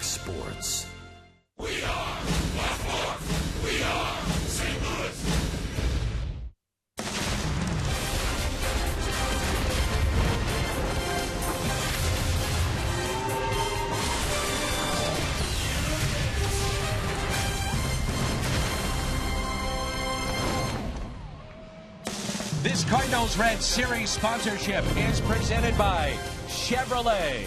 Fox Sports. We are Baltimore. We are St. Louis. This Cardinals-Reds series sponsorship is presented by Chevrolet.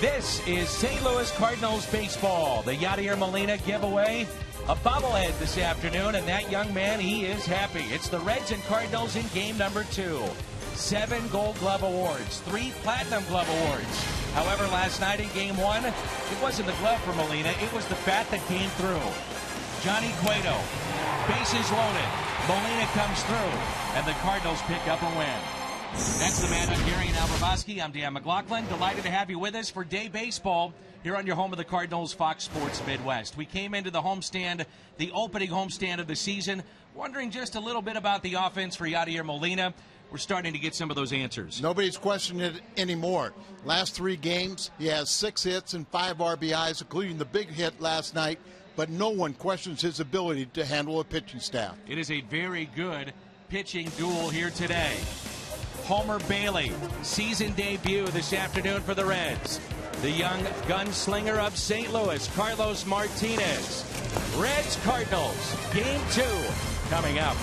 This is St. Louis Cardinals baseball. The Yadier Molina giveaway, a bobblehead this afternoon, and that young man, he is happy. It's the Reds and Cardinals in game number 2. 7 Gold Glove awards, 3 Platinum Glove awards. However, last night in game 1, it wasn't the glove for Molina, it was the bat that came through. Johnny Cueto, bases loaded. Molina comes through, and the Cardinals pick up a win. That's the man up Gary and Albravoski. I'm Dan McLaughlin. Delighted to have you with us for Day Baseball here on your home of the Cardinals, Fox Sports Midwest. We came into the homestand, the opening homestand of the season, wondering just a little bit about the offense for Yadier Molina. We're starting to get some of those answers. Nobody's questioning it anymore. Last 3 games, he has 6 hits and 5 RBIs, including the big hit last night. But no one questions his ability to handle a pitching staff. It is a very good pitching duel here today. Homer Bailey, season debut this afternoon for the Reds. The young gunslinger of St. Louis, Carlos Martinez. Reds Cardinals, game 2, coming up.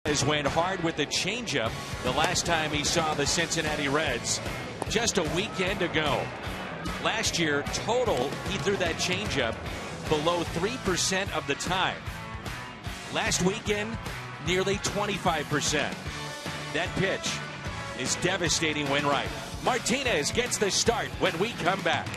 Has went hard with the changeup the last time he saw the Cincinnati Reds just a weekend ago. Last year, total, he threw that changeup below 3% of the time. Last weekend, nearly 25%. That pitch is devastating when right. Martinez gets the start when we come back.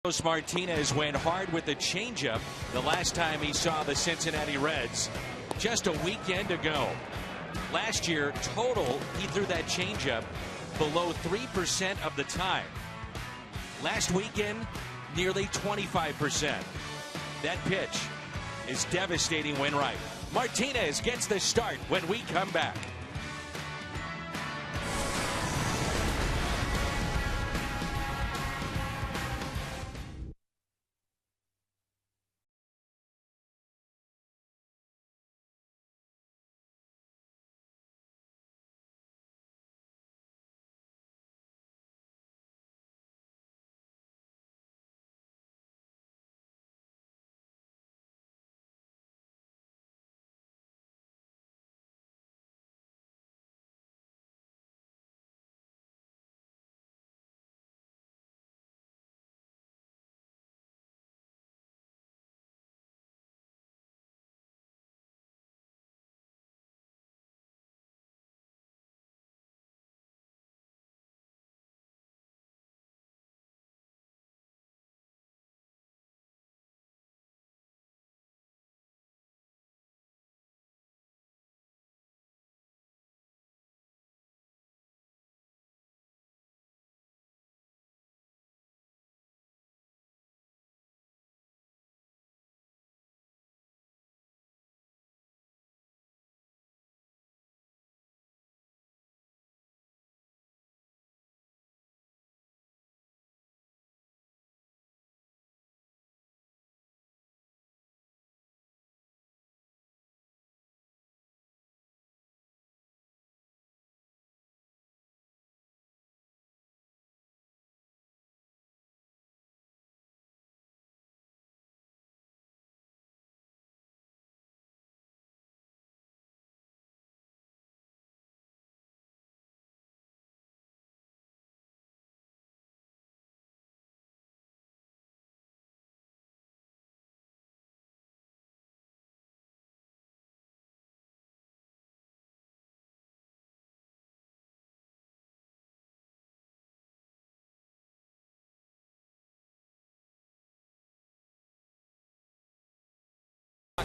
Martinez went hard with the changeup the last time he saw the Cincinnati Reds just a weekend ago. Last year, total, he threw that changeup below 3% of the time. Last weekend, nearly 25%. That pitch is devastating when right. Martinez gets the start when we come back.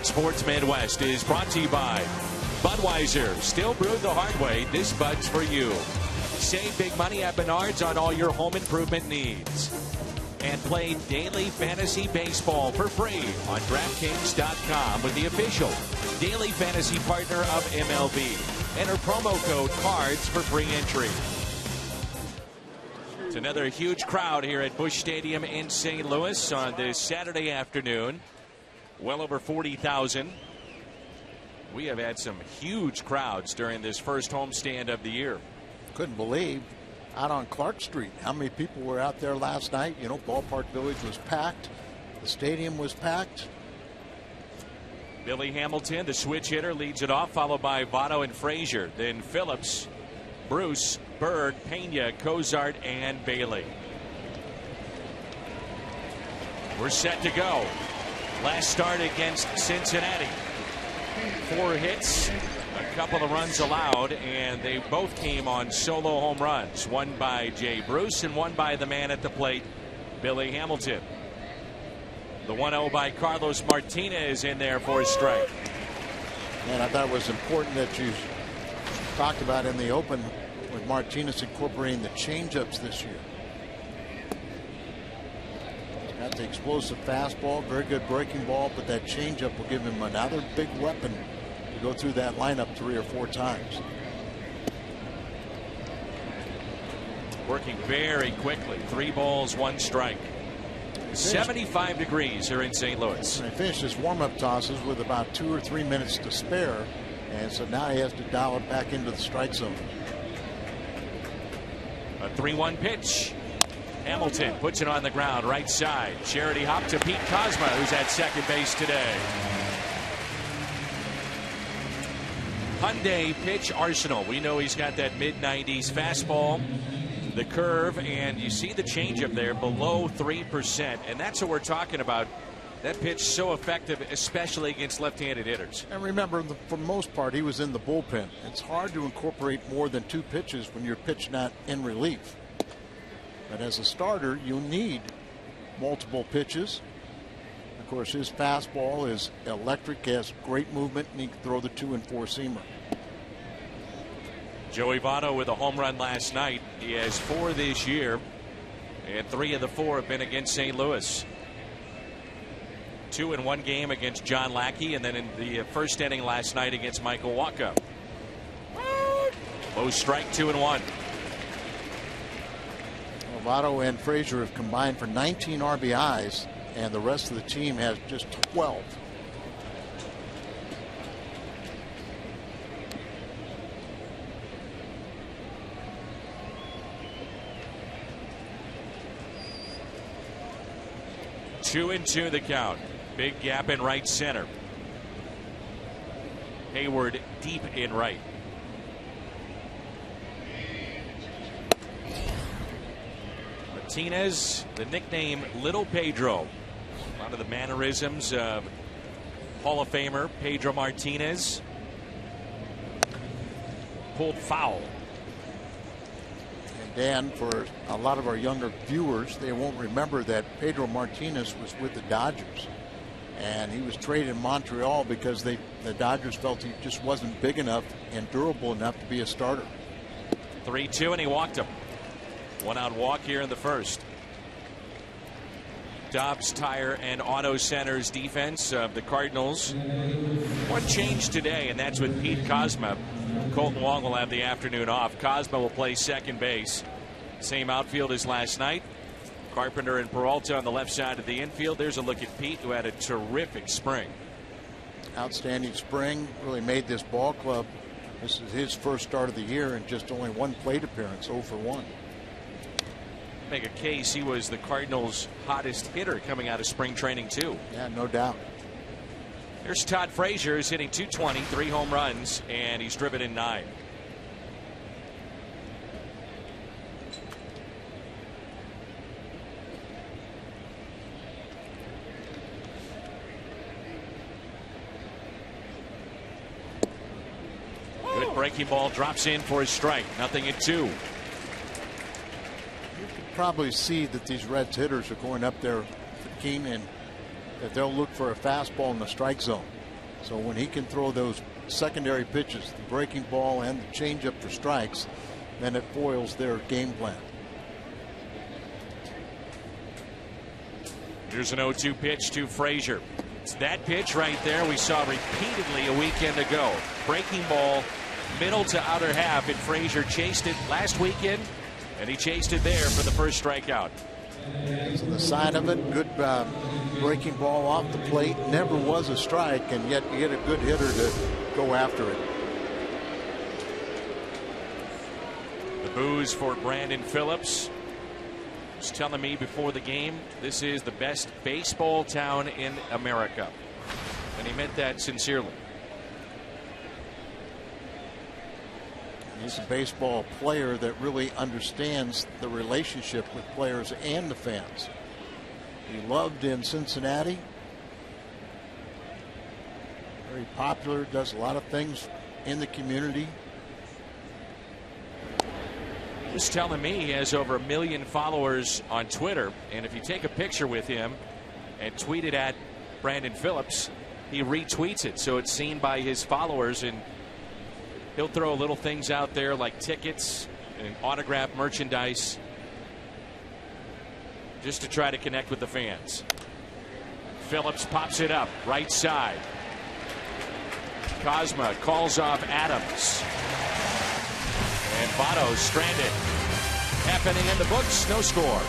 Sports Midwest is brought to you by Budweiser. Still brewed the hard way. This Bud's for you. Save big money at Menards on all your home improvement needs. And play daily fantasy baseball for free on DraftKings.com with the official daily fantasy partner of MLB. Enter promo code CARDS for free entry. It's another huge crowd here at Busch Stadium in St. Louis on this Saturday afternoon. Well over 40,000. We have had some huge crowds during this first homestand of the year. Couldn't believe out on Clark Street how many people were out there last night. You know, Ballpark Village was packed. The stadium was packed. Billy Hamilton, the switch hitter, leads it off, followed by Votto and Frazier. Then Phillips, Bruce, Bird, Pena, Cozart, and Bailey. We're set to go. Last start against Cincinnati. 4 hits, a couple of runs allowed, and they both came on solo home runs. One by Jay Bruce and one by the man at the plate, Billy Hamilton. The 1-0 by Carlos Martinez in there for a strike. And I thought it was important that you talked about in the open with Martinez incorporating the changeups this year. Got the explosive fastball, very good breaking ball, but that changeup will give him another big weapon to go through that lineup 3 or 4 times. Working very quickly. 3 balls, 1 strike. 75 degrees here in St. Louis. And he finished his warm-up tosses with about 2 or 3 minutes to spare, and so now he has to dial it back into the strike zone. A 3-1 pitch. Hamilton puts it on the ground, right side. Charity hop to Pete Kozma, who's at second base today. Hyundai pitch arsenal. We know he's got that mid-90s fastball, the curve, and you see the changeup there below 3%. And that's what we're talking about. That pitch so effective, especially against left-handed hitters. And remember, for the most part, he was in the bullpen. It's hard to incorporate more than 2 pitches when you're pitch not in relief. But as a starter, you need multiple pitches. Of course, his fastball is electric, has great movement, and he can throw the 2 and 4 seamer. Joey Votto with a home run last night. He has 4 this year, and 3 of the 4 have been against St. Louis. 2 in one game against John Lackey, and then in the first inning last night against Michael Wacha. Low strike, 2 and 1. Votto and Frazier have combined for 19 RBIs, and the rest of the team has just 12. Two and 2 the count. Big gap in right center. Hayward deep in right. Martinez, the nickname Little Pedro. A lot of the mannerisms of Hall of Famer Pedro Martinez. Pulled foul. And Dan, for a lot of our younger viewers, they won't remember that Pedro Martinez was with the Dodgers. And he was traded in Montreal because the Dodgers felt he just wasn't big enough and durable enough to be a starter. 3-2, and he walked him. 1-out walk here in the first. Dobbs Tire and Auto Center's defense of the Cardinals. One change today, and that's with Pete Kozma. Colton Wong will have the afternoon off. Kozma will play second base. Same outfield as last night. Carpenter and Peralta on the left side of the infield. There's a look at Pete, who had a terrific spring. Outstanding spring. Really made this ball club. This is his first start of the year and just only 1 plate appearance, 0 for 1. Make a case he was the Cardinals' hottest hitter coming out of spring training too. Yeah, no doubt. Here's Todd Frazier, who's hitting .220, 3 home runs, and he's driven in 9. Good breaking ball, drops in for his strike. Nothing at 2. Probably see that these Reds hitters are going up there for Keenan, that they'll look for a fastball in the strike zone. So when he can throw those secondary pitches, the breaking ball and the changeup for strikes, then it foils their game plan. Here's an 0-2 pitch to Frazier. It's that pitch right there we saw repeatedly a weekend ago. Breaking ball, middle to outer half, and Frazier chased it last weekend. And he chased it there for the first strikeout. So the sign of it, good breaking ball off the plate, never was a strike, and yet you get a good hitter to go after it. The boos for Brandon Phillips. Was telling me before the game, this is the best baseball town in America. And he meant that sincerely. He's a baseball player that really understands the relationship with players and the fans. He loved in Cincinnati. Very popular, does a lot of things in the community. Just telling me he has over 1 million followers on Twitter, and if you take a picture with him and tweet it at Brandon Phillips, he retweets it so it's seen by his followers, and he'll throw little things out there like tickets and autographed merchandise just to try to connect with the fans. Phillips pops it up right side. Kozma calls off Adams. And Votto stranded. Half inning in the books, no score.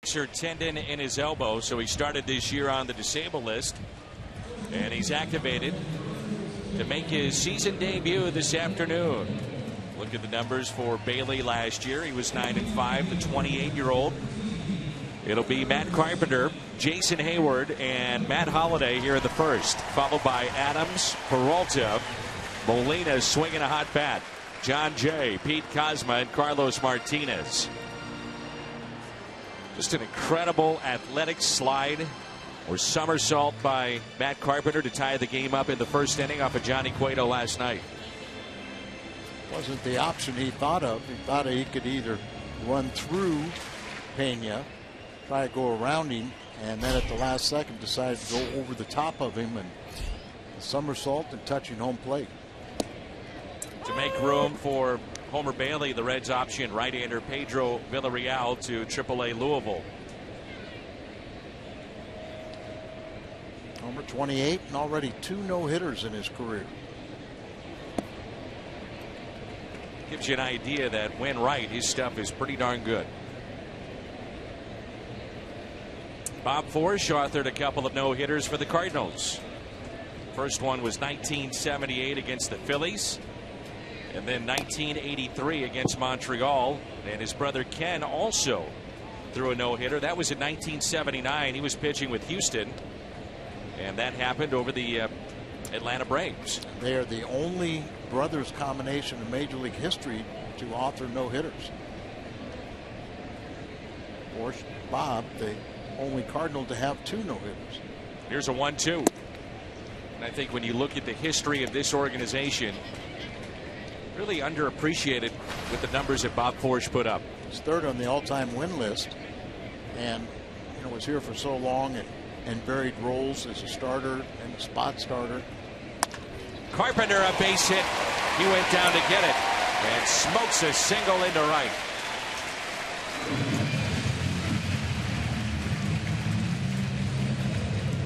Tendon in his elbow, so he started this year on the disabled list, and he's activated to make his season debut this afternoon. Look at the numbers for Bailey last year. He was 9-5, the 28-year-old. It'll be Matt Carpenter, Jason Hayward, and Matt Holliday here in the first, followed by Adams, Peralta, Molina swinging a hot bat, John Jay, Pete Kozma, and Carlos Martinez. Just an incredible athletic slide or somersault by Matt Carpenter to tie the game up in the first inning off of Johnny Cueto last night. Wasn't the option he thought of. He thought he could either run through Pena, try to go around him, and then at the last second decided to go over the top of him and somersault and touching home plate. To make room for Homer Bailey, the Reds option right-hander Pedro Villarreal to AAA Louisville. Homer 28 and already 2 no-hitters in his career. Gives you an idea that when right, his stuff is pretty darn good. Bob Forsch authored a couple of no-hitters for the Cardinals. First one was 1978 against the Phillies, and then 1983 against Montreal. And his brother Ken also threw a no-hitter. That was in 1979. He was pitching with Houston, and that happened over the Atlanta Braves. They are the only brothers combination in Major League history to author no-hitters. Forsch, Bob, the only Cardinal to have 2 no-hitters. Here's a 1-2. And I think when you look at the history of this organization, really underappreciated with the numbers that Bob Forsch put up. He's 3rd on the all-time win list, and was here for so long and varied roles as a starter and a spot starter. Carpenter, a base hit. He went down to get it and smokes a single into right.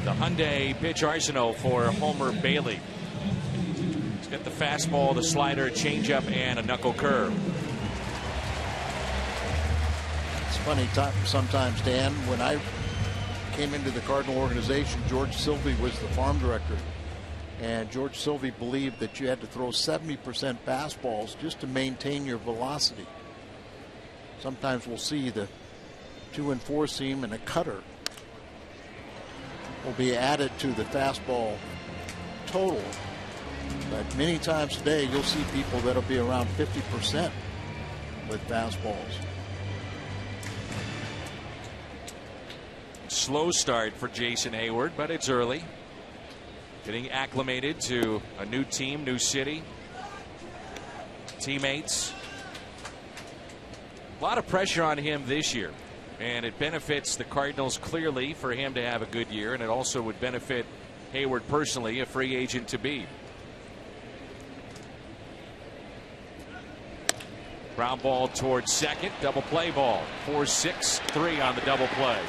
The Hyundai pitch arsenal for Homer Bailey. He's got the fastball, the slider, changeup, and a knuckle curve. It's funny sometimes, Dan, when I came into the Cardinal organization, George Silvey was the farm director. And George Silvey believed that you had to throw 70% fastballs just to maintain your velocity. Sometimes we'll see the 2 and 4 seam and a cutter will be added to the fastball total. But many times today you'll see people that'll be around 50% with fastballs. Slow start for Jason Hayward, but it's early. Getting acclimated to a new team, new city, teammates. A lot of pressure on him this year, and it benefits the Cardinals clearly for him to have a good year, and it also would benefit Hayward personally, a free agent to be. Ground ball towards second, double play ball. 4-6-3 on the double play.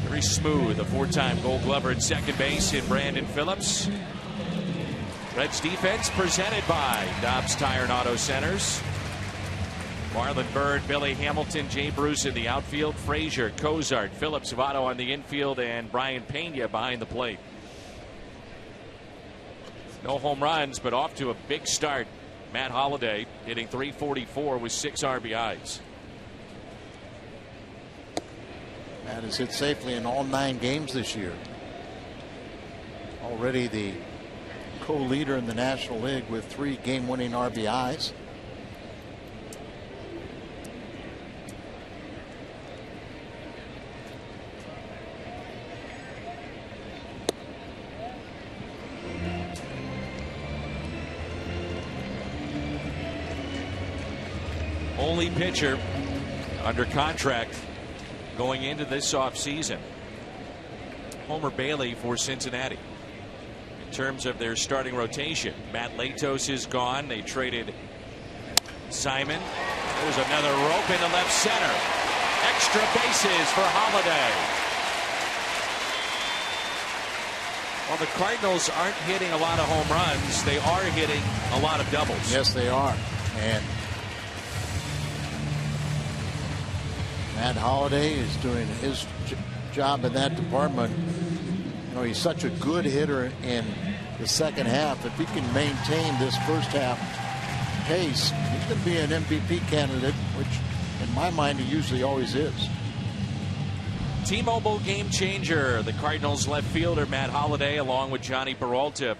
Very smooth, a 4-time Gold Glover at second base in Brandon Phillips. Reds defense presented by Dobbs Tire and Auto Centers. Marlon Byrd, Billy Hamilton, Jay Bruce in the outfield, Frazier, Cozart, Phillips, Votto on the infield, and Brian Pena behind the plate. No home runs, but off to a big start. Matt Holliday hitting .344 with 6 RBIs. Matt has hit safely in all 9 games this year. Already the co-leader in the National League with 3 game-winning RBIs. Only pitcher under contract going into this offseason. Homer Bailey for Cincinnati. In terms of their starting rotation, Matt Latos is gone. They traded Simon. There's another rope into left center. Extra bases for Holliday. While the Cardinals aren't hitting a lot of home runs, they are hitting a lot of doubles. Yes, they are. And Matt Holliday is doing his job in that department. You know, he's such a good hitter in the second half. If he can maintain this first half pace, he could be an MVP candidate, which in my mind he usually always is. T-Mobile game changer. The Cardinals left fielder Matt Holliday along with Johnny Peralta.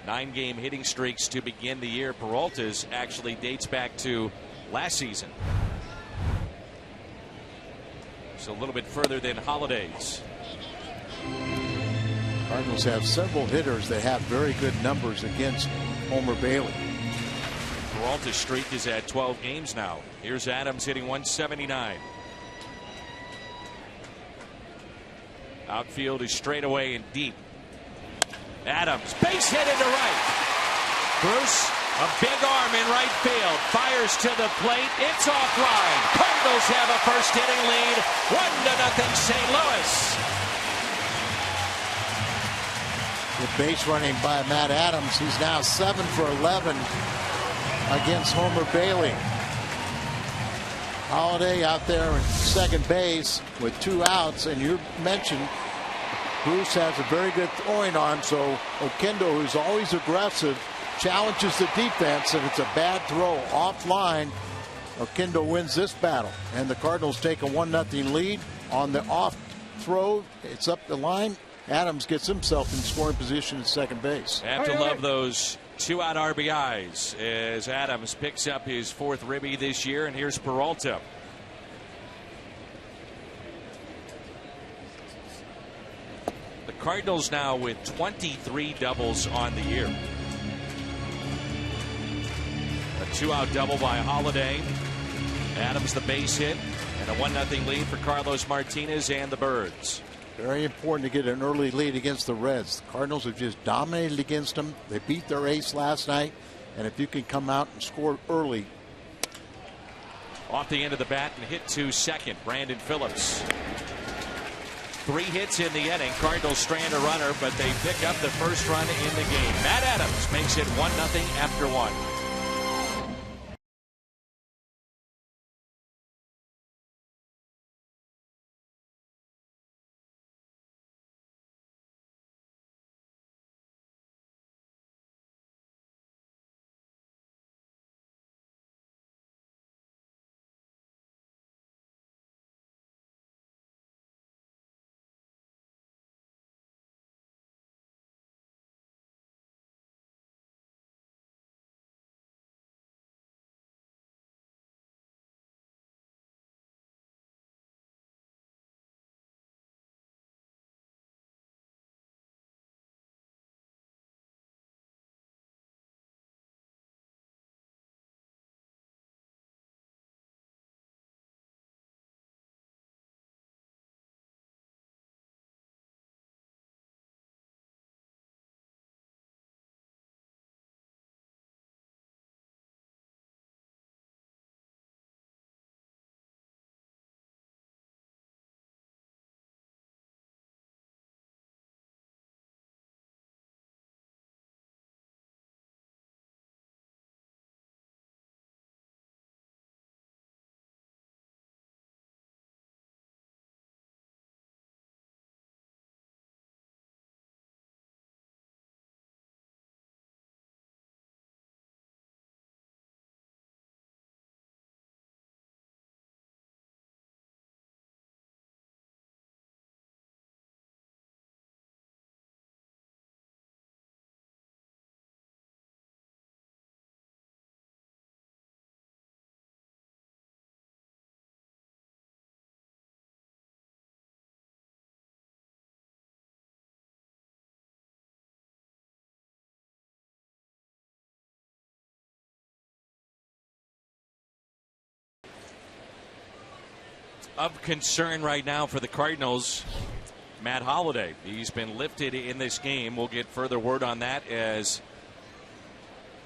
9-game hitting streaks to begin the year. Peralta's actually dates back to last season. So a little bit further than Holliday's. Cardinals have several hitters that have very good numbers against Homer Bailey. Peralta's streak is at 12 games now. Here's Adams hitting 179. Outfield is straight away and deep. Adams, base hit into right. Bruce, a big arm in right field, fires to the plate. It's offline. Cardinals have a first inning lead, 1-0 St. Louis. With base running by Matt Adams, he's now 7 for 11 against Homer Bailey. Holliday out there in second base with 2 outs, and you mentioned Bruce has a very good throwing arm, so Oquendo, who's always aggressive, challenges the defense. If it's a bad throw offline, Oquendo wins this battle, and the Cardinals take a 1-0 lead on the off throw. It's up the line. Adams gets himself in scoring position at second base. Have to love those 2-out RBIs as Adams picks up his 4th ribby this year, and here's Peralta. The Cardinals now with 23 doubles on the year. A 2-out double by Holliday. Adams the base hit, and a 1-0 lead for Carlos Martinez and the Birds. Very important to get an early lead against the Reds. The Cardinals have just dominated against them. They beat their ace last night, and if you can come out and score early. Off the end of the bat and hit to second, Brandon Phillips. 3 hits in the inning. Cardinals strand a runner, but they pick up the first run in the game. Matt Adams makes it 1-0 after 1. Of concern right now for the Cardinals, Matt Holliday. He's been lifted in this game. We'll get further word on that as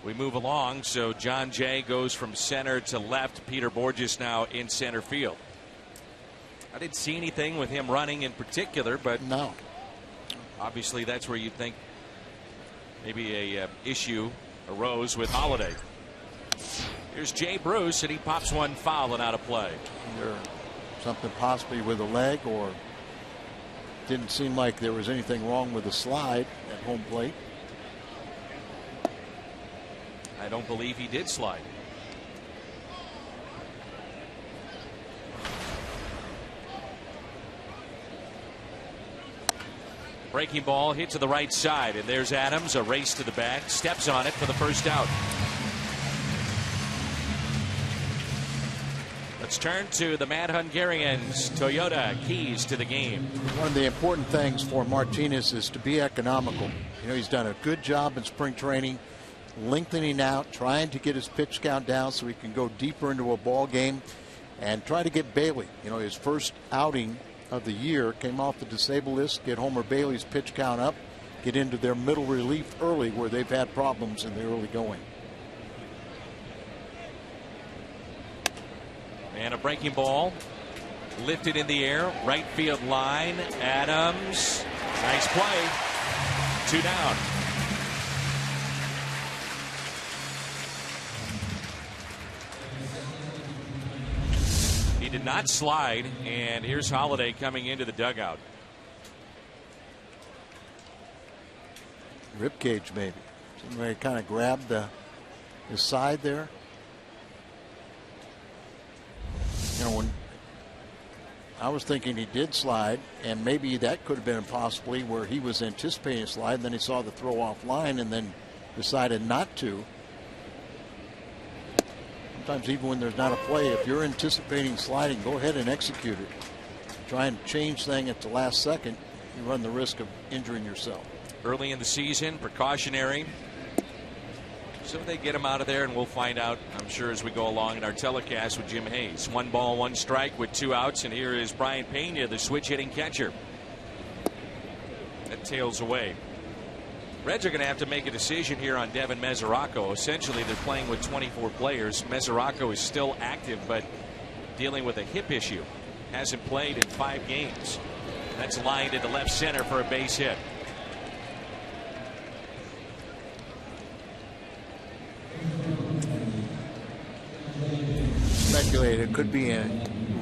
we move along. So John Jay goes from center to left. Peter Borges now in center field. I didn't see anything with him running in particular, but no. Obviously that's where you think maybe a issue arose with Holliday. Here's Jay Bruce, and he pops one foul and out of play. Or something possibly with a leg, or didn't seem like there was anything wrong with the slide at home plate. I don't believe he did slide. Breaking ball hit to the right side, and there's Adams, a race to the bag, steps on it for the first out. Let's turn to the Mad Hungarians. Toyota, keys to the game. One of the important things for Martinez is to be economical. You know, he's done a good job in spring training, lengthening out, trying to get his pitch count down so he can go deeper into a ball game and try to get Bailey. You know, his first outing of the year came off the disabled list, get Homer Bailey's pitch count up, get into their middle relief early where they've had problems in the early going. And a breaking ball lifted in the air, right field line. Adams, nice play. 2 down. He did not slide, and here's Holiday coming into the dugout. Rib cage maybe. Somebody kind of grabbed his side there. You know, when I was thinking he did slide, and maybe that could have been possibly where he was anticipating a slide, and then he saw the throw off line and then decided not to. Sometimes even when there's not a play, if you're anticipating sliding, go ahead and execute it. Try and change things at the last second, you run the risk of injuring yourself. Early in the season, precautionary. So they get him out of there, and we'll find out, I'm sure, as we go along in our telecast with Jim Hayes. 1 ball, 1 strike with 2 outs, and here is Brian Pena, the switch-hitting catcher. That tails away. Reds are going to have to make a decision here on Devin Mesoraco. Essentially, they're playing with 24 players. Mesoraco is still active, but dealing with a hip issue. Hasn't played in 5 games. That's lined into left center for a base hit. Speculated it could be a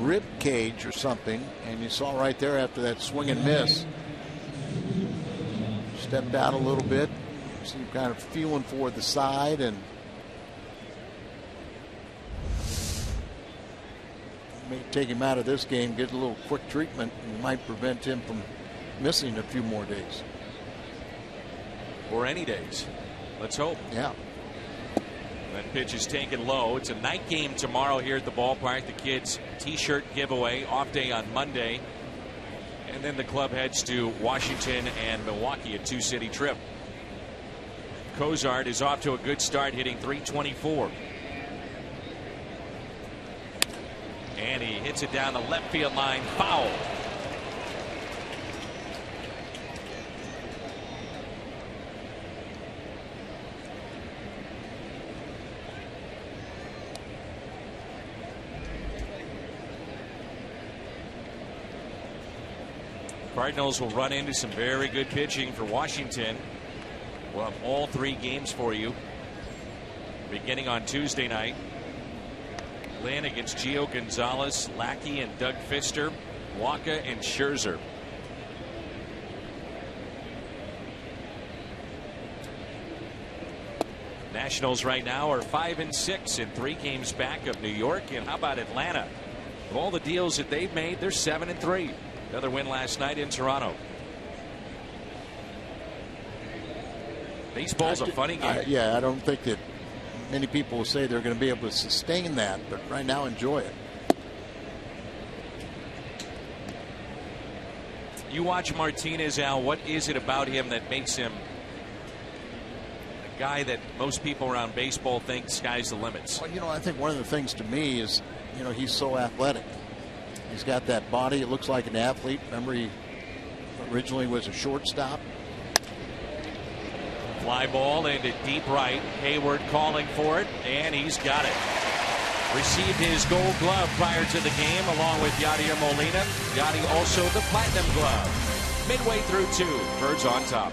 rib cage or something, and you saw right there after that swing and miss. Stepped out a little bit, seemed kind of feeling for the side, and may take him out of this game, get a little quick treatment, and might prevent him from missing a few more days. Or any days. Let's hope. Yeah. That pitch is taken low. It's a night game tomorrow here at the ballpark. The kids' t-shirt giveaway, off day on Monday. And then the club heads to Washington and Milwaukee, a 2-city trip. Cozart is off to a good start, hitting .324. And he hits it down the left field line, foul. Cardinals will run into some very good pitching for Washington. We'll have all 3 games for you beginning on Tuesday night. Lynn against Gio Gonzalez, Lackey and Doug Fister, Waka and Scherzer. Nationals right now are 5-6 in 3 games back of New York. And how about Atlanta? With all the deals that they've made, they're 7-3. Another win last night in Toronto. Baseball's a funny game. Yeah, I don't think that many people will say they're going to be able to sustain that, but right now enjoy it. You watch Martinez, Al. What is it about him that makes him a guy that most people around baseball think sky's the limits? Well, you know, I think one of the things to me is, you know, he's so athletic. He's got that body. It looks like an athlete. Remember, he originally was a shortstop. Fly ball into deep right. Hayward calling for it, and he's got it. Received his gold glove prior to the game along with Yadier Molina. Yadi also the platinum glove. Midway through 2, Birds on top.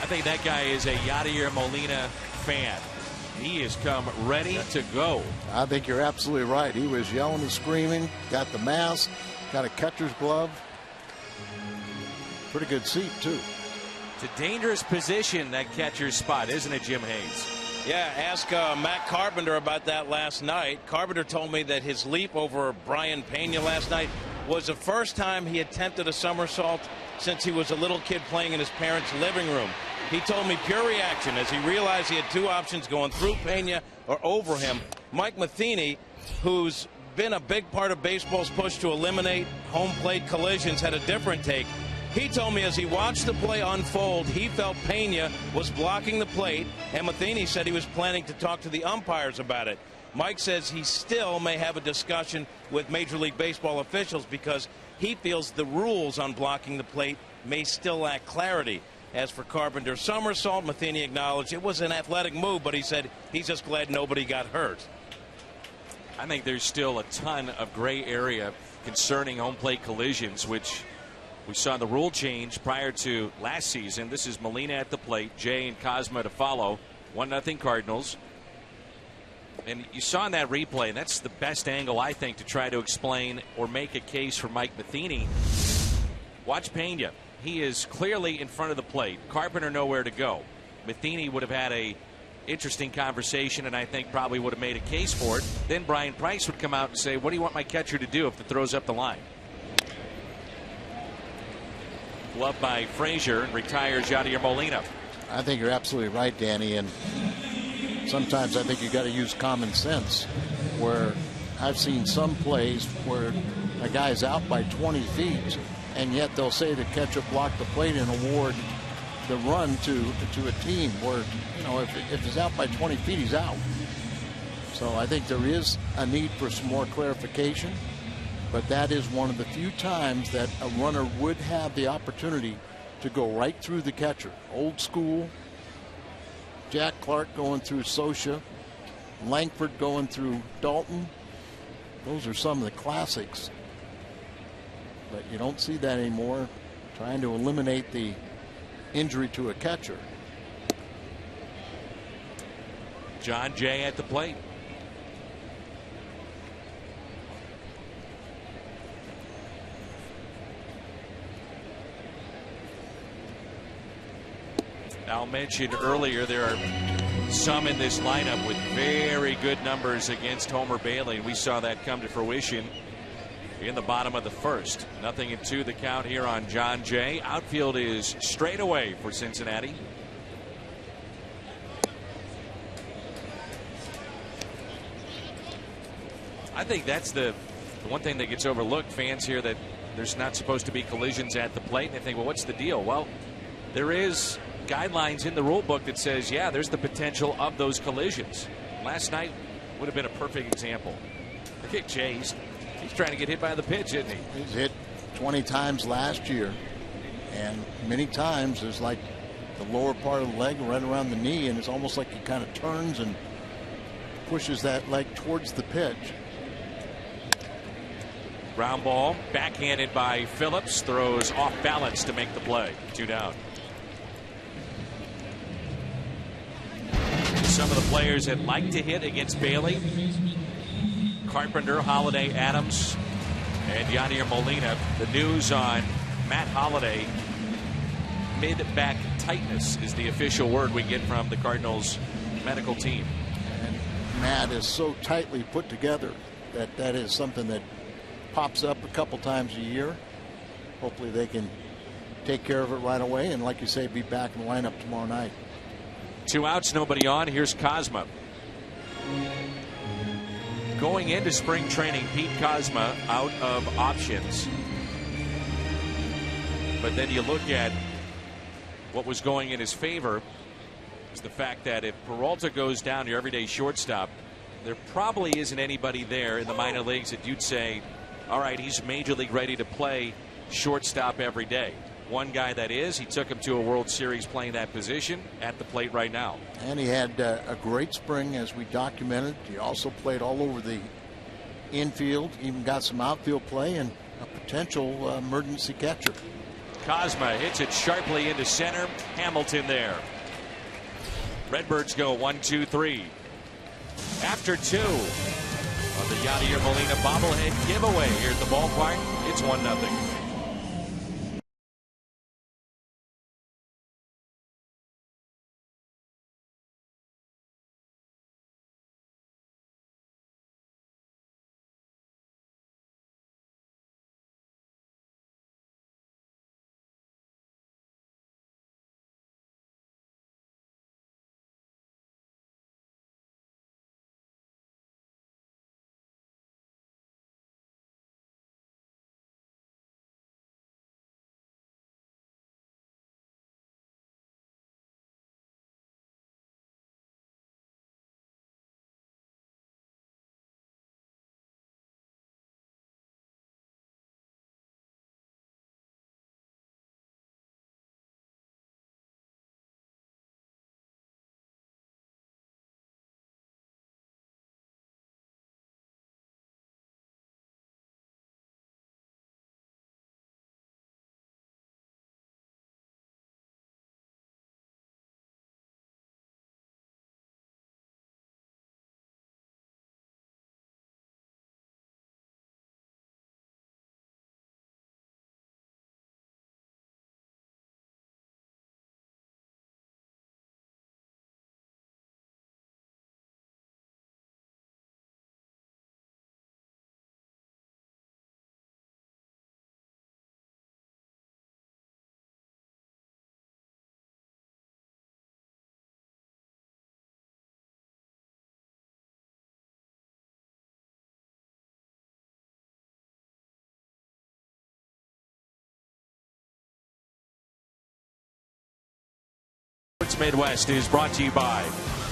think that guy is a Yadier Molina fan. He has come ready to go. I think you're absolutely right. He was yelling and screaming, got the mask, got a catcher's glove. Pretty good seat, too. It's a dangerous position, that catcher's spot, isn't it, Jim Hayes? Yeah, ask Matt Carpenter about that last night. Carpenter told me that his leap over Brian Pena last night was the first time he attempted a somersault since he was a little kid playing in his parents' living room. He told me pure reaction as he realized he had two options going through Pena or over him. Mike Matheny, who's been a big part of baseball's push to eliminate home plate collisions, had a different take. He told me as he watched the play unfold, he felt Pena was blocking the plate, and Matheny said he was planning to talk to the umpires about it. Mike says he still may have a discussion with Major League Baseball officials because he feels the rules on blocking the plate may still lack clarity. As for Carpenter's somersault, Matheny acknowledged it was an athletic move, but he said he's just glad nobody got hurt. I think there's still a ton of gray area concerning home plate collisions, which we saw the rule change prior to last season. This is Molina at the plate, Jay and Cosma to follow. 1-0 Cardinals. And you saw in that replay, and that's the best angle, I think, to try to explain or make a case for Mike Matheny. Watch Pena. He is clearly in front of the plate. Carpenter nowhere to go. Matheny would have had a interesting conversation, and I think probably would have made a case for it. Then Brian Price would come out and say, what do you want my catcher to do if it throws up the line? Glove by Frazier, and retires Yadier Molina. I think you're absolutely right, Danny, and sometimes I think you got to use common sense, where I've seen some plays where a guy's out by 20 feet and yet they'll say the catcher blocked the plate and award the run to a team where, you know, if he's out by 20 feet, he's out. So I think there is a need for some more clarification, but that is one of the few times that a runner would have the opportunity to go right through the catcher. Old school, Jack Clark going through Socia, Langford going through Dalton. Those are some of the classics. But you don't see that anymore, trying to eliminate the injury to a catcher. John Jay at the plate. Al mentioned earlier there are some in this lineup with very good numbers against Homer Bailey. We saw that come to fruition in the bottom of the first. 0-2 the count here on John Jay. Outfield is straight away for Cincinnati. I think that's the one thing that gets overlooked. Fans hear that there's not supposed to be collisions at the plate, and they think, well, what's the deal? Well, there is guidelines in the rule book that says, yeah, there's the potential of those collisions. Last night would have been a perfect example. Look at Jay. He's trying to get hit by the pitch, isn't he? He's hit 20 times last year, and many times there's like the lower part of the leg right around the knee, and it's almost like he kind of turns and pushes that leg towards the pitch. Ground ball, backhanded by Phillips, throws off balance to make the play. 2 down. Some of the players that like to hit against Bailey: Carpenter, Holiday, Adams, and Yadier Molina. The news on Matt Holiday: mid-back tightness is the official word we get from the Cardinals medical team. And Matt is so tightly put together that is something that pops up a couple times a year. Hopefully they can take care of it right away, and like you say, be back in the lineup tomorrow night. 2 outs, nobody on. Here's Cosma. Going into spring training, Pete Cosma out of options. But then you look at what was going in his favor is the fact that if Peralta goes down, your everyday shortstop, there probably isn't anybody there in the minor leagues that you'd say, all right, he's major league ready to play shortstop every day. One guy that is, he took him to a World Series playing that position at the plate right now. And he had a great spring, as we documented. He also played all over the infield, even got some outfield play, and a potential emergency catcher. Cosma hits it sharply into center. Hamilton there. Redbirds go 1-2-3. After 2 of the Yadier Molina bobblehead giveaway here at the ballpark, it's 1-0. Midwest is brought to you by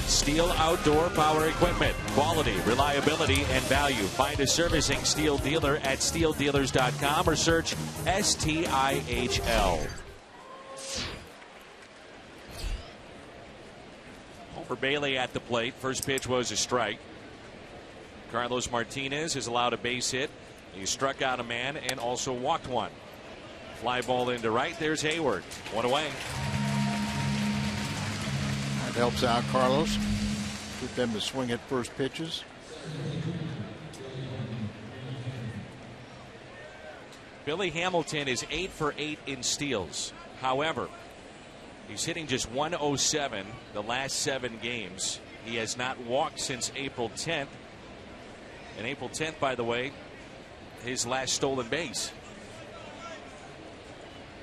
Steel Outdoor Power Equipment. Quality, reliability, and value. Find a servicing Steel dealer at steeldealers.com or search STIHL. Homer Bailey at the plate. First pitch was a strike. Carlos Martinez has allowed a base hit. He struck out a man and also walked one. Fly ball into right. There's Hayward. 1 away. Helps out Carlos. Get them to swing at first pitches. Billy Hamilton is 8 for 8 in steals. However, he's hitting just 107 the last 7 games. He has not walked since April 10th. And April 10th, by the way, his last stolen base.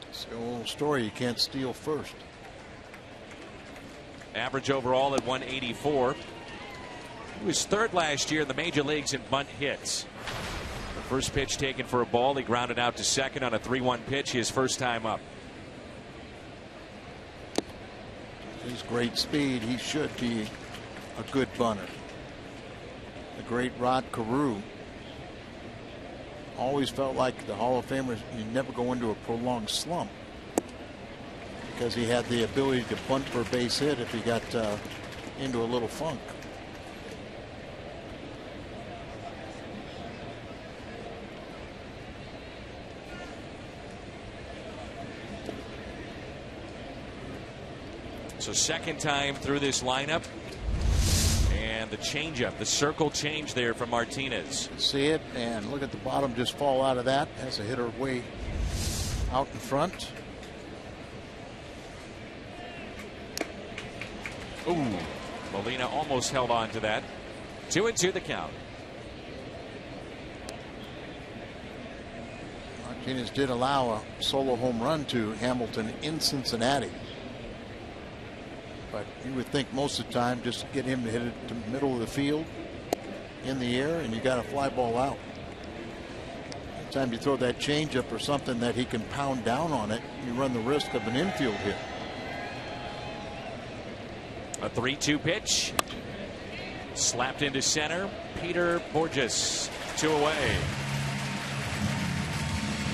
It's the old story. You can't steal first. Average overall at 184. He was 3rd last year in the major leagues in bunt hits. The first pitch taken for a ball. He grounded out to second on a 3-1 pitch, his first time up. His great speed, he should be a good bunter. The great Rod Carew always felt like the Hall of Famers, you never go into a prolonged slump, because he had the ability to bunt for a base hit if he got into a little funk. So second time through this lineup. And the changeup, the circle change there from Martinez. See it, and look at the bottom just fall out of that as a hitter way out in front. Ooh, Molina almost held on to that. 2-2 the count. Martinez did allow a solo home run to Hamilton in Cincinnati. But you would think most of the time just get him to hit it to the middle of the field in the air, and you got a fly ball out. Anytime you throw that changeup or something that he can pound down on it, you run the risk of an infield hit. A 3-2 pitch. Slapped into center. Peter Borges, 2 away.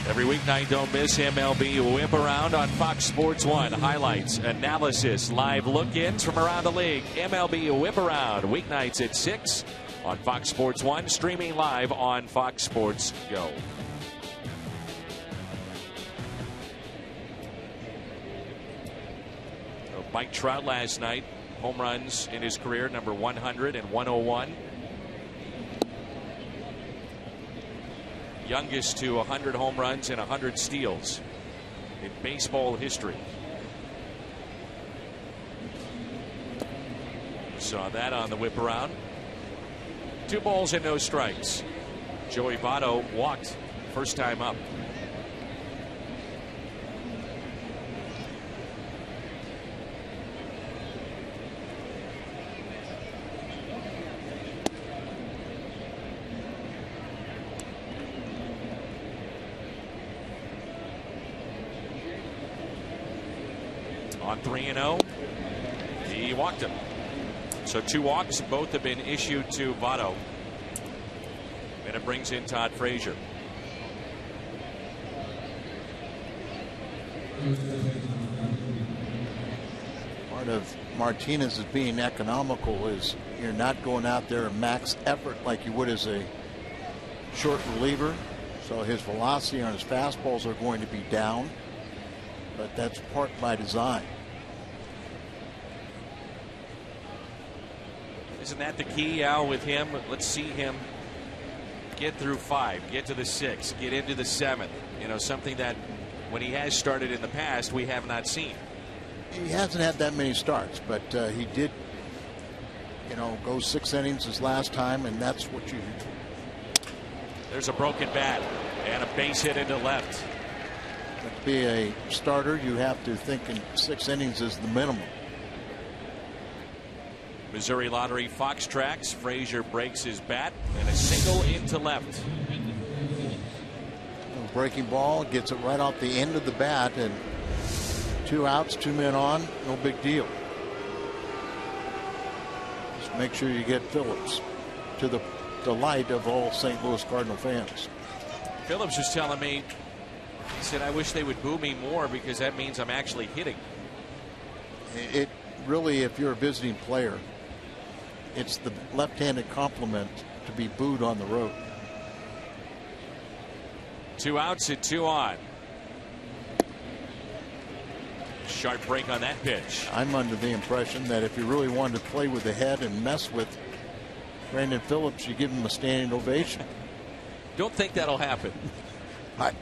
Every weeknight, don't miss MLB Whip Around on Fox Sports 1. Highlights, analysis, live look-ins from around the league. MLB Whip Around, weeknights at 6 on Fox Sports 1, streaming live on Fox Sports Go. Mike Trout last night, home runs in his career, number 100 and 101. Youngest to 100 home runs and 100 steals in baseball history. Saw that on the whip around. 2 balls and no strikes. Joey Votto walked first time up. On 3-0, he walked him. So 2 walks, both have been issued to Votto. And it brings in Todd Frazier. Part of Martinez is being economical is you're not going out there and max effort like you would as a short reliever. So his velocity on his fastballs are going to be down. But that's part by design. Isn't that the key, Al, with him? Let's see him get through 5, get to the 6, get into the 7th. You know, something that when he has started in the past, we have not seen. He hasn't had that many starts, but he did, you know, go 6 innings his last time, and that's what you. There's a broken bat and a base hit into left. To be a starter, you have to think in 6 innings is the minimum. Missouri Lottery Fox tracks. Frazier breaks his bat and a single into left. Breaking ball gets it right off the end of the bat, and 2 outs, 2 men on, no big deal. Just make sure you get Phillips, to the delight of all St. Louis Cardinal fans. Phillips was telling me, he said, I wish they would boo me more because that means I'm actually hitting. It really, if you're a visiting player, it's the left-handed compliment to be booed on the road. 2 outs and 2 on. Sharp break on that pitch. I'm under the impression that if you really wanted to play with the head and mess with Brandon Phillips, you give him a standing ovation. Don't think that'll happen.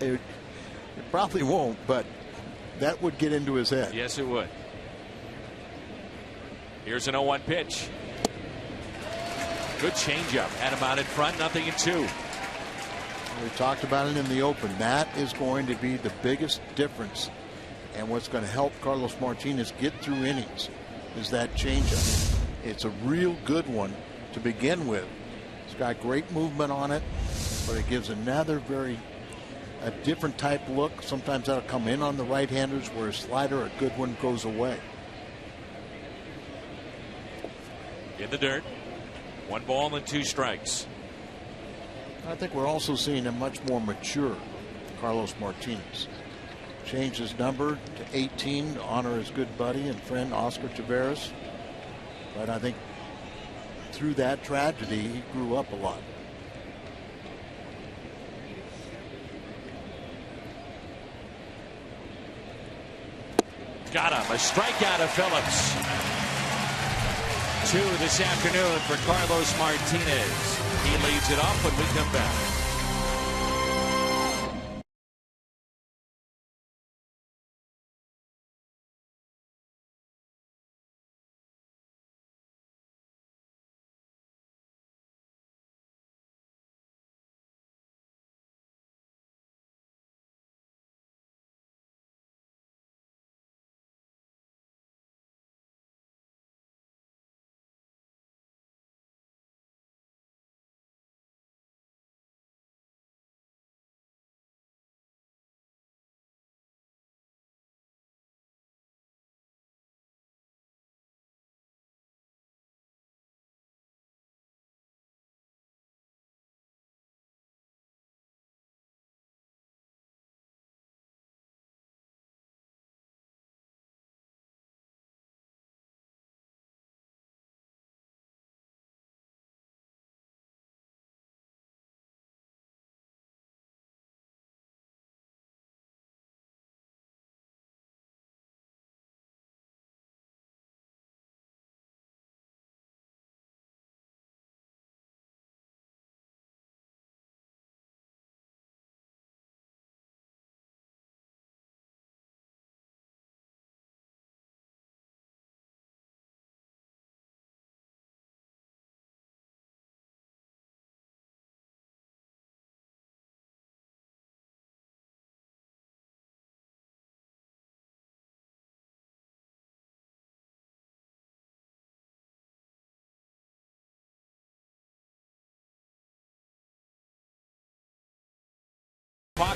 It probably won't, but that would get into his head. Yes, it would. Here's an 0-1 pitch. Good changeup. Had him out in front, 0-2. We talked about it in the open. That is going to be the biggest difference, and what's going to help Carlos Martinez get through innings is that changeup. It's a real good one to begin with. It's got great movement on it, but it gives another a different type look. Sometimes that'll come in on the right-handers, where a slider, a good one, goes away. In the dirt. 1 ball and 2 strikes. I think we're also seeing a much more mature Carlos Martinez. Changed his number to 18 to honor his good buddy and friend Oscar Taveras. But I think through that tragedy, he grew up a lot. Got him. A strikeout of Phillips. 2 this afternoon for Carlos Martinez. He leads it off when we come back.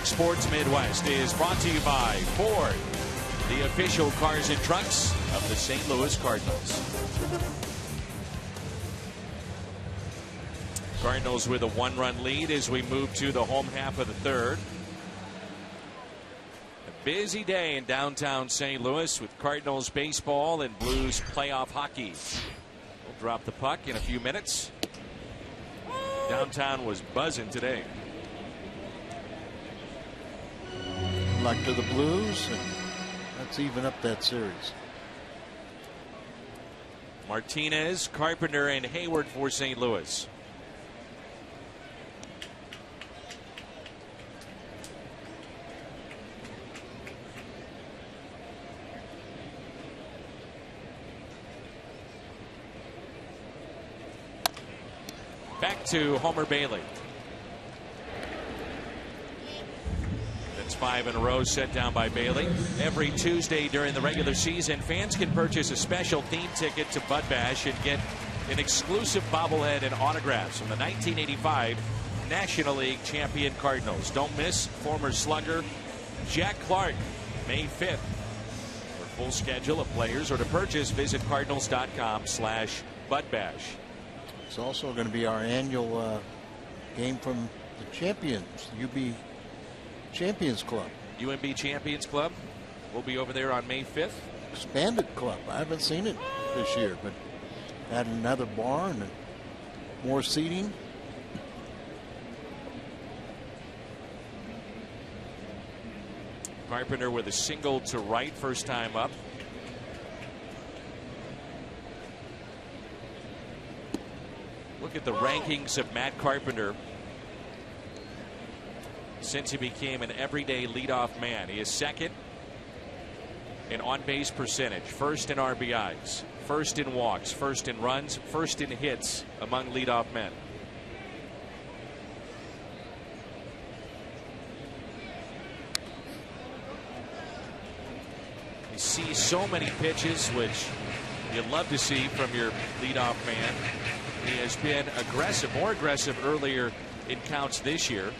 Fox Sports Midwest is brought to you by Ford, the official cars and trucks of the St. Louis Cardinals. Cardinals with a 1-run lead as we move to the home half of the third. A busy day in downtown St. Louis with Cardinals baseball and Blues playoff hockey. We'll drop the puck in a few minutes. Downtown was buzzing today. Luck to the Blues, and let's even up that series. Martinez, Carpenter, and Hayward for St. Louis. Back to Homer Bailey. That's 5 in a row set down by Bailey. Every Tuesday during the regular season, fans can purchase a special theme ticket to Bud Bash and get an exclusive bobblehead and autographs from the 1985 National League champion Cardinals. Don't miss former slugger Jack Clark, May 5th. For full schedule of players or to purchase, visit cardinals.com/budbash. It's also going to be our annual game from the Champions, UB Champions Club. UMB Champions Club will be over there on May 5th. Expanded club. I haven't seen it this year, but had another barn and more seating. Carpenter with a single to right, first time up. Look at the rankings of Matt Carpenter since he became an everyday leadoff man. He is second in on-base percentage, first in RBIs, first in walks, first in runs, first in hits among leadoff men. You see so many pitches, which you'd love to see from your leadoff man. He has been aggressive, more aggressive earlier in counts this year.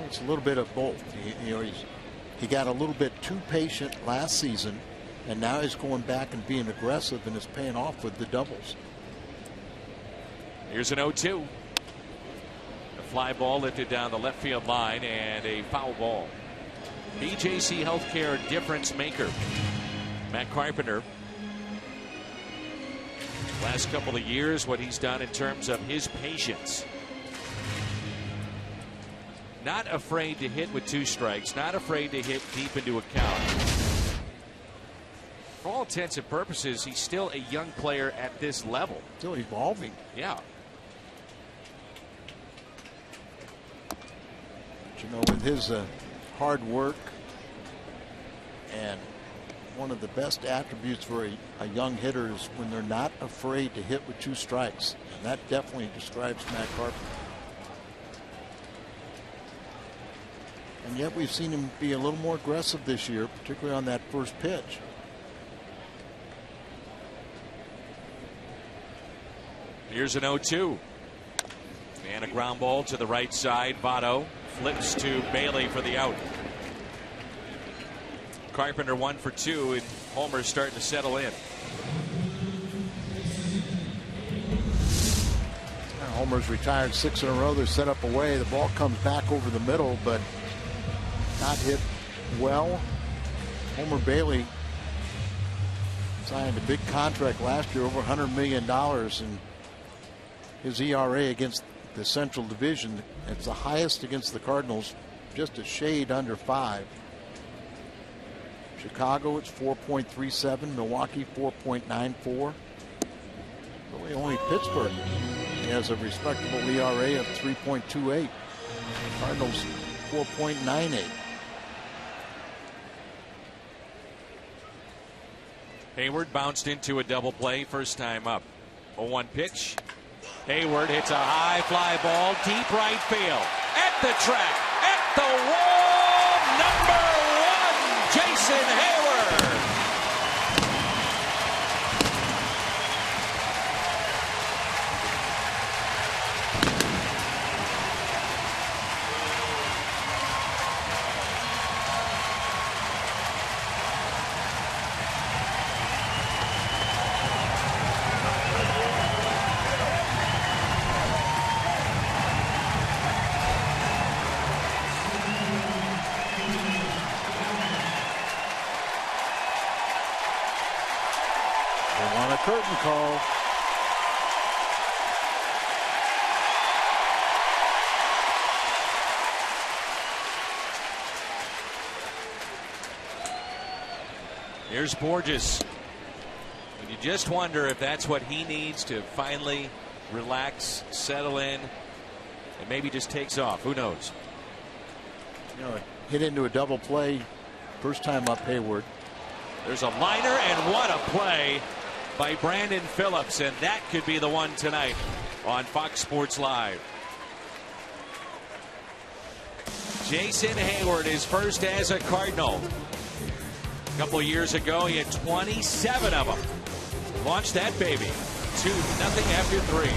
It's a little bit of both. He got a little bit too patient last season, and now he's going back and being aggressive, and it's paying off with the doubles. Here's an 0-2. A fly ball lifted down the left field line and a foul ball. BJC Healthcare difference maker. Matt Carpenter. Last couple of years, what he's done in terms of his patience. Not afraid to hit with 2 strikes, not afraid to hit deep into a count. For all intents and purposes, he's still a young player at this level. Still evolving. Yeah. But, with his hard work, and one of the best attributes for a young hitter is when they're not afraid to hit with 2 strikes. And that definitely describes Matt Carpenter. And yet we've seen him be a little more aggressive this year, particularly on that first pitch. Here's an 0-2. And a ground ball to the right side. Votto flips to Bailey for the out. Carpenter 1 for 2, and Homer's starting to settle in. Homer's retired 6 in a row. They're set up away. The ball comes back over the middle, but not hit well. Homer Bailey signed a big contract last year, over $100 million, and his ERA against the Central Division, it's the highest against the Cardinals, just a shade under 5. Chicago, it's 4.37. Milwaukee, 4.94. Really only Pittsburgh has a respectable ERA of 3.28. Cardinals 4.98. Hayward bounced into a double play, first time up. 0-1 pitch. Hayward hits a high fly ball, deep right field. At the track, at the wall, number 1, Jason Hayward. curtain call. Here's Borges. And you just wonder if that's what he needs to finally relax, settle in, and maybe just takes off. Who knows? You know, hit into a double play. First time up Hayward. There's a liner, and what a play by Brandon Phillips, and that could be the one tonight on Fox Sports Live. Jason Hayward is first as a Cardinal. A couple of years ago, he had 27 of them. Launched that baby 2-0 after 3.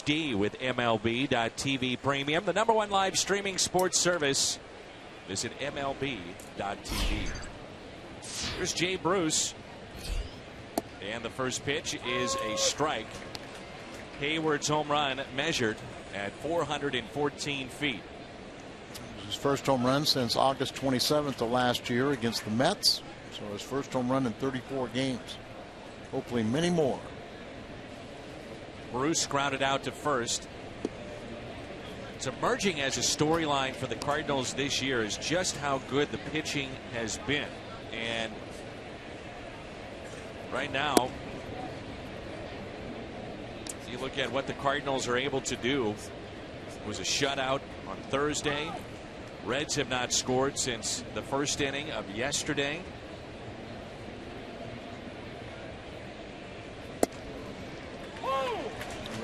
With MLB.TV Premium, the #1 live streaming sports service. Visit MLB.TV. Here's Jay Bruce. And the first pitch is a strike. Hayward's home run measured at 414 feet. His first home run since August 27th of last year against the Mets. So his first home run in 34 games. Hopefully many more. Bruce grounded out to first. It's emerging as a storyline for the Cardinals this year is just how good the pitching has been. And right now, you look at what the Cardinals are able to do. It was a shutout on Thursday. Reds have not scored since the first inning of yesterday.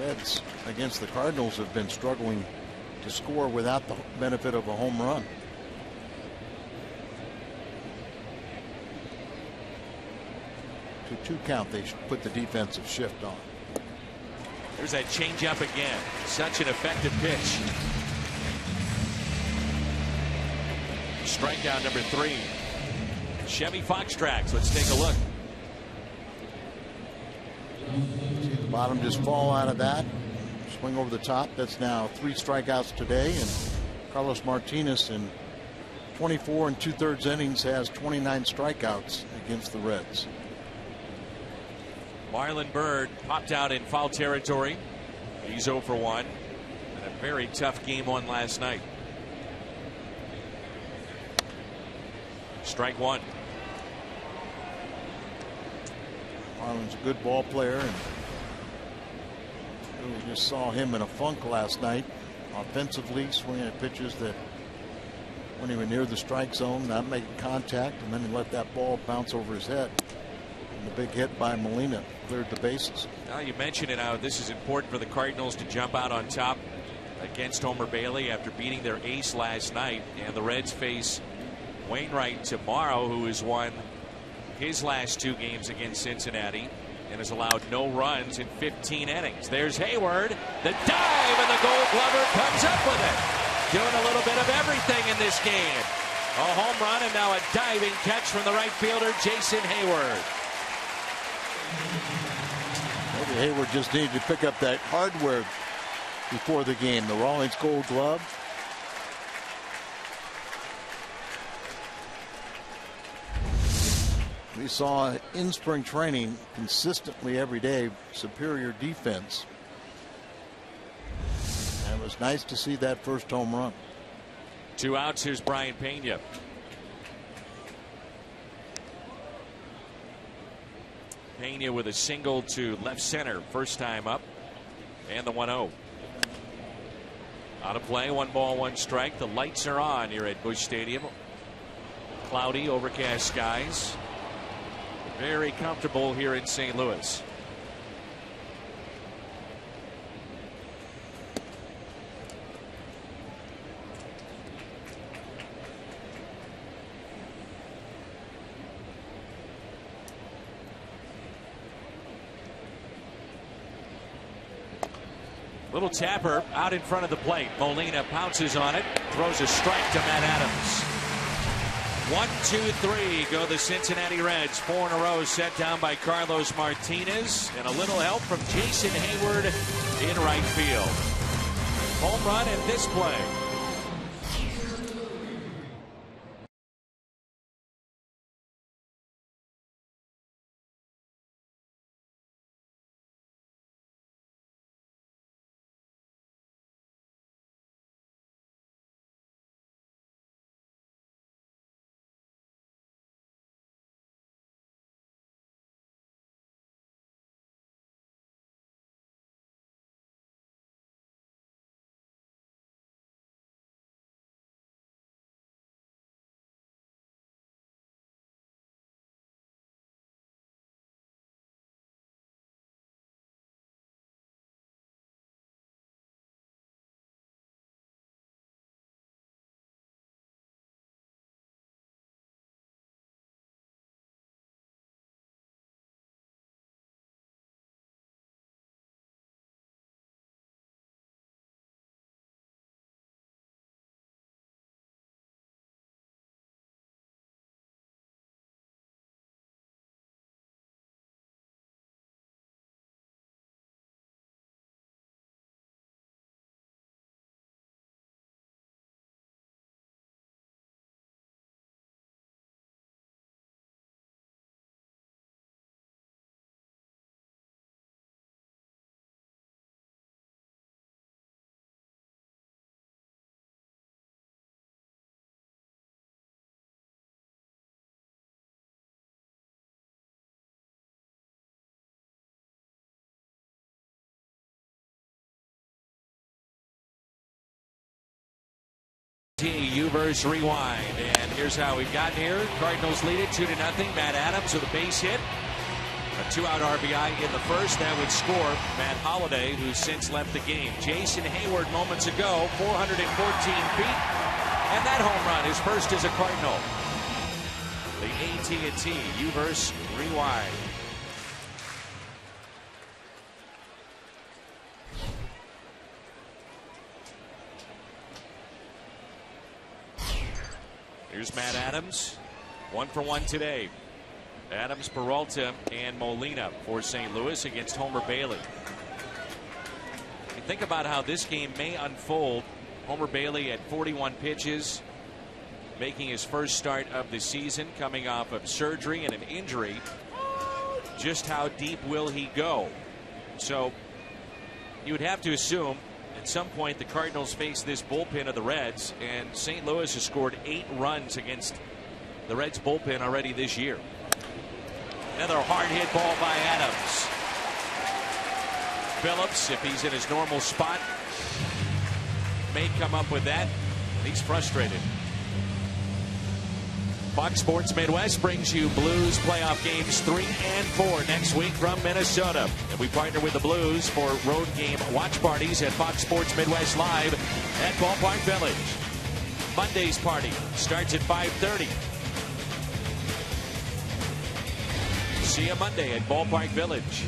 Reds against the Cardinals have been struggling to score without the benefit of a home run. To 2 count, they should put the defensive shift on. There's that changeup again. Such an effective pitch. Strikeout number 3. Chevy Fox tracks. Let's take a look. See the bottom just fall out of that. Swing over the top. That's now 3 strikeouts today. And Carlos Martinez in 24 2/3 innings has 29 strikeouts against the Reds. Marlon Byrd popped out in foul territory. He's 0 for 1. And a very tough game on last night. Strike 1. Marlon's a good ball player, and we just saw him in a funk last night offensively, swinging at pitches that when he was near the strike zone, not making contact, and then he let that ball bounce over his head. And the big hit by Molina cleared the bases. Now you mentioned it, how this is important for the Cardinals to jump out on top against Homer Bailey after beating their ace last night, and the Reds face Wainwright tomorrow, who has won his last 2 games against Cincinnati and has allowed no runs in 15 innings. There's Hayward, the dive, and the Gold Glover comes up with it. Doing a little bit of everything in this game. A home run and now a diving catch from the right fielder, Jason Hayward. Maybe Hayward just needed to pick up that hardware before the game. The Rawlings Gold Glove. We saw in spring training consistently every day superior defense. And it was nice to see that first home run. 2 outs. Here's Brian Pena. Pena with a single to left center. First time up. And the 1-0. Out of play. 1 ball, 1 strike. The lights are on here at Busch Stadium. Cloudy, overcast skies. Very comfortable here in St. Louis. Little tapper out in front of the plate. Molina pounces on it, throws a strike to Matt Adams. 1, 2, 3 go the Cincinnati Reds. 4 in a row set down by Carlos Martinez, and a little help from Jason Hayward in right field. Home run in this play. U-verse rewind, and here's how we've gotten here. Cardinals lead it 2-0. Matt Adams with a base hit, a 2-out RBI in the first. That would score Matt Holliday, who's since left the game. Jason Hayward moments ago, 414 feet, and that home run, his first as a Cardinal. The AT&T U-verse rewind. Here's Matt Adams, 1 for 1 today. Adams, Peralta, and Molina for St. Louis against Homer Bailey. You think about how this game may unfold. Homer Bailey at 41 pitches, making his first start of the season, coming off of surgery and an injury. Just how deep will he go? So you would have to assume at some point the Cardinals face this bullpen of the Reds, and St. Louis has scored 8 runs against the Reds bullpen already this year. Another hard hit ball by Adams. Phillips, if he's in his normal spot, may come up with that. He's frustrated. Fox Sports Midwest brings you Blues playoff games 3 and 4 next week from Minnesota. And we partner with the Blues for road game watch parties at Fox Sports Midwest Live at Ballpark Village. Monday's party starts at 5:30. See you Monday at Ballpark Village.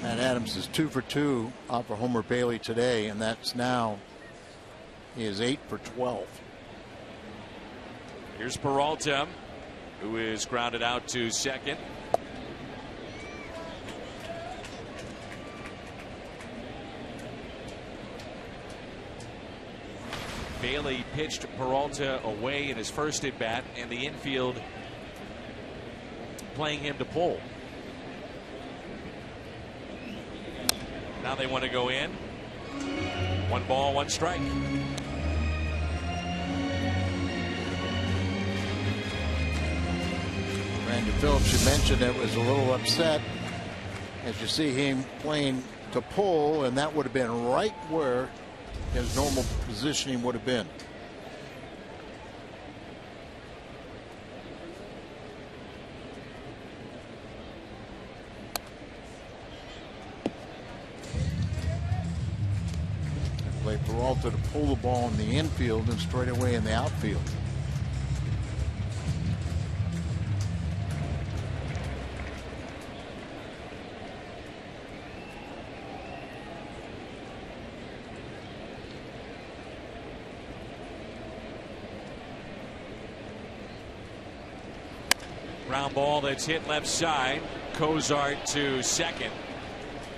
Matt Adams is 2 for 2 off of Homer Bailey today, and that's now he is 8 for 12. Here's Peralta, who is grounded out to second. Bailey pitched Peralta away in his first at bat, and the infield playing him to pull. Now they want to go in. 1 ball, 1 strike. Randy Phillips, you mentioned it, was a little upset as you see him playing to pull, and that would have been right where his normal positioning would have been. Play Peralta to pull the ball in the infield and straight away in the outfield. Ground ball that's hit left side. Cozart to second,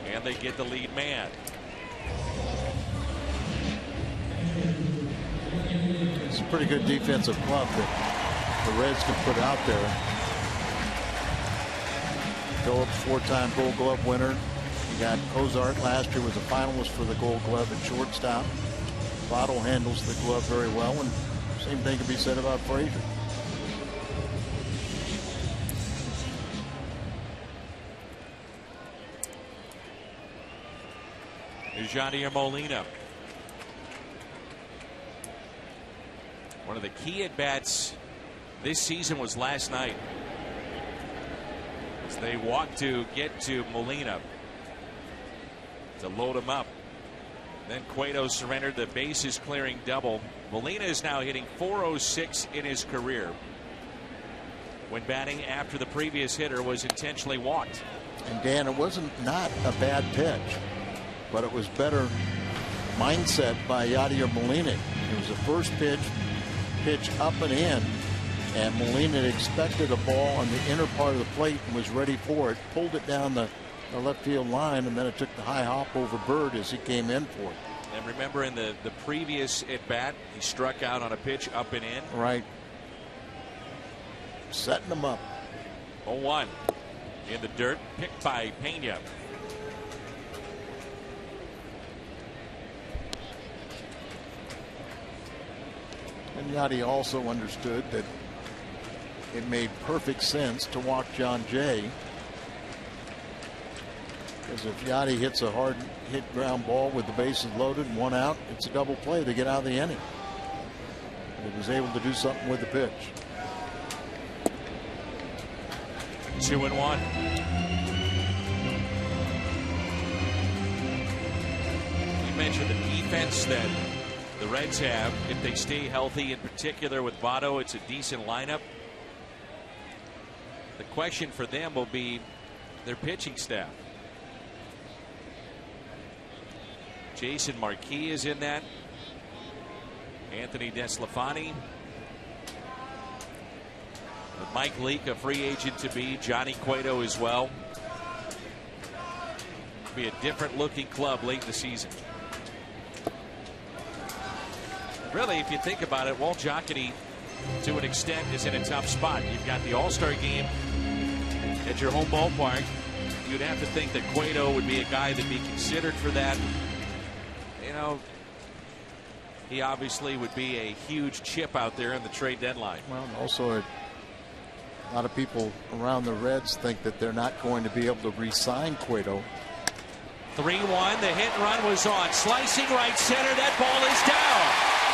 and they get the lead man. It's a pretty good defensive club that the Reds can put out there. Phillips, 4-time Gold Glove winner. You got Cozart, last year was a finalist for the Gold Glove at shortstop. Votto handles the glove very well, and same thing can be said about Frazier. Yadier Molina. One of the key at bats this season was last night, as they walked to get to Molina to load him up. Then Cueto surrendered the bases clearing double. Molina is now hitting .406 in his career, when batting after the previous hitter was intentionally walked. And Dan, it wasn't not a bad pitch, but it was better mindset by Yadier Molina. It was the first pitch up and in, and Molina expected a ball on the inner part of the plate and was ready for it, pulled it down the left field line, and then it took the high hop over Bird as he came in for it. And remember, in the previous at bat, he struck out on a pitch up and in. Right. Setting them up. 0-1 in the dirt, picked by Pena. And Yadi also understood that it made perfect sense to walk John Jay, because if Yadi hits a hard hit ground ball with the bases loaded and 1 out, it's a double play to get out of the inning. And he was able to do something with the pitch. 2-1. You mentioned the defense that the Reds have. If they stay healthy, in particular with Votto, it's a decent lineup. The question for them will be their pitching staff. Jason Marquis is in that. Anthony DeSclafani. Mike Leake, a free agent to be. Johnny Cueto as well. It'll be a different looking club late in the season. Really, if you think about it, Walt Jocketty, to an extent, is in a tough spot. You've got the All-Star game at your home ballpark. You'd have to think that Cueto would be a guy that'd be considered for that. You know, he obviously would be a huge chip out there in the trade deadline. Well, also a lot of people around the Reds think that they're not going to be able to re-sign Cueto. 3-1. The hit and run was on. Slicing right center. That ball is down.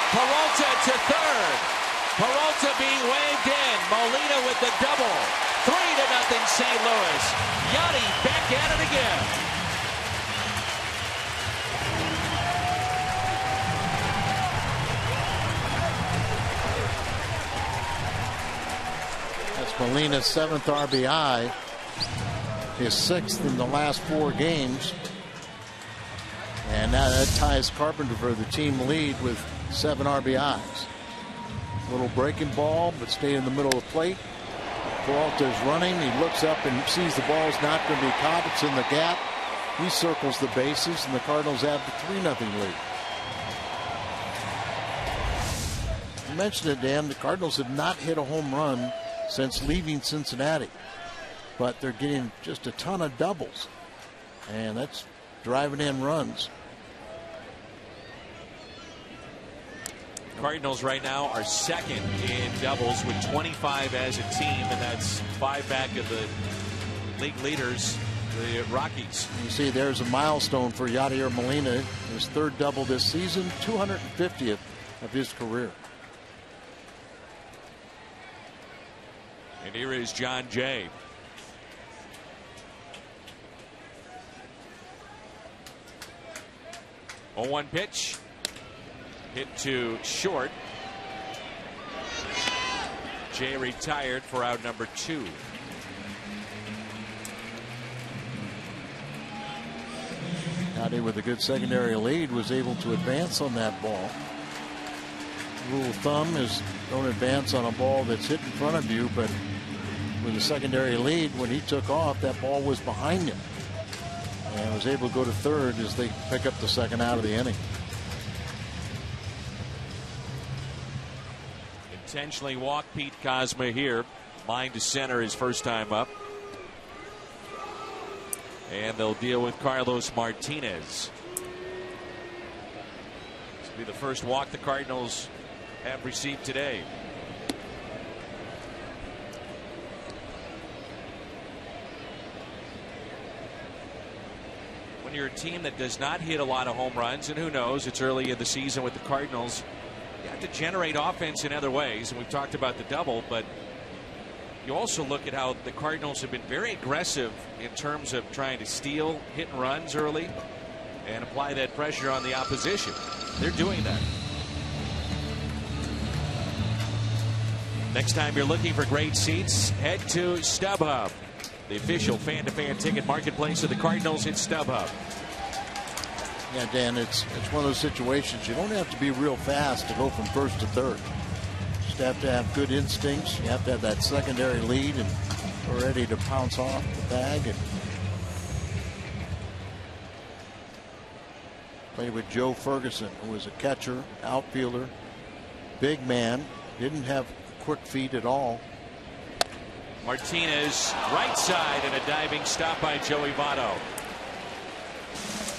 Peralta to third. Peralta being waved in. Molina with the double. 3-0 St. Louis. Yadi back at it again. Molina's 7th RBI, his 6th in the last 4 games. And now that ties Carpenter for the team lead with 7 RBIs. Little breaking ball, but stayed in the middle of the plate. Peralta's running. He looks up and sees the ball's not going to be caught. It's in the gap. He circles the bases, and the Cardinals have the 3-0 lead. You mentioned it, Dan. The Cardinals have not hit a home run since leaving Cincinnati, but they're getting just a ton of doubles, and that's driving in runs. Cardinals right now are second in doubles with 25 as a team, and that's 5 back of the league leaders, the Rockies. You see, there's a milestone for Yadier Molina, his 3rd double this season, 250th of his career. And here is John Jay. Oh, 1 pitch. Hit to short. Jay retired for out number 2. Yadier, with a good secondary lead, was able to advance on that ball. Rule of thumb is don't advance on a ball that's hit in front of you, but with a secondary lead, when he took off, that ball was behind him and was able to go to 3rd as they pick up the 2nd out of the inning. Intentionally walked Pete Kozma here. Line to center his first time up. And they'll deal with Carlos Martinez. This will be the first walk the Cardinals have received today. When you're a team that does not hit a lot of home runs, and who knows, it's early in the season with the Cardinals, you have to generate offense in other ways, and we've talked about the double, but you also look at how the Cardinals have been very aggressive in terms of trying to steal hit and runs early and apply that pressure on the opposition. They're doing that. Next time you're looking for great seats, head to StubHub, the official fan-to-fan ticket marketplace of the Cardinals. It's StubHub. Yeah, Dan, it's one of those situations you don't have to be real fast to go from 1st to 3rd. You just have to have good instincts. You have to have that secondary lead and we're ready to pounce off the bag. And played with Joe Ferguson, who was a catcher, outfielder, big man, didn't have quick feet at all. Martinez right side and a diving stop by Joey Votto.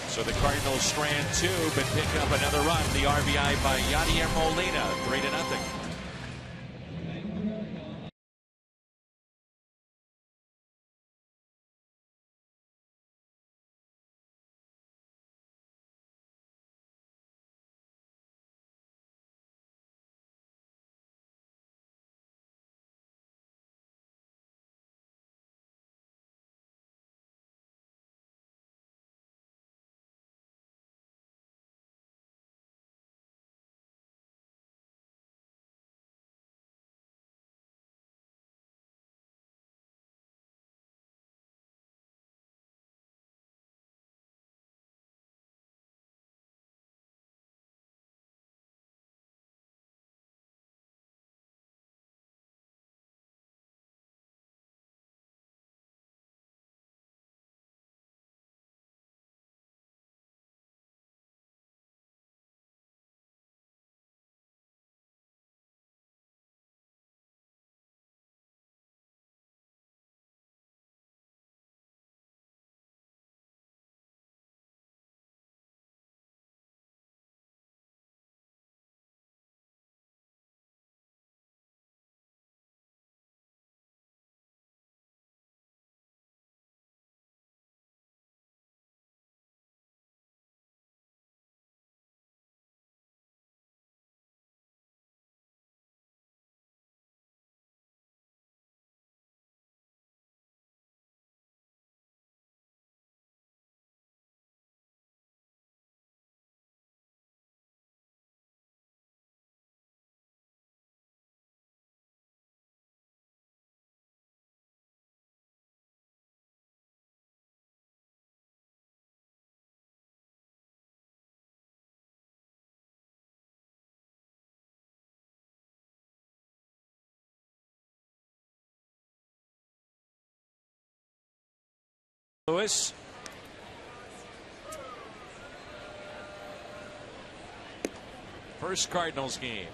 So the Cardinals strand 2 but pick up another run. The RBI by Yadier Molina, 3-0. Lewis. First Cardinals game.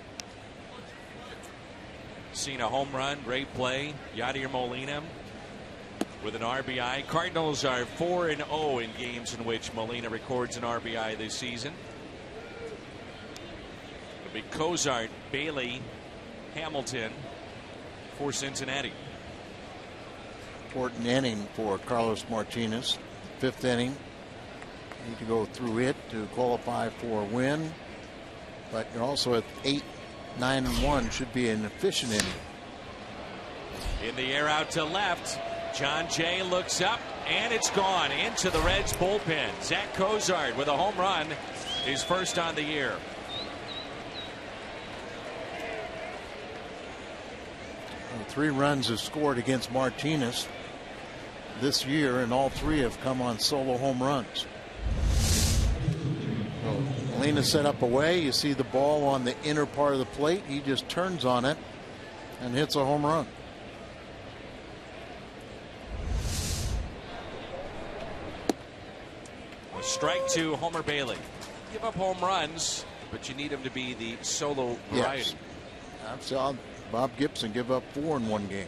Seen a home run, great play. Yadier Molina with an RBI. Cardinals are 4-0 in games in which Molina records an RBI this season. It'll be Cozart, Bailey, Hamilton for Cincinnati. Important inning for Carlos Martinez. Fifth inning. Need to go through it to qualify for a win. But you're also at 8, 9, and 1. Should be an efficient inning. In the air out to left. John Jay looks up, and it's gone into the Reds bullpen. Zach Cozart with a home run, his first on the year. Well, 3 runs have scored against Martinez this year, and all 3 have come on solo home runs. So Molina set up away. You see the ball on the inner part of the plate. He just turns on it and hits a home run. Strike to Homer Bailey. Give up home runs, but you need him to be the solo variety. Yes. I saw Bob Gibson give up 4 in one game.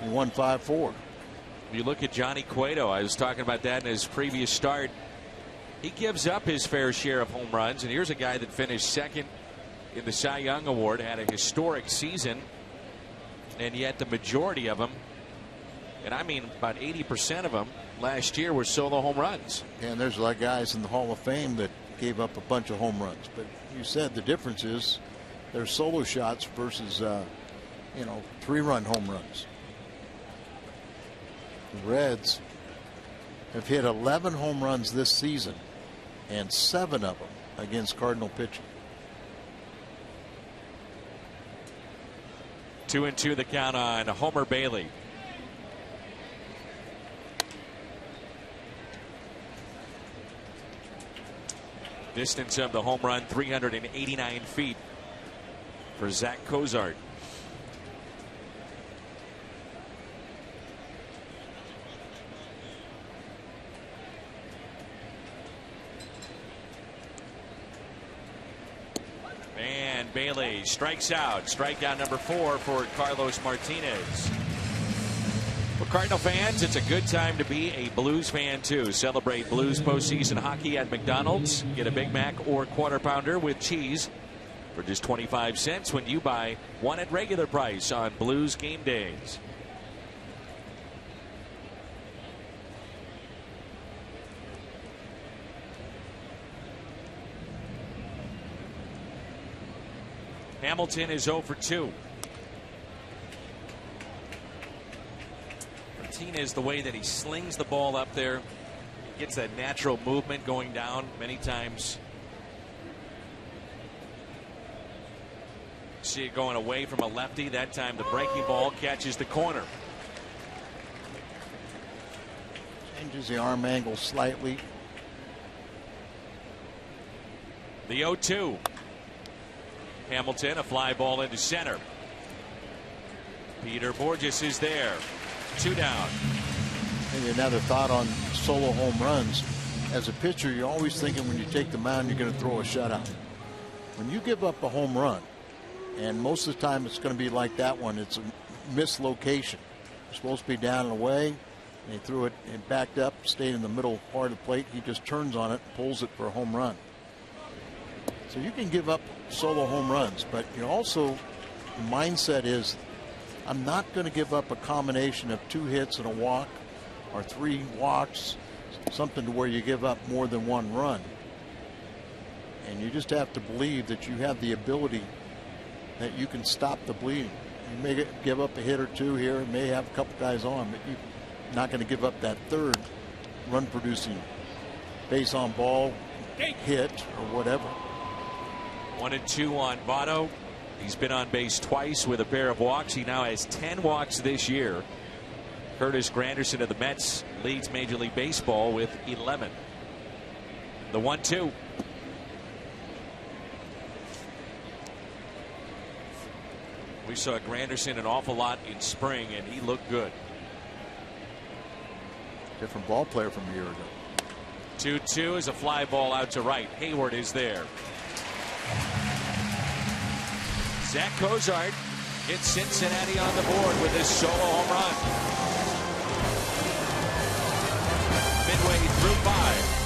He won 5-4. You look at Johnny Cueto. I was talking about that in his previous start. He gives up his fair share of home runs, and here's a guy that finished second in the Cy Young Award, had a historic season, and yet the majority of them, and I mean about 80% of them last year, were solo home runs. And there's a lot of guys in the Hall of Fame that gave up a bunch of home runs. But you said the difference is their solo shots versus 3-run home runs. The Reds have hit 11 home runs this season, and 7 of them against Cardinal pitching. 2-2 the count on Homer Bailey. Distance of the home run 389 feet for Zach Cozart. And Bailey strikes out. Strikeout number 4 for Carlos Martinez. For Cardinal fans, it's a good time to be a Blues fan too. Celebrate Blues postseason hockey at McDonald's. Get a Big Mac or Quarter Pounder with cheese for just 25 cents when you buy one at regular price on Blues game days. Hamilton is 0 for 2. Martinez, the way that he slings the ball up there, gets that natural movement going down many times. See it going away from a lefty. That time the breaking ball catches the corner. Changes the arm angle slightly. The 0-2. Hamilton, a fly ball into center. Peter Borges is there. 2 down. Maybe another thought on solo home runs. As a pitcher, you're always thinking when you take the mound, you're going to throw a shutout. When you give up a home run, and most of the time it's going to be like that one, it's a mislocation. It's supposed to be down and away, and he threw it and backed up, stayed in the middle part of the plate. He just turns on it, pulls it for a home run. So you can give up solo home runs, but you also, the mindset is, I'm not going to give up a combination of 2 hits and a walk or 3 walks, something to where you give up more than 1 run. And you just have to believe that you have the ability that you can stop the bleeding. You may give up a hit or 2 here, and may have a couple guys on, but you're not going to give up that 3rd run producing base on ball hit or whatever. 1-2 on Votto. He's been on base twice with a pair of walks. He now has 10 walks this year. Curtis Granderson of the Mets leads Major League Baseball with 11. The 1-2. We saw Granderson an awful lot in spring, and he looked good. Different ball player from a year ago. 2-2 is a fly ball out to right. Hayward is there. Zach Cozart gets Cincinnati on the board with his solo home run. Midway through 5.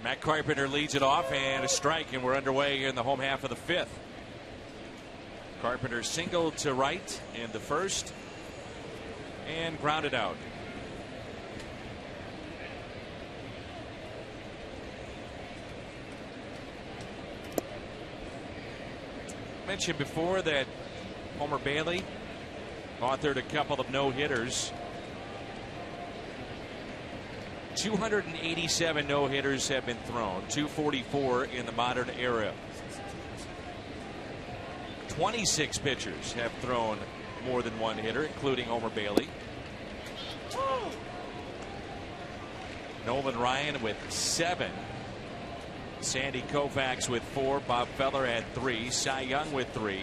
Matt Carpenter leads it off, and a strike, and we're underway in the home half of the 5th. Carpenter singled to right in the first and grounded out. Mentioned before that Homer Bailey authored a couple of no-hitters. 287 no-hitters have been thrown, 244 in the modern era. 26 pitchers have thrown more than one hitter, including Homer Bailey. Nolan Ryan with 7. Sandy Koufax with 4. Bob Feller had 3. Cy Young with 3.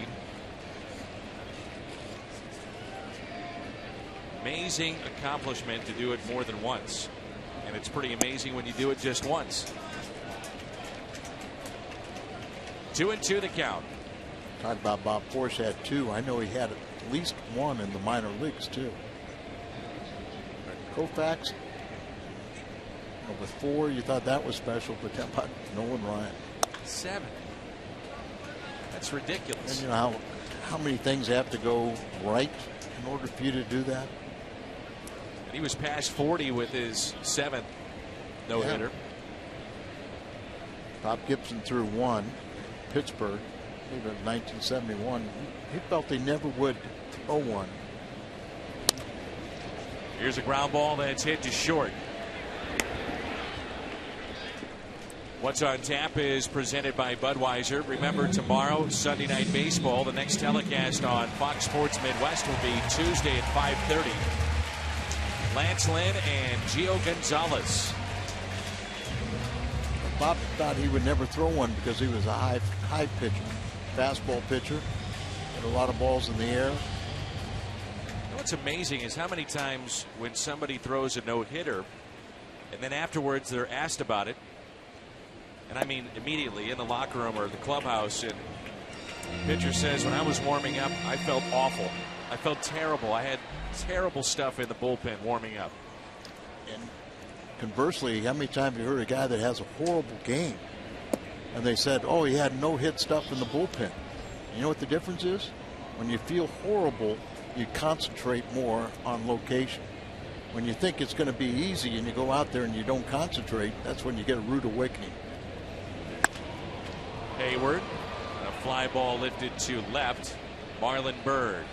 Amazing accomplishment to do it more than once. And it's pretty amazing when you do it just once. 2-2 the count. Talk about Bob Force had 2. I know he had at least 1 in the minor leagues too. Koufax with 4, you thought that was special, but how about Nolan Ryan? 7. That's ridiculous. And you know how many things have to go right in order for you to do that? He was past 40 with his 7th no-hitter. Bob Gibson threw 1. Pittsburgh, in 1971. He felt he never would throw one. Here's a ground ball that's hit to short. What's on Tap is presented by Budweiser. Remember, tomorrow, Sunday Night Baseball. The next telecast on Fox Sports Midwest will be Tuesday at 5:30. Lance Lynn and Gio Gonzalez. Bob thought he would never throw one because he was a high pitcher, fastball pitcher, had a lot of balls in the air. What's amazing is how many times when somebody throws a no-hitter and then afterwards they're asked about it, and I mean immediately in the locker room or the clubhouse, and the pitcher says, when I was warming up, I felt awful. I felt terrible. I had terrible stuff in the bullpen warming up. And conversely, how many times have you heard a guy that has a horrible game and they said, oh, he had no hit stuff in the bullpen. You know what the difference is? When you feel horrible, you concentrate more on location. When you think it's going to be easy and you go out there and you don't concentrate, that's when you get a rude awakening. Hayward, a fly ball lifted to left. Marlon Byrd.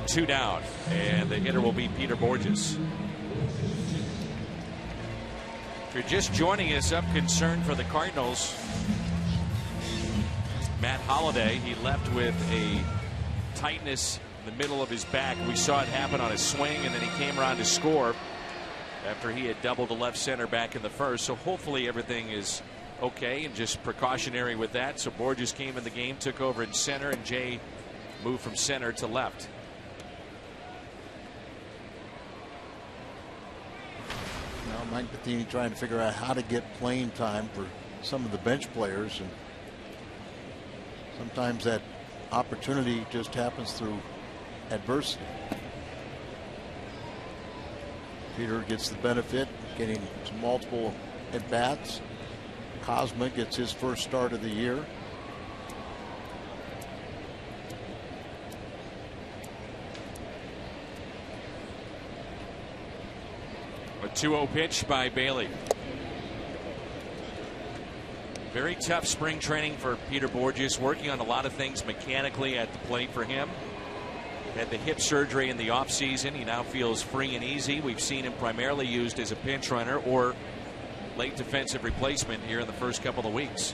2 down, and the hitter will be Peter Borges. If you're just joining us, I'm concerned for the Cardinals. Matt Holliday, he left with a tightness in the middle of his back. We saw it happen on a swing, and then he came around to score after he had doubled the left center back in the first. So hopefully everything is okay and just precautionary with that. So Borges came in the game, took over in center, and Jay moved from center to left. Now Mike Matheny trying to figure out how to get playing time for some of the bench players, and sometimes that opportunity just happens through adversity. Peter gets the benefit, getting some multiple at bats. Cosma gets his first start of the year. A 2-0 pitch by Bailey. Very tough spring training for Peter Borges, working on a lot of things mechanically at the plate for him. Had the hip surgery in the offseason. He now feels free and easy. We've seen him primarily used as a pinch runner or late defensive replacement here in the first couple of weeks.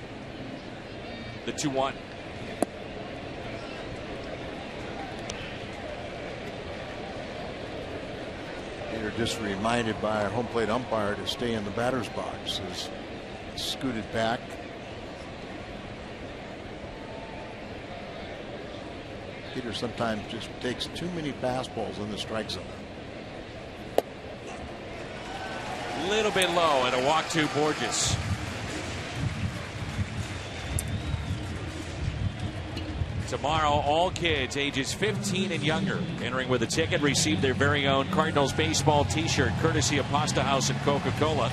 The 2-1. Peter just reminded by our home plate umpire to stay in the batter's box as scooted back. Peter sometimes just takes too many fastballs in the strike zone. A little bit low, and a walk to Borges. Tomorrow, all kids ages 15 and younger entering with a ticket receive their very own Cardinals baseball t-shirt courtesy of Pasta House and Coca-Cola.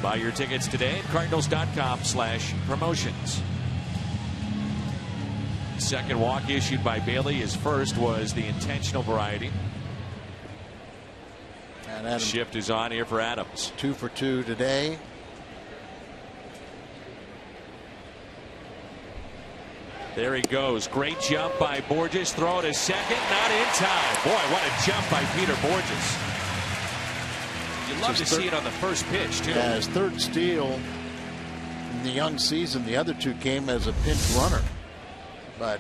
Buy your tickets today at cardinals.com/promotions. Second walk issued by Bailey. His first was the intentional variety. And Adams, shift is on here for Adams. 2 for 2 today. There he goes. Great jump by Borges. Throw to second. Not in time. Boy, what a jump by Peter Borges. You'd love to see it on the first pitch, too. Yeah, his third steal in the young season. The other two came as a pinch runner. But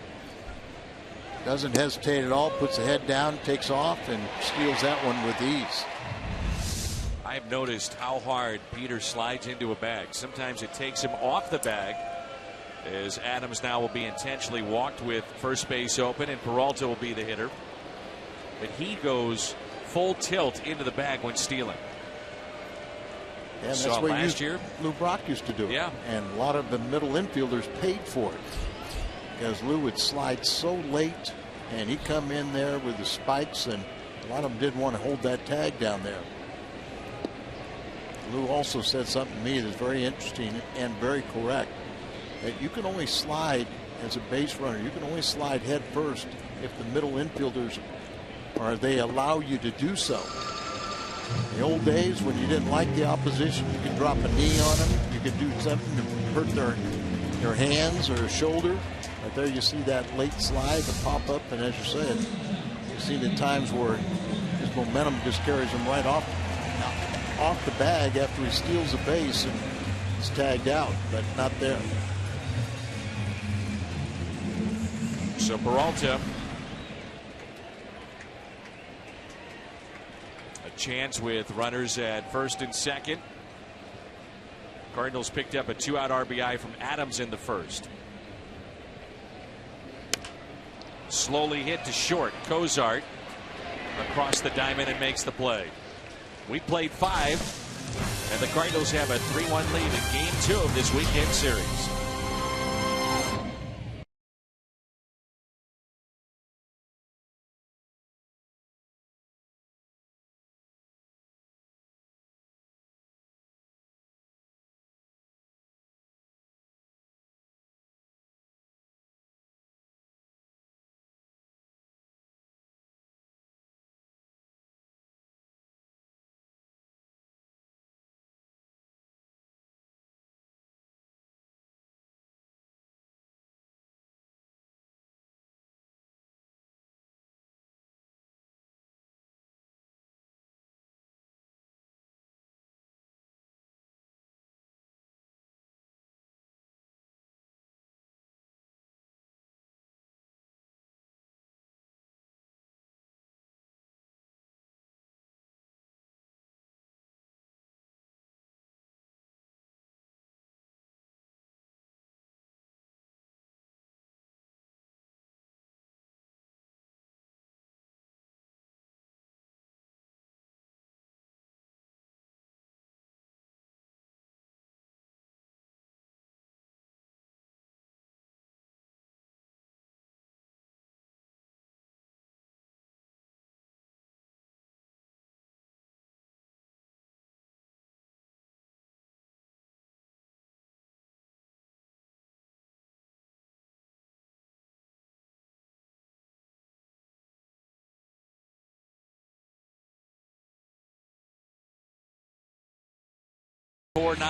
doesn't hesitate at all. Puts the head down, takes off, and steals that one with ease. I've noticed how hard Peter slides into a bag. Sometimes it takes him off the bag, as Adams now will be intentionally walked with first base open, and Peralta will be the hitter. But he goes full tilt into the bag when stealing. Yeah, that's what last year Lou Brock used to do. Yeah. And a lot of the middle infielders paid for it, because Lou would slide so late, and he'd come in there with the spikes, and a lot of them didn't want to hold that tag down there. Lou also said something to me that's very interesting and very correct, that you can only slide as a base runner. You can only slide head first if the middle infielders they allow you to do so. In the old days, when you didn't like the opposition, you could drop a knee on them. You could do something to hurt their hands or shoulder. But there you see that late slide, the pop up, and as you said, you see the times where his momentum just carries him right off the bag after he steals a base and is tagged out, but not there. So Peralta, a chance with runners at first and second. Cardinals picked up a 2-out RBI from Adams in the first. Slowly hit to short. Cozart across the diamond and makes the play. We played 5, and the Cardinals have a 3-1 lead in Game 2 of this weekend series.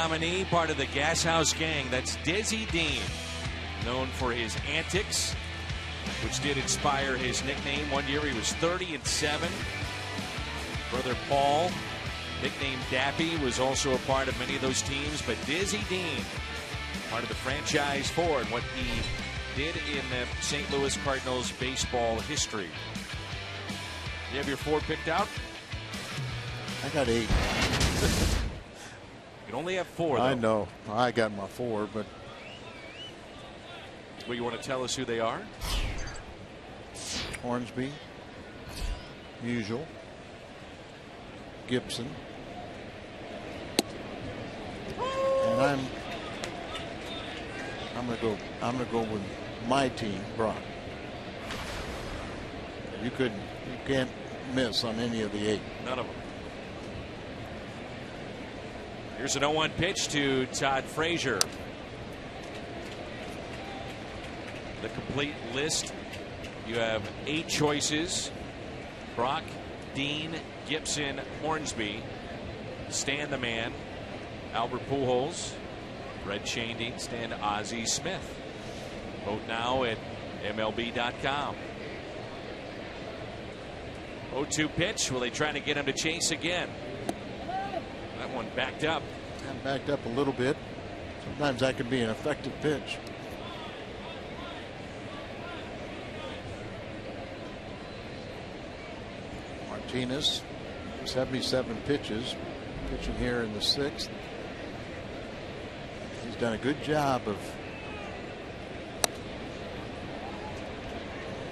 nominee, part of the Gas House Gang. That's Dizzy Dean, known for his antics, which did inspire his nickname. One year he was 30-7. Brother Paul, nicknamed Dappy, was also a part of many of those teams. But Dizzy Dean, part of the franchise for and what he did in the St. Louis Cardinals baseball history. You have your 4 picked out? I got 8. You can only have 4, though. I know. I got my 4, but. Well, you want to tell us who they are? Hornsby, Usual, Gibson, and I'm gonna go with my team, Brock. You can't miss on any of the 8. None of them. Here's an 0-1 pitch to Todd Frazier. The complete list. You have 8 choices. Brock, Dean, Gibson, Hornsby, Stan the Man, Albert Pujols, Red Shanding, Stan Ozzie Smith. Vote now at MLB.com. 0-2 pitch. Will they try to get him to chase again? That one backed up. And backed up a little bit. Sometimes that can be an effective pitch. Martinez, 77 pitches, pitching here in the 6th. He's done a good job of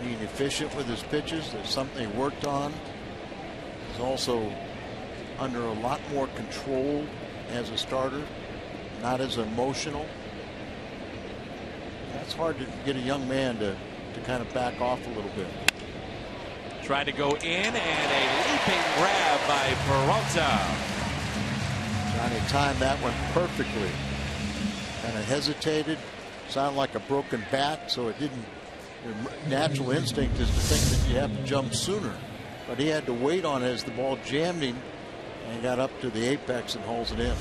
being efficient with his pitches. There's something he worked on. He's also under a lot more control as a starter, not as emotional. That's hard to get a young man to kind of back off a little bit. Tried to go in, and a leaping grab by Peralta. Johnny timed that one perfectly. Kind of hesitated, sounded like a broken bat, so it didn't. Your natural instinct is to think that you have to jump sooner, but he had to wait on it as the ball jammed him and got up to the apex and holds it in.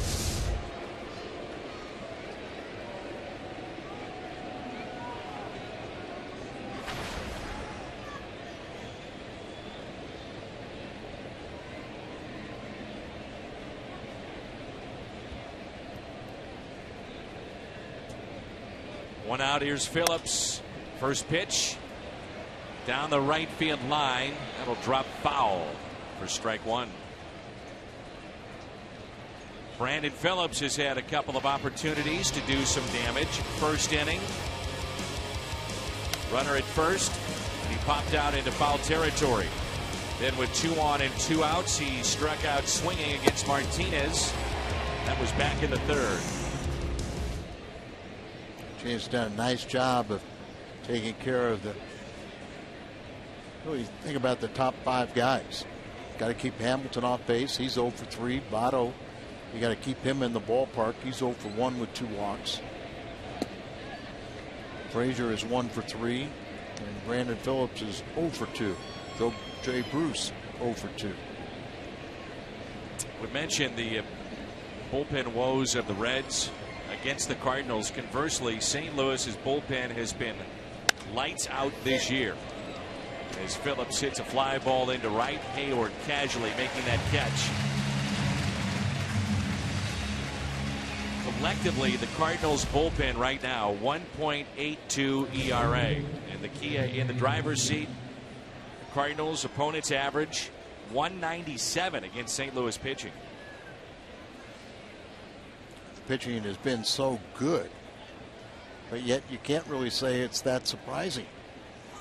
One out. Here's Phillips. First pitch down the right field line. That'll drop foul for strike 1. Brandon Phillips has had a couple of opportunities to do some damage. First inning, runner at first, and he popped out into foul territory. Then with 2 on and 2 outs, he struck out swinging against Martinez. That was back in the 3rd. James done a nice job of taking care of the. Really think about the top 5 guys. Got to keep Hamilton off base. He's 0 for 3. Votto, you got to keep him in the ballpark. He's 0 for 1 with 2 walks. Frazier is 1 for 3, and Brandon Phillips is 0 for 2. Jay Bruce 0 for 2. We mentioned the bullpen woes of the Reds against the Cardinals. Conversely, St. Louis's bullpen has been lights out this year. As Phillips hits a fly ball into right, Hayward casually making that catch. Collectively, the Cardinals bullpen right now 1.82 ERA, and the key in the driver's seat, Cardinals opponents average 197 against St. Louis pitching. Pitching has been so good, but yet you can't really say it's that surprising.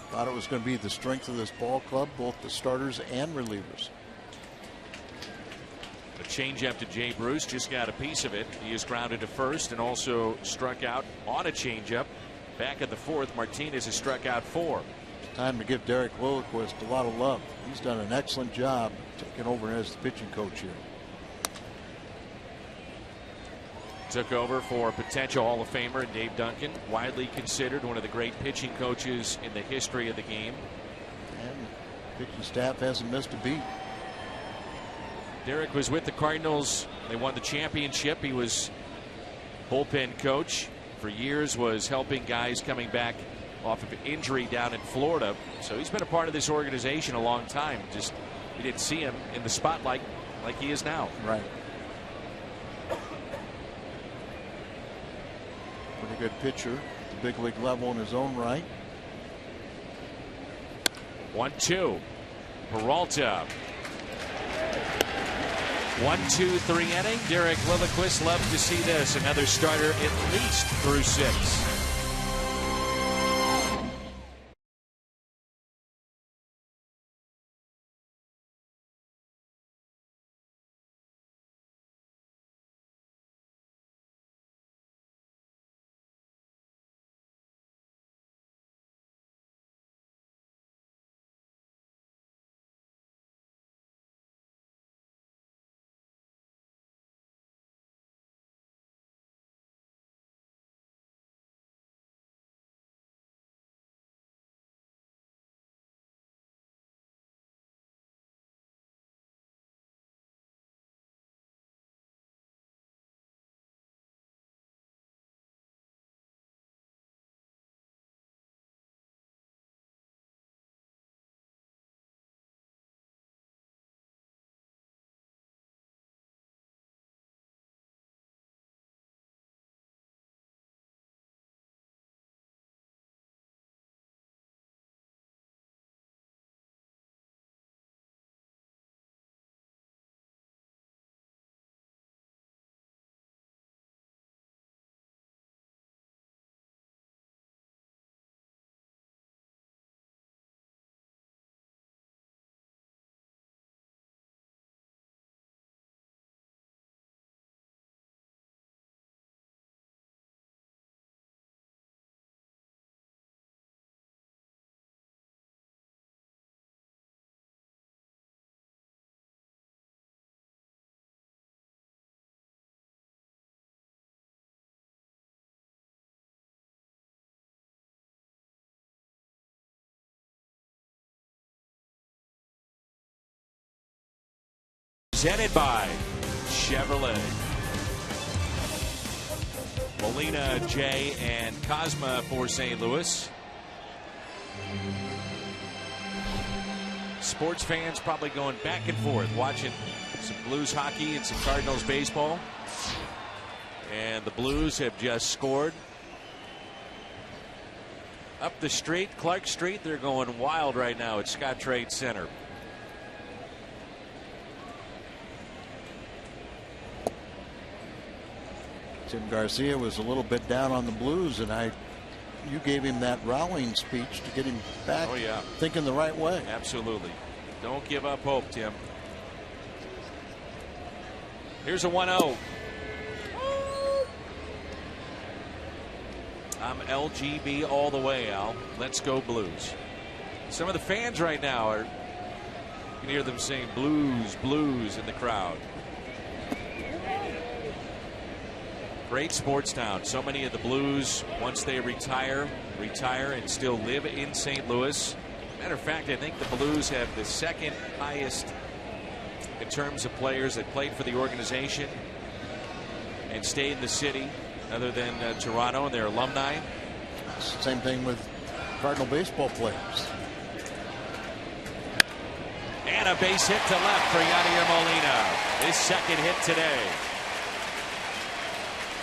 Thought it was going to be the strength of this ball club, both the starters and relievers. A changeup to Jay Bruce, just got a piece of it. He is grounded to first and also struck out on a changeup. Back at the 4th, Martinez has struck out 4. Time to give Derek Lilliquist a lot of love. He's done an excellent job taking over as the pitching coach here. Took over for potential Hall of Famer Dave Duncan, widely considered one of the great pitching coaches in the history of the game. And the pitching staff hasn't missed a beat. Derek was with the Cardinals. They won the championship. He was bullpen coach for years, was helping guys coming back off of injury down in Florida. So he's been a part of this organization a long time. Just we didn't see him in the spotlight like he is now. Right. Pretty good pitcher, the big league level in his own right. 1-2. Peralta. 1-2-3 inning. Derek Lilliquist loved to see this. Another starter at least through 6. Presented by Chevrolet. Molina, Jay, and Cosma for St. Louis. Sports fans probably going back and forth watching some Blues hockey and some Cardinals baseball. And the Blues have just scored. Up the street, Clark Street, they're going wild right now at Scott Trade Center. Tim Garcia was a little bit down on the Blues, and you gave him that rallying speech to get him back thinking the right way. Absolutely. Don't give up hope, Tim. Here's a 1-0. I'm LGB all the way, Al. Let's go Blues. Some of the fans right now you can hear them saying Blues, Blues in the crowd. Great sports town. So many of the Blues, once they retire and still live in St. Louis. Matter of fact, I think the Blues have the second highest in terms of players that played for the organization and stayed in the city, other than Toronto and their alumni. Same thing with Cardinal baseball players. And a base hit to left for Yadier Molina. His second hit today.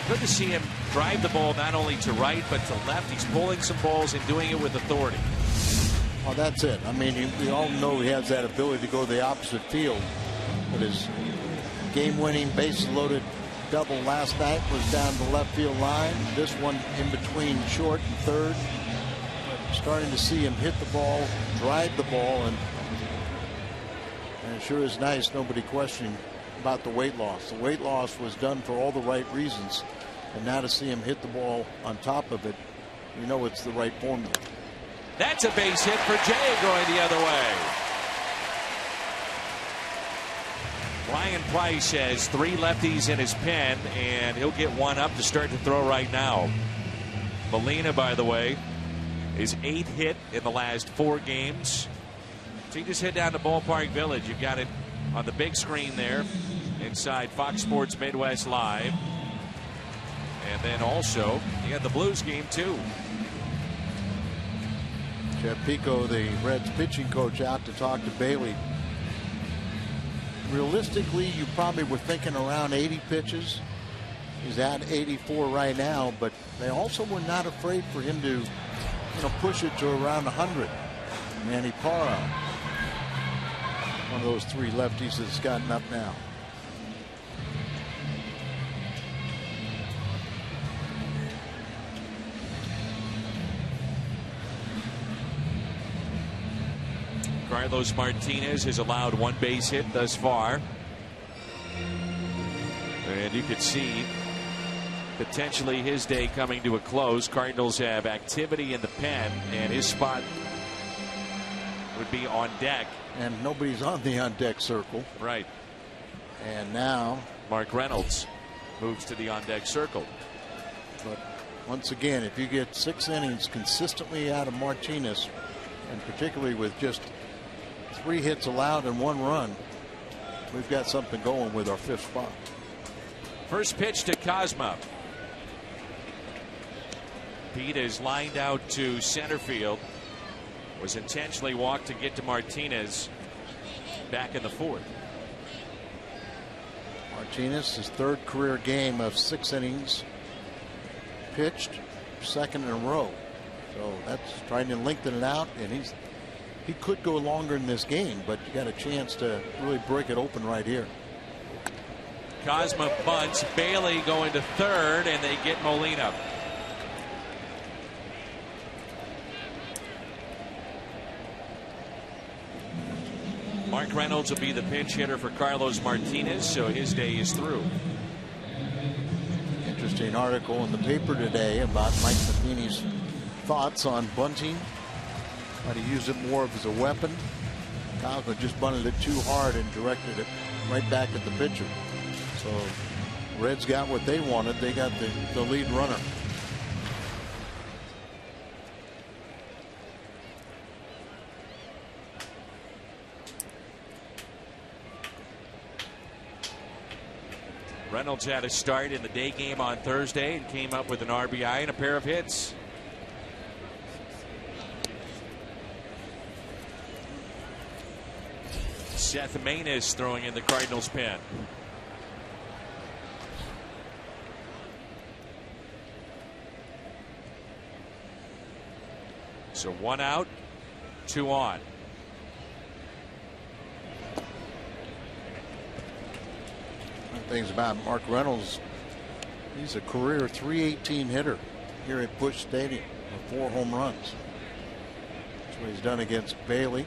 Good to see him drive the ball not only to right but to left. He's pulling some balls and doing it with authority. Well, that's it. I mean, we all know he has that ability to go to the opposite field. But his game-winning, bases-loaded double last night was down the left field line. This one in between short and third. Starting to see him hit the ball, drive the ball, and it sure is nice. Nobody questioning about the weight loss. The weight loss was done for all the right reasons, and now to see him hit the ball on top of it, you know it's the right formula. That's a base hit for Jay going the other way. Ryan Price has 3 lefties in his pen, and he'll get one up to start to throw right now. Molina, by the way, is 8th hit in the last 4 games. So you just head down to Ballpark Village. You've got it on the big screen there inside Fox Sports Midwest Live. And then also he had the Blues game too. Jeff Pico, the Reds pitching coach, out to talk to Bailey. Realistically, you probably were thinking around 80 pitches. He's at 84 right now, but they also were not afraid for him to, push it to around 100. Manny Parra, one of those three lefties that's gotten up now. Carlos Martinez has allowed one base hit thus far. And you could see potentially his day coming to a close. Cardinals have activity in the pen, and his spot would be on deck. And nobody's on the on-deck circle. Right. And now Mark Reynolds moves to the on-deck circle. But once again, if you get 6 innings consistently out of Martinez, and particularly with just 3 hits allowed and 1 run, we've got something going with our 5th spot. First pitch to Cosma. Pete is lined out to center field. Was intentionally walked to get to Martinez back in the 4th. Martinez, his 3rd career game of 6 innings pitched, 2nd in a row. So that's trying to lengthen it out, and he could go longer in this game, but you got a chance to really break it open right here. Cosma bunts. Bailey going to 3rd, and they get Molina. Mark Reynolds will be the pinch hitter for Carlos Martinez, so his day is through. Interesting article in the paper today about Mike Matheny's thoughts on bunting. Might he use it more as a weapon. Cosma just bunted it too hard and directed it right back at the pitcher. So Reds got what they wanted. They got the lead runner. Reynolds had a start in the day game on Thursday and came up with an RBI and a pair of hits. Seth Maness throwing in the Cardinals pen. So 1 out, 2 on. Things about Mark Reynolds, he's a career .318 hitter here at Busch Stadium with 4 home runs. That's what he's done against Bailey.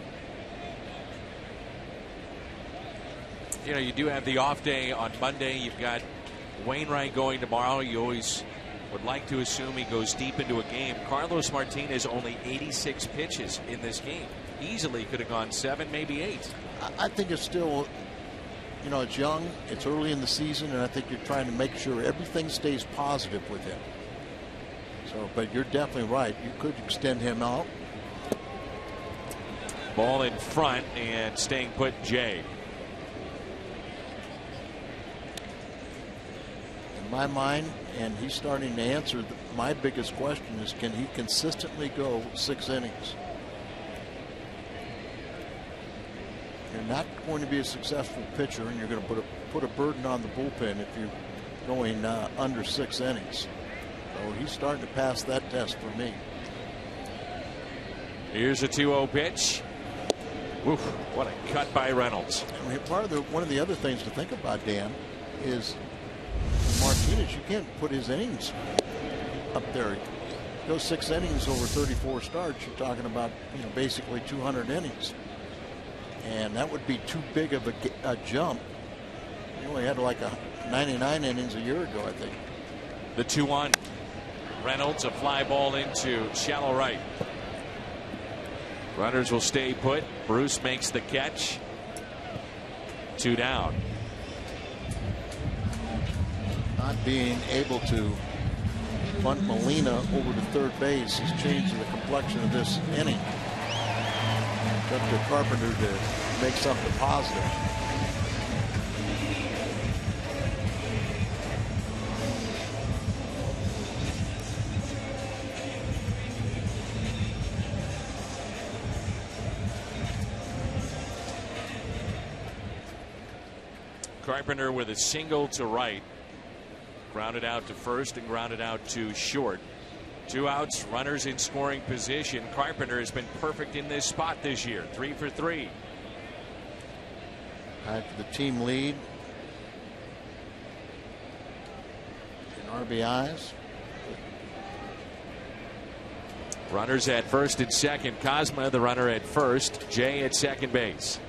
You do have the off day on Monday. You've got Wainwright going tomorrow. You always would like to assume he goes deep into a game. Carlos Martinez only 86 pitches in this game. Easily could have gone 7, maybe 8. I think it's still, it's young, it's early in the season, and I think you're trying to make sure everything stays positive with him. So, but you're definitely right. You could extend him out. Ball in front and staying put, Jay. In my mind, and he's starting to answer my biggest question is, can he consistently go 6 innings? You're not going to be a successful pitcher, and you're going to put a burden on the bullpen if you're going under 6 innings. So he's starting to pass that test for me. Here's a 2-0 pitch. Oof, what a cut by Reynolds. I mean, one of the other things to think about, Dan, is Martinez, you can't put his innings up there. Those 6 innings over 34 starts, you're talking about basically 200 innings. And that would be too big of a jump. He only had like 99 innings a year ago, I think. The 2-1. Reynolds, a fly ball into shallow right. Runners will stay put. Bruce makes the catch. 2 down. Not being able to bunt Molina over to 3rd base has changed the complexion of this inning. It's up to Carpenter to make something positive. Carpenter with a single to right. Grounded out to first and grounded out to short. 2 outs, runners in scoring position. Carpenter has been perfect in this spot this year. 3 for 3. Tied for the team lead in RBIs. Runners at first and second. Cosma, the runner at first. Jay at second base.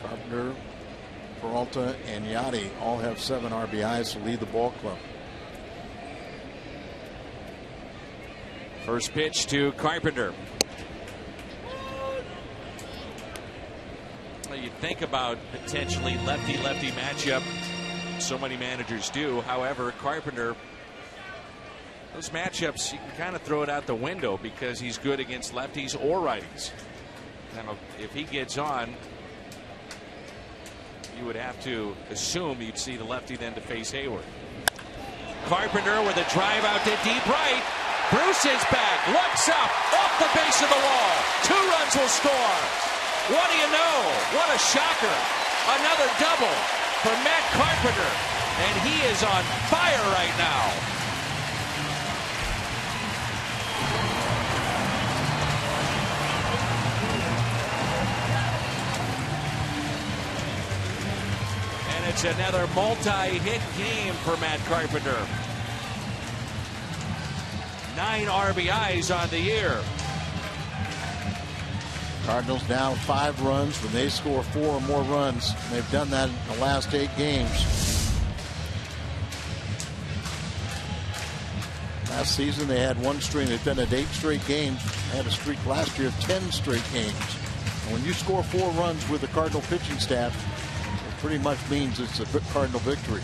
Carpenter, Peralta, and Yachty all have 7 RBIs to lead the ball club. First pitch to Carpenter. Well, you think about potentially lefty-lefty matchup. So many managers do. However, Carpenter, those matchups, you can kind of throw it out the window because he's good against lefties or righties. Now, if he gets on, you would have to assume you'd see the lefty then to face Hayward. Carpenter with a drive out to deep right. Bruce is back, looks up, off the base of the wall. 2 runs will score. What do you know? What a shocker. Another double for Matt Carpenter, and he is on fire right now. And it's another multi-hit game for Matt Carpenter. 9 RBIs on the year. Cardinals down 5 runs when they score 4 or more runs. They've done that in the last 8 games. Last season they had 1 streak. They've done it 8 straight games. They had a streak last year of 10 straight games. And when you score 4 runs with the Cardinal pitching staff, it pretty much means it's a Cardinal victory.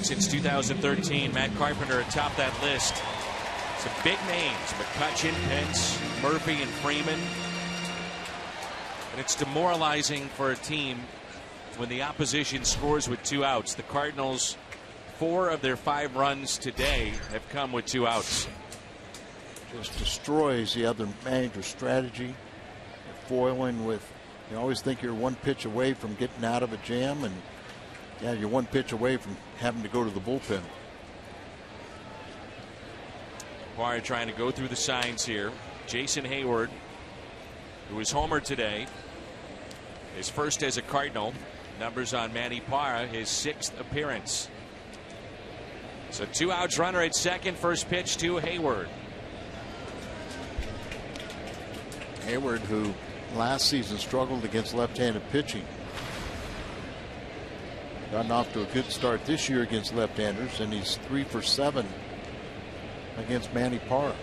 Since 2013, Matt Carpenter atop that list. Some big names: McCutchen, Pence, Murphy, and Freeman. And it's demoralizing for a team when the opposition scores with 2 outs. The Cardinals, 4 of their 5 runs today have come with 2 outs. Just destroys the other manager's strategy. Foiling with, you always think you're 1 pitch away from getting out of a jam, and yeah, you're 1 pitch away from having to go to the bullpen. McGuire trying to go through the signs here. Jason Hayward, who was homered today, his first as a Cardinal. Numbers on Manny Parra, his 6th appearance. So 2 outs, runner at second. First pitch to Hayward. Hayward, who last season struggled against left-handed pitching. Gotten off to a good start this year against left-handers, and he's 3 for 7 against Manny Parra.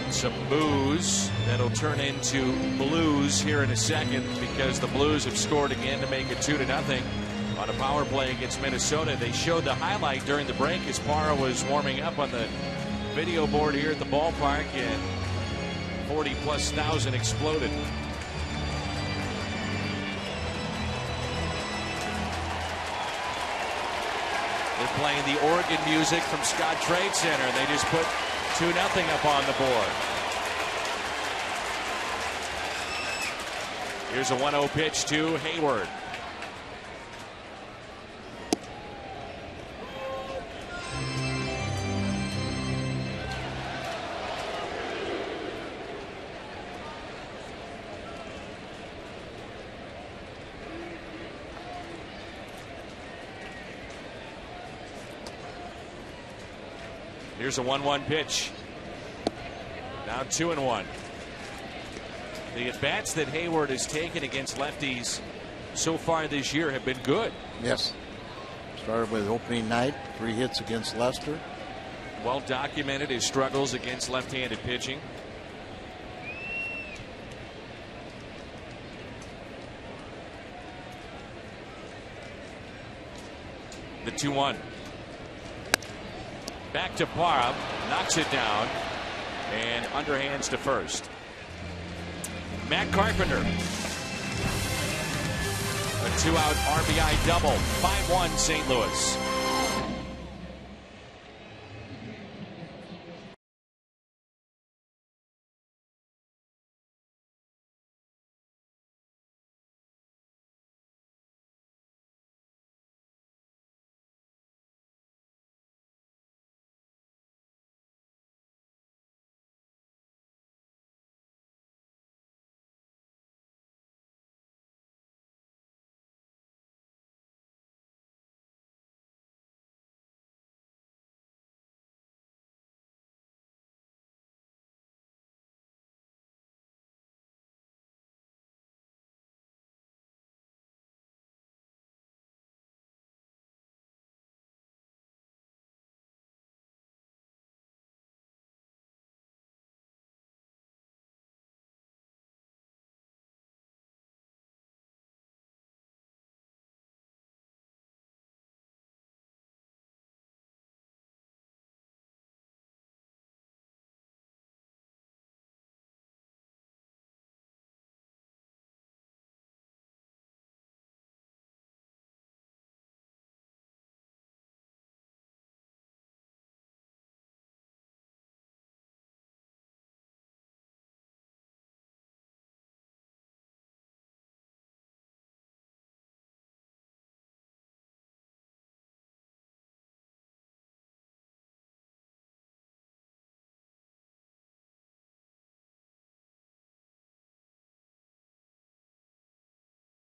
Some boos that'll turn into blues here in a second, because the Blues have scored again to make it 2-0 on a power play against Minnesota. They showed the highlight during the break as Parra was warming up on the video board here at the ballpark, and 40+ thousand exploded. They're playing the organ music from Scott Trade Center. They just put 2-0 up on the board. Here's a 1-0 pitch to Hayward. Here's a 1-1 pitch. Now 2-1. The at-bats that Hayward has taken against lefties so far this year have been good. Yes. Started with opening night, 3 hits against Leicester. Well documented his struggles against left-handed pitching. The 2-1. Back to Parra, knocks it down, and underhands to first. Matt Carpenter. A 2-out RBI double. 5-1 St. Louis.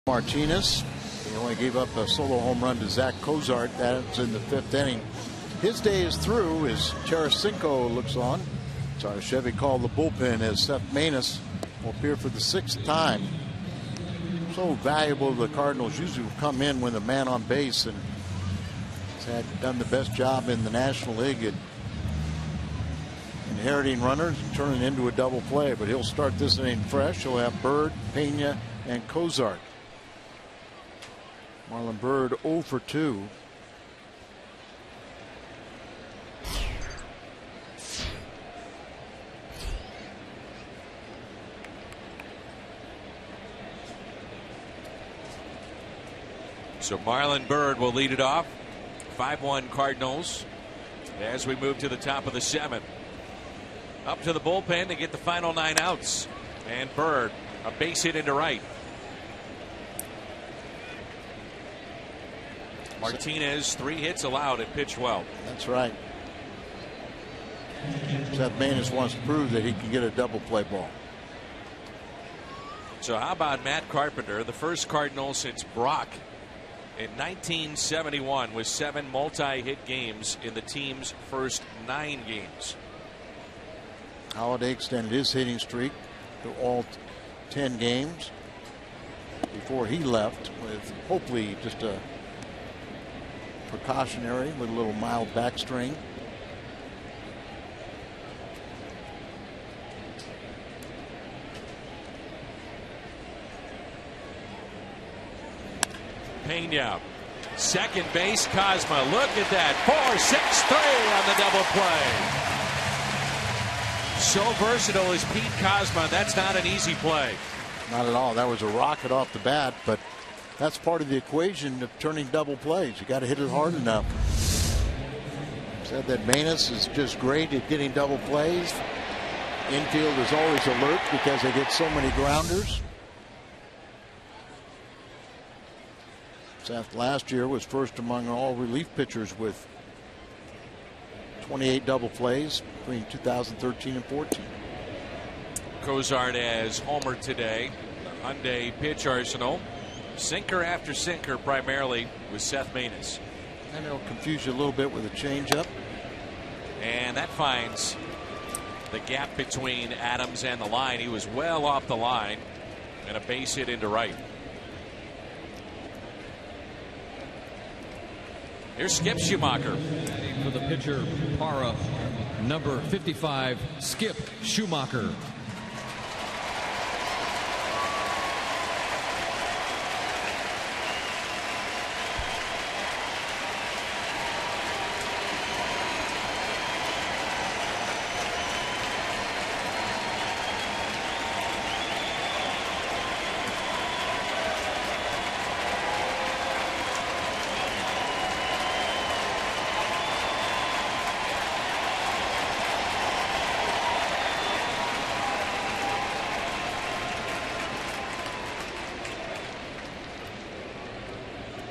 Martinez. He only gave up a solo home run to Zach Cozart. That's in the 5th inning. His day is through as Tarasenko looks on. Sorry, Chevy called the bullpen as Seth Maness will appear for the 6th time. So valuable to the Cardinals. Usually will come in with a man on base, and has done the best job in the National League at inheriting runners and turning into a double play. But he'll start this inning fresh. He'll have Bird, Pena, and Cozart. Marlon Bird 0 for 2. So Marlon Bird will lead it off. 5-1 Cardinals as we move to the top of the 7th. Up to the bullpen to get the final 9 outs. And Bird, a base hit into right. Martinez, 3 hits allowed at pitch well. That's right. Seth Maness wants to prove that he can get a double play ball. So how about Matt Carpenter, the first Cardinal since Brock in 1971 with 7 multi-hit games in the team's first 9 games. Holiday extended his hitting streak to all 10 games before he left, with hopefully just a precautionary with a little mild back strain. Pena, second base, Cosma. Look at that. 4-6-3 on the double play. So versatile is Pete Cosma. That's not an easy play. Not at all. That was a rocket off the bat, but that's part of the equation of turning double plays. You got to hit it hard enough. Said that Manus is just great at getting double plays. Infield is always alert because they get so many grounders. Seth last year was first among all relief pitchers with 28 double plays between 2013 and 14. Cozart as homer today. The Hyundai pitch arsenal. Sinker after sinker primarily with Seth Maness. And it'll confuse you a little bit with a changeup. And that finds the gap between Adams and the line. He was well off the line, and a base hit into right. Here's Skip Schumacher. For the pitcher, Para, number 55, Skip Schumacher.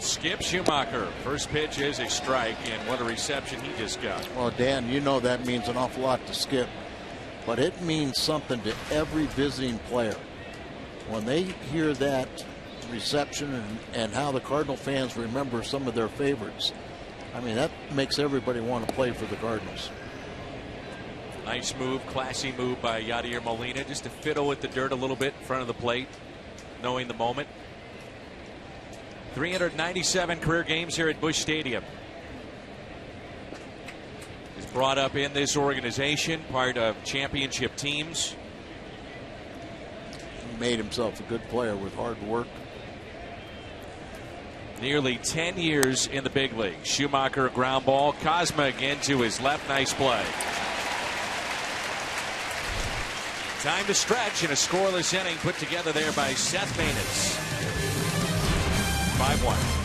Skip Schumacher. First pitch is a strike, and what a reception he just got. Well, Dan, you know that means an awful lot to Skip, but it means something to every visiting player. When they hear that reception and how the Cardinal fans remember some of their favorites, I mean, that makes everybody want to play for the Cardinals. Nice move, classy move by Yadier Molina, just to fiddle with the dirt a little bit in front of the plate, knowing the moment. 397 career games here at Busch Stadium. He's brought up in this organization, part of championship teams. He made himself a good player with hard work. Nearly 10 years in the big league. Schumacher, a ground ball. Cosma again to his left. Nice play. Time to stretch in a scoreless inning put together there by Seth Maness. 5-1.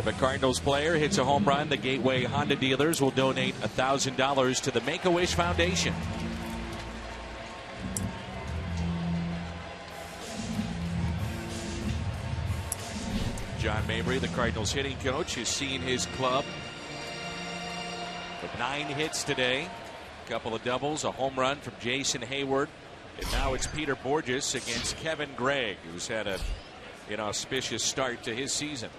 If a Cardinals player hits a home run, the Gateway Honda dealers will donate $1,000 to the Make-A-Wish Foundation. John Mabry, the Cardinals hitting coach, has seen his club with 9 hits today. A couple of doubles, a home run from Jason Hayward. And now it's Peter Borges against Kevin Gregg, who's had an inauspicious start to his season.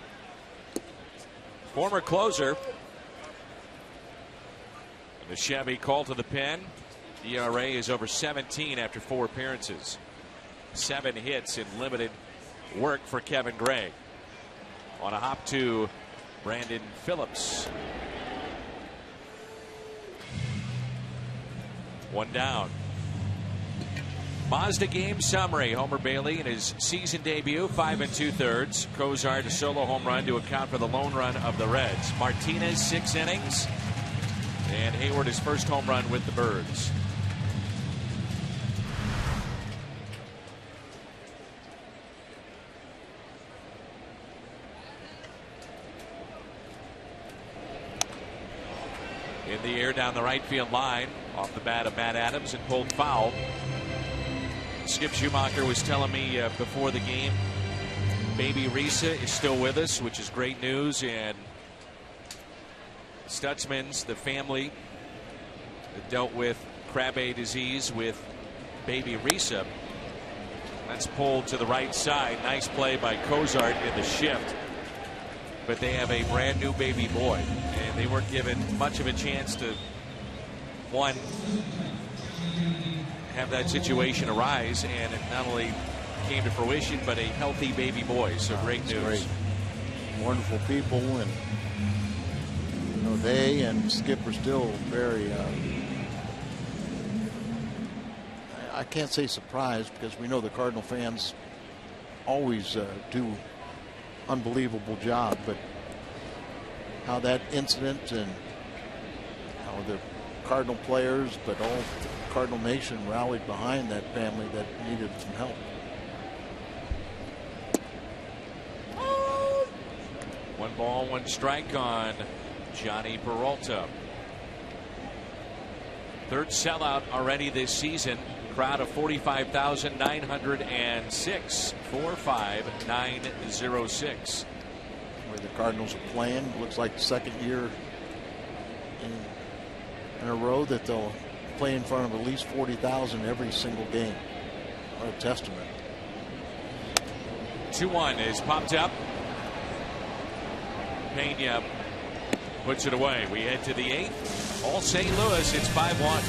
Former closer. The Chevy call to the pen. ERA is over 17 after 4 appearances. 7 hits in limited work for Kevin Gregg. On a hop to Brandon Phillips. 1 down. Mazda game summary. Homer Bailey in his season debut, 5 2/3. Cozart a solo home run to account for the lone run of the Reds. Martinez 6 innings. And Hayward his first home run with the Birds. In the air down the right field line. Off the bat of Matt Adams and pulled foul. Skip Schumacher was telling me before the game, baby Risa is still with us, which is great news. And Stutzman's, the family that dealt with Krabbe disease with baby Risa. That's pulled to the right side. Nice play by Cozart in the shift. But they have a brand new baby boy, and they weren't given much of a chance to, one, have that situation arise, and it not only came to fruition, but a healthy baby boy. So great news. Great. Wonderful people, and they and Skip are still very. I can't say surprised, because we know the Cardinal fans always do unbelievable job, but how that incident and how the Cardinal players, but all the Cardinal Nation rallied behind that family that needed some help. One ball, 1 strike on Johnny Peralta. 3rd sellout already this season. Crowd of 45,906. 45906. Where the Cardinals are playing, looks like the 2nd year in a row that they'll play in front of at least 40,000 every single game. What a testament. 2-1 is popped up. Pena puts it away. We head to the 8th. All St. Louis, it's 5-1.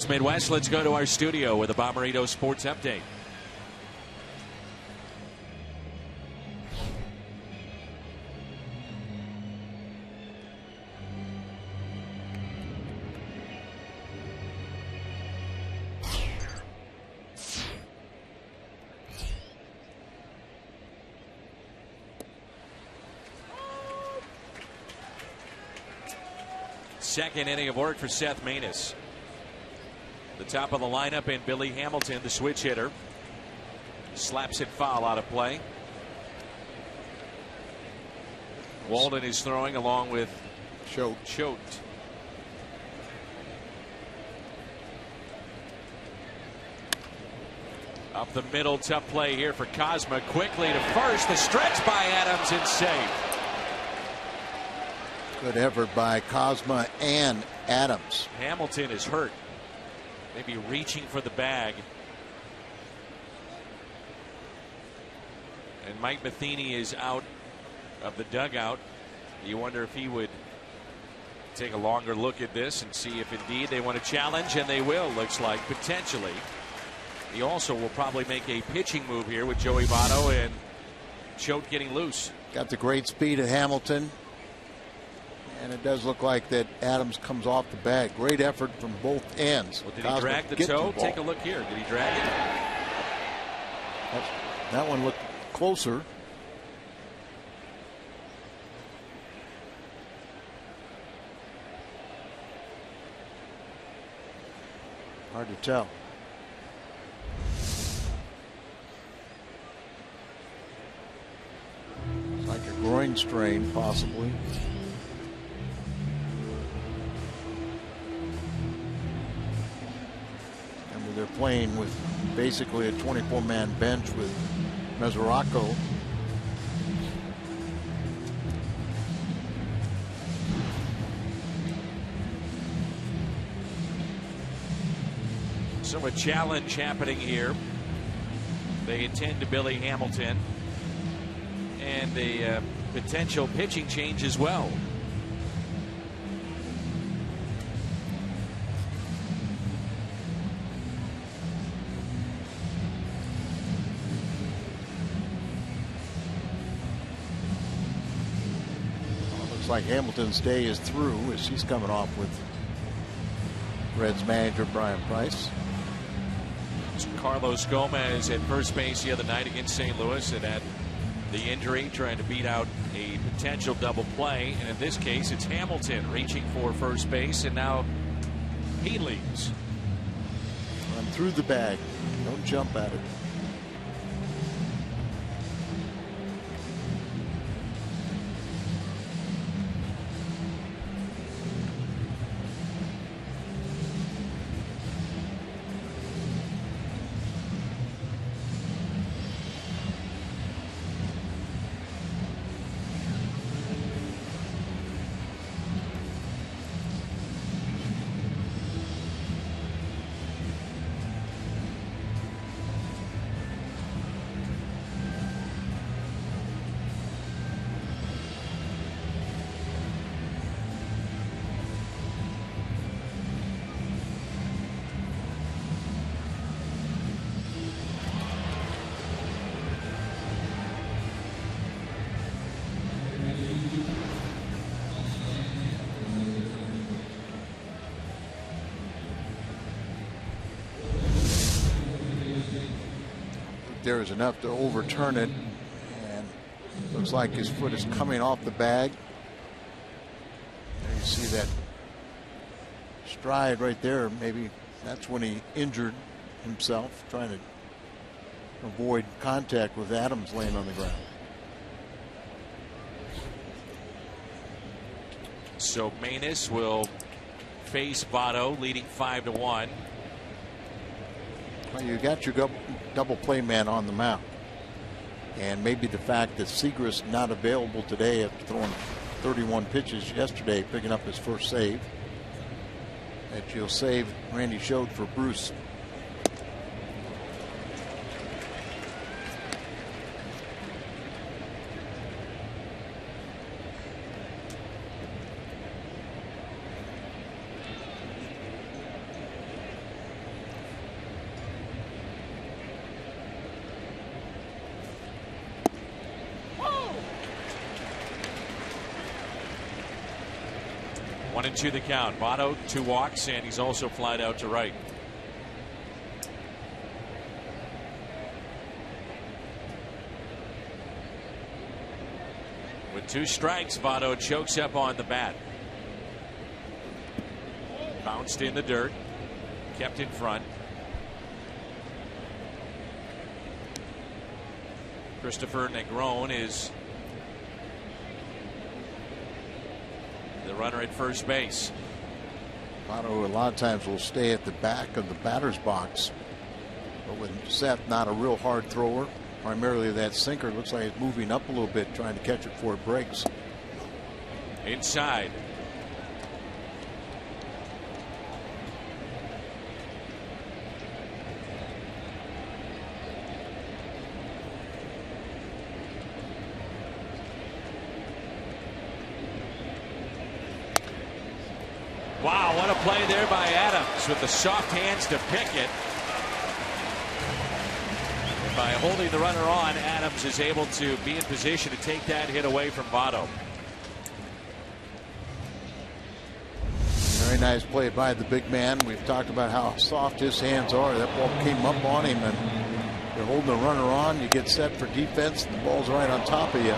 Midwest, let's go to our studio with a Bomberito Sports Update. Second inning of work for Seth Maness. The top of the lineup, and Billy Hamilton, the switch hitter, slaps it foul out of play. Walden is throwing along with Choate. Up the middle, tough play here for Cosma. Quickly to first. The stretch by Adams and safe. Good effort by Cosma and Adams. Hamilton is hurt. Maybe reaching for the bag. And Mike Matheny is out of the dugout. You wonder if he would take a longer look at this and see if indeed they want to challenge, and they will, looks like, potentially. He also will probably make a pitching move here with Joey Votto and Choate getting loose. Got the great speed of Hamilton. And it does look like that Adams comes off the bag. Great effort from both ends. Well, did he drag the toe? Take a look here. Did he drag it? That one looked closer. Hard to tell. It's like a groin strain, possibly. They're playing with basically a 24-man bench with Mesoraco. So a challenge happening here. They attend to Billy Hamilton, and a potential pitching change as well. Like Hamilton's day is through as he's coming off with Reds manager Brian Price. Carlos Gomez at first base the other night against St. Louis and had the injury, trying to beat out a potential double play, and in this case it's Hamilton reaching for first base, and now he leaves. Run through the bag, don't jump at it. There is enough to overturn it, and looks like his foot is coming off the bag. There you see that stride right there. Maybe that's when he injured himself, trying to avoid contact with Adams laying on the ground. So Maness will face Votto, leading 5-1. Well, you got your double play man on the mound, and maybe the fact that Seagrass not available today after throwing 31 pitches yesterday, picking up his first save, that you'll save Randy Choate for Bruce. One and two the count. Votto, 2 walks, and he's also flied out to right. With 2 strikes, Votto chokes up on the bat. Bounced in the dirt. Kept in front. Christopher Negron is the runner at first base. Otto a lot of times will stay at the back of the batter's box. But with Seth not a real hard thrower, primarily that sinker, looks like it's moving up a little bit trying to catch it before it breaks. Inside. Wow, what a play there by Adams with the soft hands to pick it. And by holding the runner on, Adams is able to be in position to take that hit away from Votto. Very nice play by the big man. We've talked about how soft his hands are. That ball came up on him, and you're holding the runner on. You get set for defense, and the ball's right on top of you.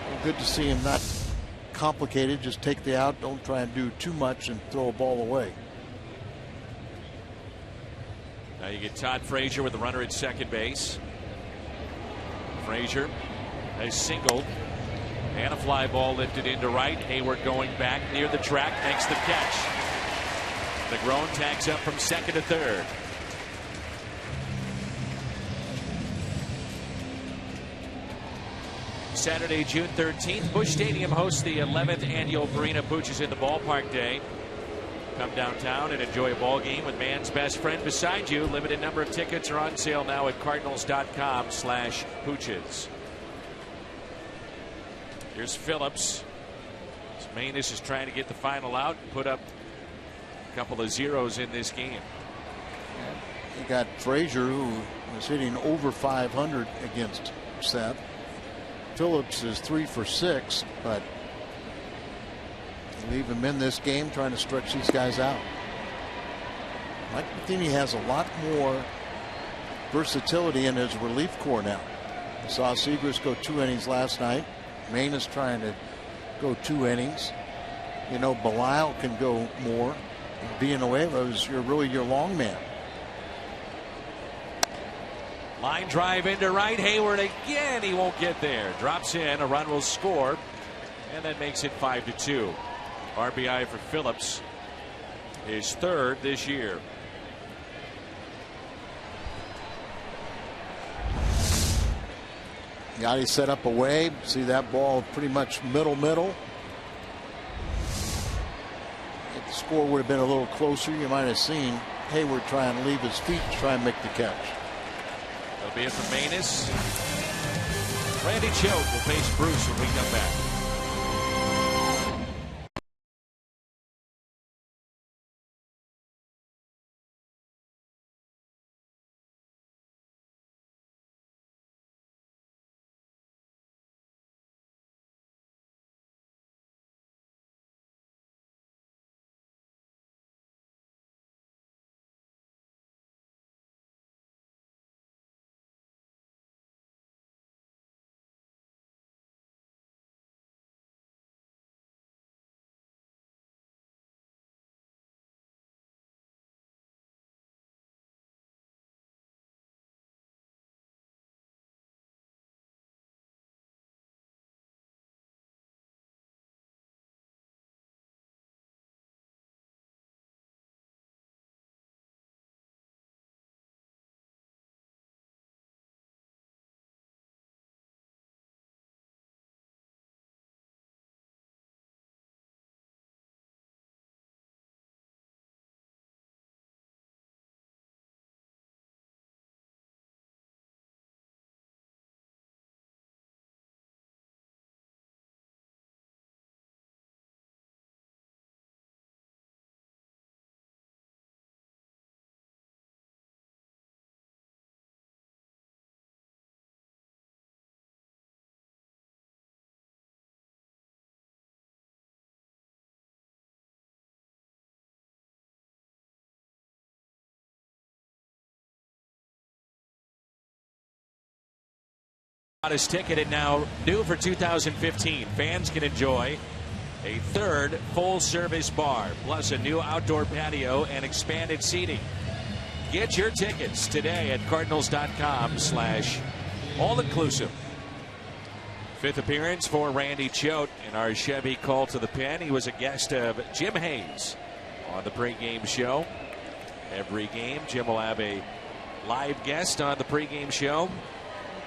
Well, good to see him not complicated. Just take the out. Don't try and do too much and throw a ball away. Now you get Todd Frazier with the runner at second base. Frazier has singled. And a fly ball lifted into right. Hayward going back near the track makes the catch. Negron tags up from second to third. Saturday, June 13th, Busch Stadium hosts the 11th annual Barina Pooches in the Ballpark Day. Come downtown and enjoy a ball game with man's best friend beside you. Limited number of tickets are on sale now at cardinals.com/pooches. Here's Phillips. Manus is trying to get the final out and put up a couple of zeros in this game. You got Frazier, who was hitting over 500 against Seth. Phillips is 3 for 6, but leave him in this game trying to stretch these guys out. Mike Matheny has a lot more versatility in his relief corps now. We saw Seagrass go 2 innings last night. Maine is trying to go 2 innings. You know, Belisle can go more. Villanueva is really your long man. Line drive into right. Hayward again. He won't get there. Drops in. A run will score. And that makes it 5-2. RBI for Phillips. His third this year. Yachty set up away. See that ball pretty much middle. If the score would have been a little closer, you might have seen Hayward try and leave his feet to try and make the catch. That'll be it for Manus. Randy Choate will face Bruce when we come back. His ticket and now new for 2015. Fans can enjoy A third full-service bar, plus a new outdoor patio and expanded seating. Get your tickets today at cardinals.com/all-inclusive. Fifth appearance for Randy Choate in our Chevy Call to the Pen. He was a guest of Jim Hayes on the pregame show. Every game, Jim will have a live guest on the pregame show.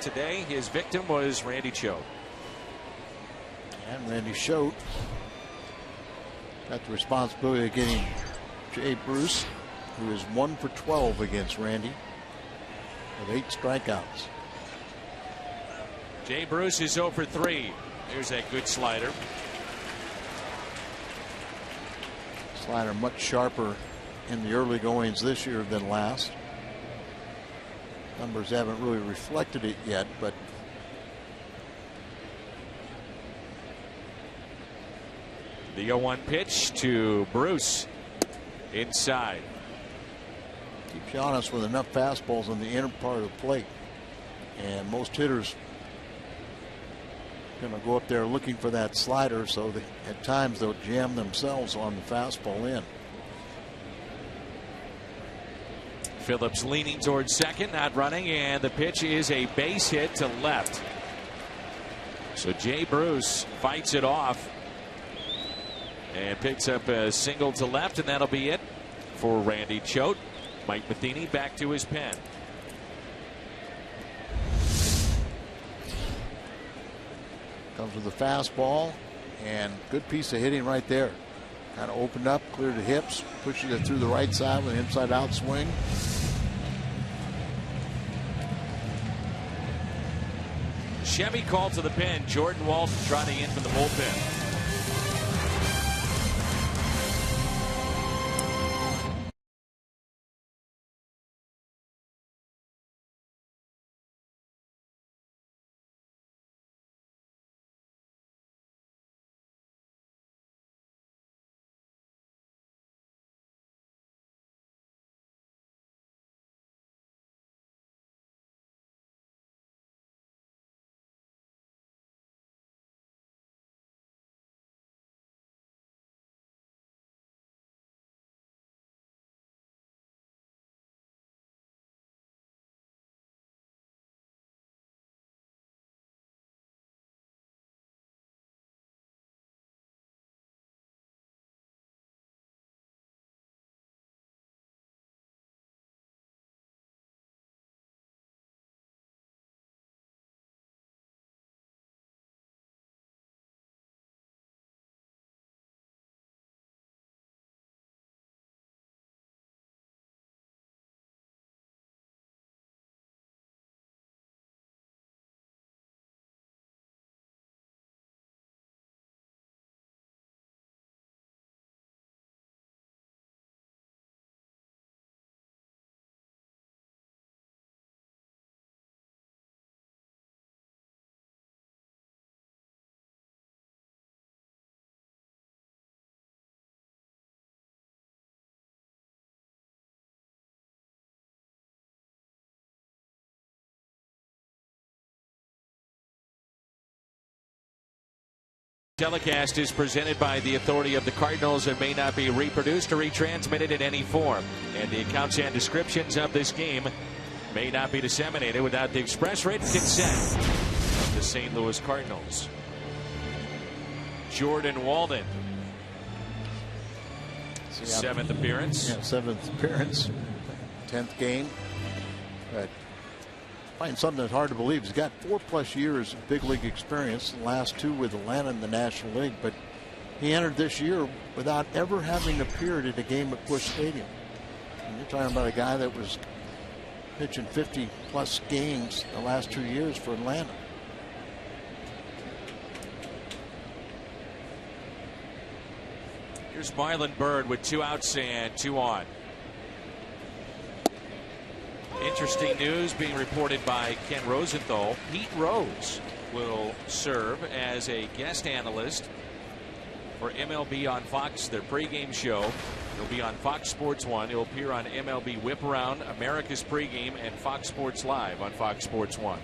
Today, his victim was Randy Choate. And Randy Choate got the responsibility of getting Jay Bruce, who is 1 for 12 against Randy with 8 strikeouts. Jay Bruce is 0 for 3. Here's that good slider. Slider much sharper in the early goings this year than last. Numbers haven't really reflected it yet, but the 0-1 pitch to Bruce inside. Keeps you honest with enough fastballs on the inner part of the plate, and most hitters going to go up there looking for that slider, so that at times they'll jam themselves on the fastball in. Phillips leaning towards second, not running, and the pitch is a base hit to left. So Jay Bruce fights it off and picks up a single to left, and that'll be it for Randy Choate. Mike Matheny back to his pen. Comes with a fastball, and good piece of hitting right there. Kind of opened up, cleared the hips, pushes it through the right side with an inside out swing. Chevy called to the pen. Jordan Walton trotting in from the bullpen. Telecast is presented by the authority of the Cardinals and may not be reproduced or retransmitted in any form. And the accounts and descriptions of this game may not be disseminated without the express written consent of the St. Louis Cardinals. Jordan Walden. 7th appearance. Yeah, 7th appearance. 10th game. But I find something that's hard to believe. He's got 4+ years of big league experience, the last 2 with Atlanta in the National League, but he entered this year without ever having appeared at a game at Busch Stadium. And you're talking about a guy that was pitching 50+ games the last 2 years for Atlanta. Here's Marlon Byrd with 2 outs and 2 on. Interesting news being reported by Ken Rosenthal. Pete Rose will serve as a guest analyst for MLB on Fox, their pregame show. He'll be on Fox Sports 1. He'll appear on MLB Whip Around, America's Pregame, and Fox Sports Live on Fox Sports 1.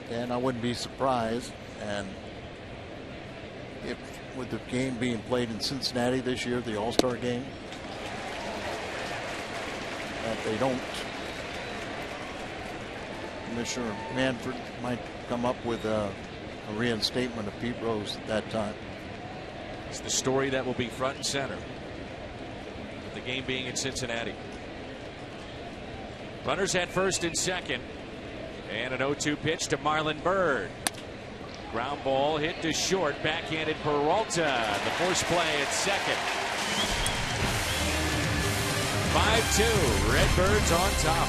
And I wouldn't be surprised, and if with the game being played in Cincinnati this year, the All-Star game, that they don't. Commissioner Manfred might come up with a reinstatement of Pete Rose at that time. It's the story that will be front and center, with the game being in Cincinnati. Runners at first and second, and an 0-2 pitch to Marlon Byrd. Ground ball hit to short, backhanded Peralta. The force play at second. 5-2, Redbirds on top.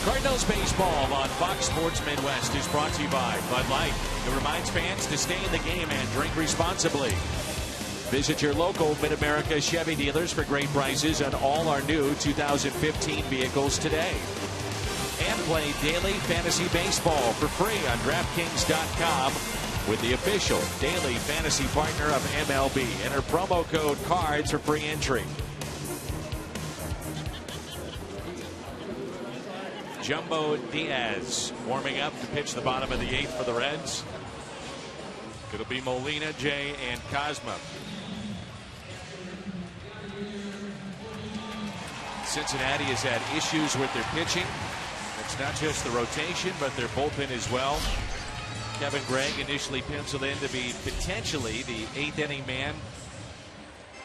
Cardinals baseball on Fox Sports Midwest is brought to you by Bud Light. It reminds fans to stay in the game and drink responsibly. Visit your local Mid-America Chevy dealers for great prices on all our new 2015 vehicles today. And play daily fantasy baseball for free on DraftKings.com with the official daily fantasy partner of MLB. Enter promo code CARDS for free entry. Jumbo Diaz warming up to pitch the bottom of the 8th for the Reds. It'll be Molina, Jay, and Cosma. Cincinnati has had issues with their pitching. It's not just the rotation, but their bullpen as well. Kevin Gregg initially penciled in to be potentially the 8th inning man.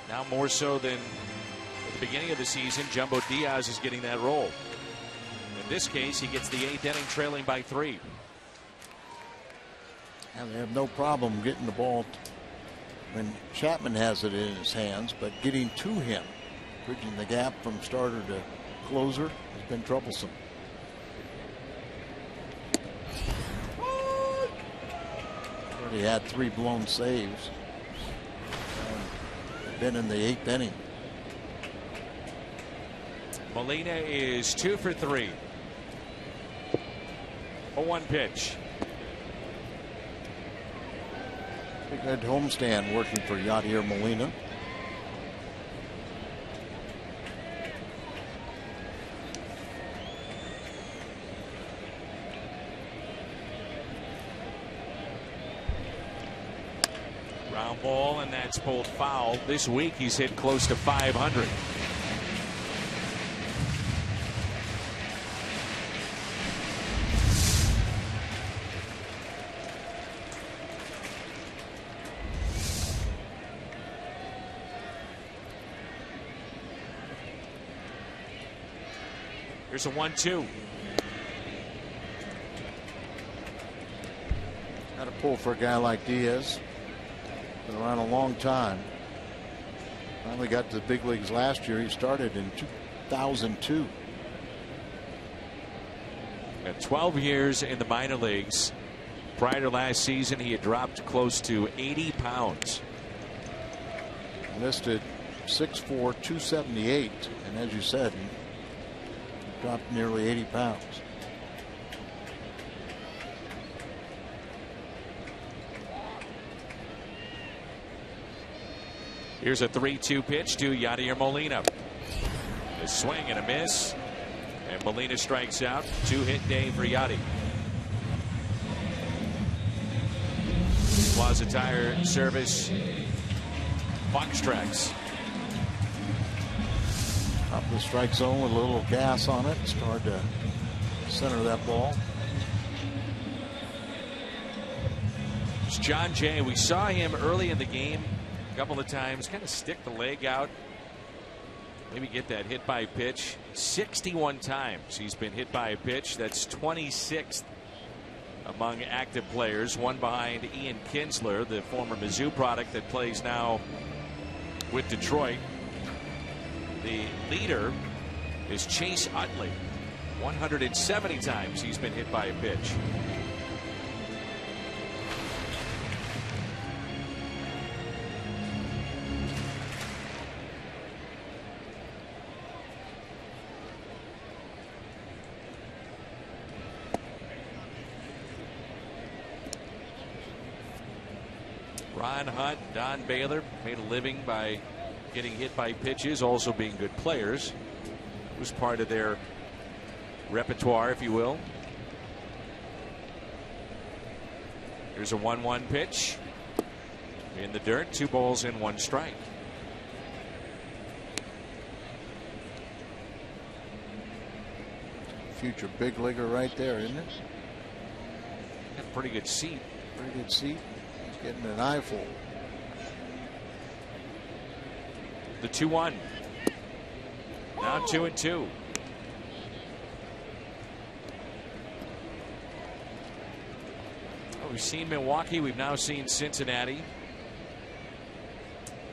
Now more so than at the beginning of the season, Jumbo Diaz is getting that role. In this case, he gets the 8th inning trailing by 3. And they have no problem getting the ball when Chapman has it in his hands, but getting to him, bridging the gap from starter to closer, has been troublesome. Already had 3 blown saves. Been in the 8th inning. Molina is 2 for 3. 0-1 pitch. Big good homestand working for Yadier Molina. Ground ball, and that's pulled foul. This week he's hit close to 500. Here's a 1-2. Got to pull for a guy like Diaz. Been around a long time. Finally got to the big leagues last year. He started in 2002. Got 12 years in the minor leagues. Prior to last season, he had dropped close to 80 pounds. Listed 6'4", 278, and as you said, he dropped nearly 80 pounds. Here's a 3-2 pitch to Yadier Molina. A swing and a miss, and Molina strikes out. 2-hit day for Yadi. Plaza Tire Service Fox Tracks. Up the strike zone with a little gas on it. It's hard to center that ball. It's John Jay. We saw him early in the game a couple of times, kind of stick the leg out, maybe get that hit by pitch. 61 times he's been hit by a pitch. That's 26th among active players, one behind Ian Kinsler, the former Mizzou product that plays now with Detroit. The leader is Chase Utley. 170 times he's been hit by a pitch. Ron Hunt, Don Baylor made a living by getting hit by pitches, also being good players. It was part of their repertoire, if you will. Here's a 1-1 pitch in the dirt. 2 balls and 1 strike. Future big leaguer right there, isn't it? Pretty good seat. Pretty good seat. He's getting an eyeful. The 2-1. Now 2-2. We've seen Milwaukee. We've now seen Cincinnati.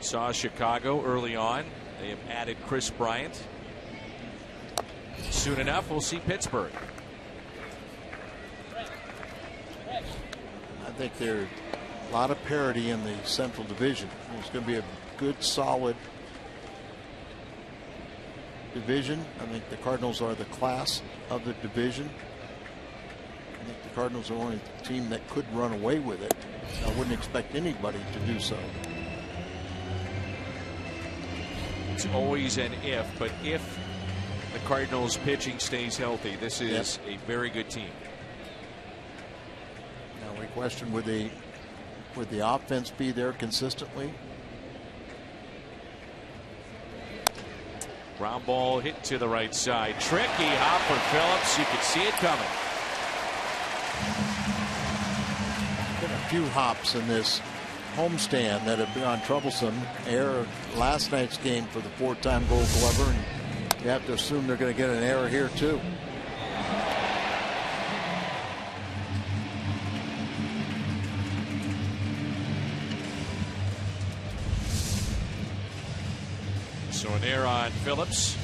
Saw Chicago early on. They have added Chris Bryant. Soon enough, we'll see Pittsburgh. I think there's a lot of parity in the Central Division. It's going to be a good, solid division. I think the Cardinals are the class of the division. I think the Cardinals are the only team that could run away with it. I wouldn't expect anybody to do so. It's always an if, but if the Cardinals pitching stays healthy, this is a very good team. Now we question, would the offense be there consistently? Ground ball hit to the right side. Tricky hop for Phillips. You could see it coming. Been a few hops in this homestand that have been troublesome. Error last night's game for the 4-time Gold Glover, and you have to assume they're going to get an error here too. So an error on Phillips.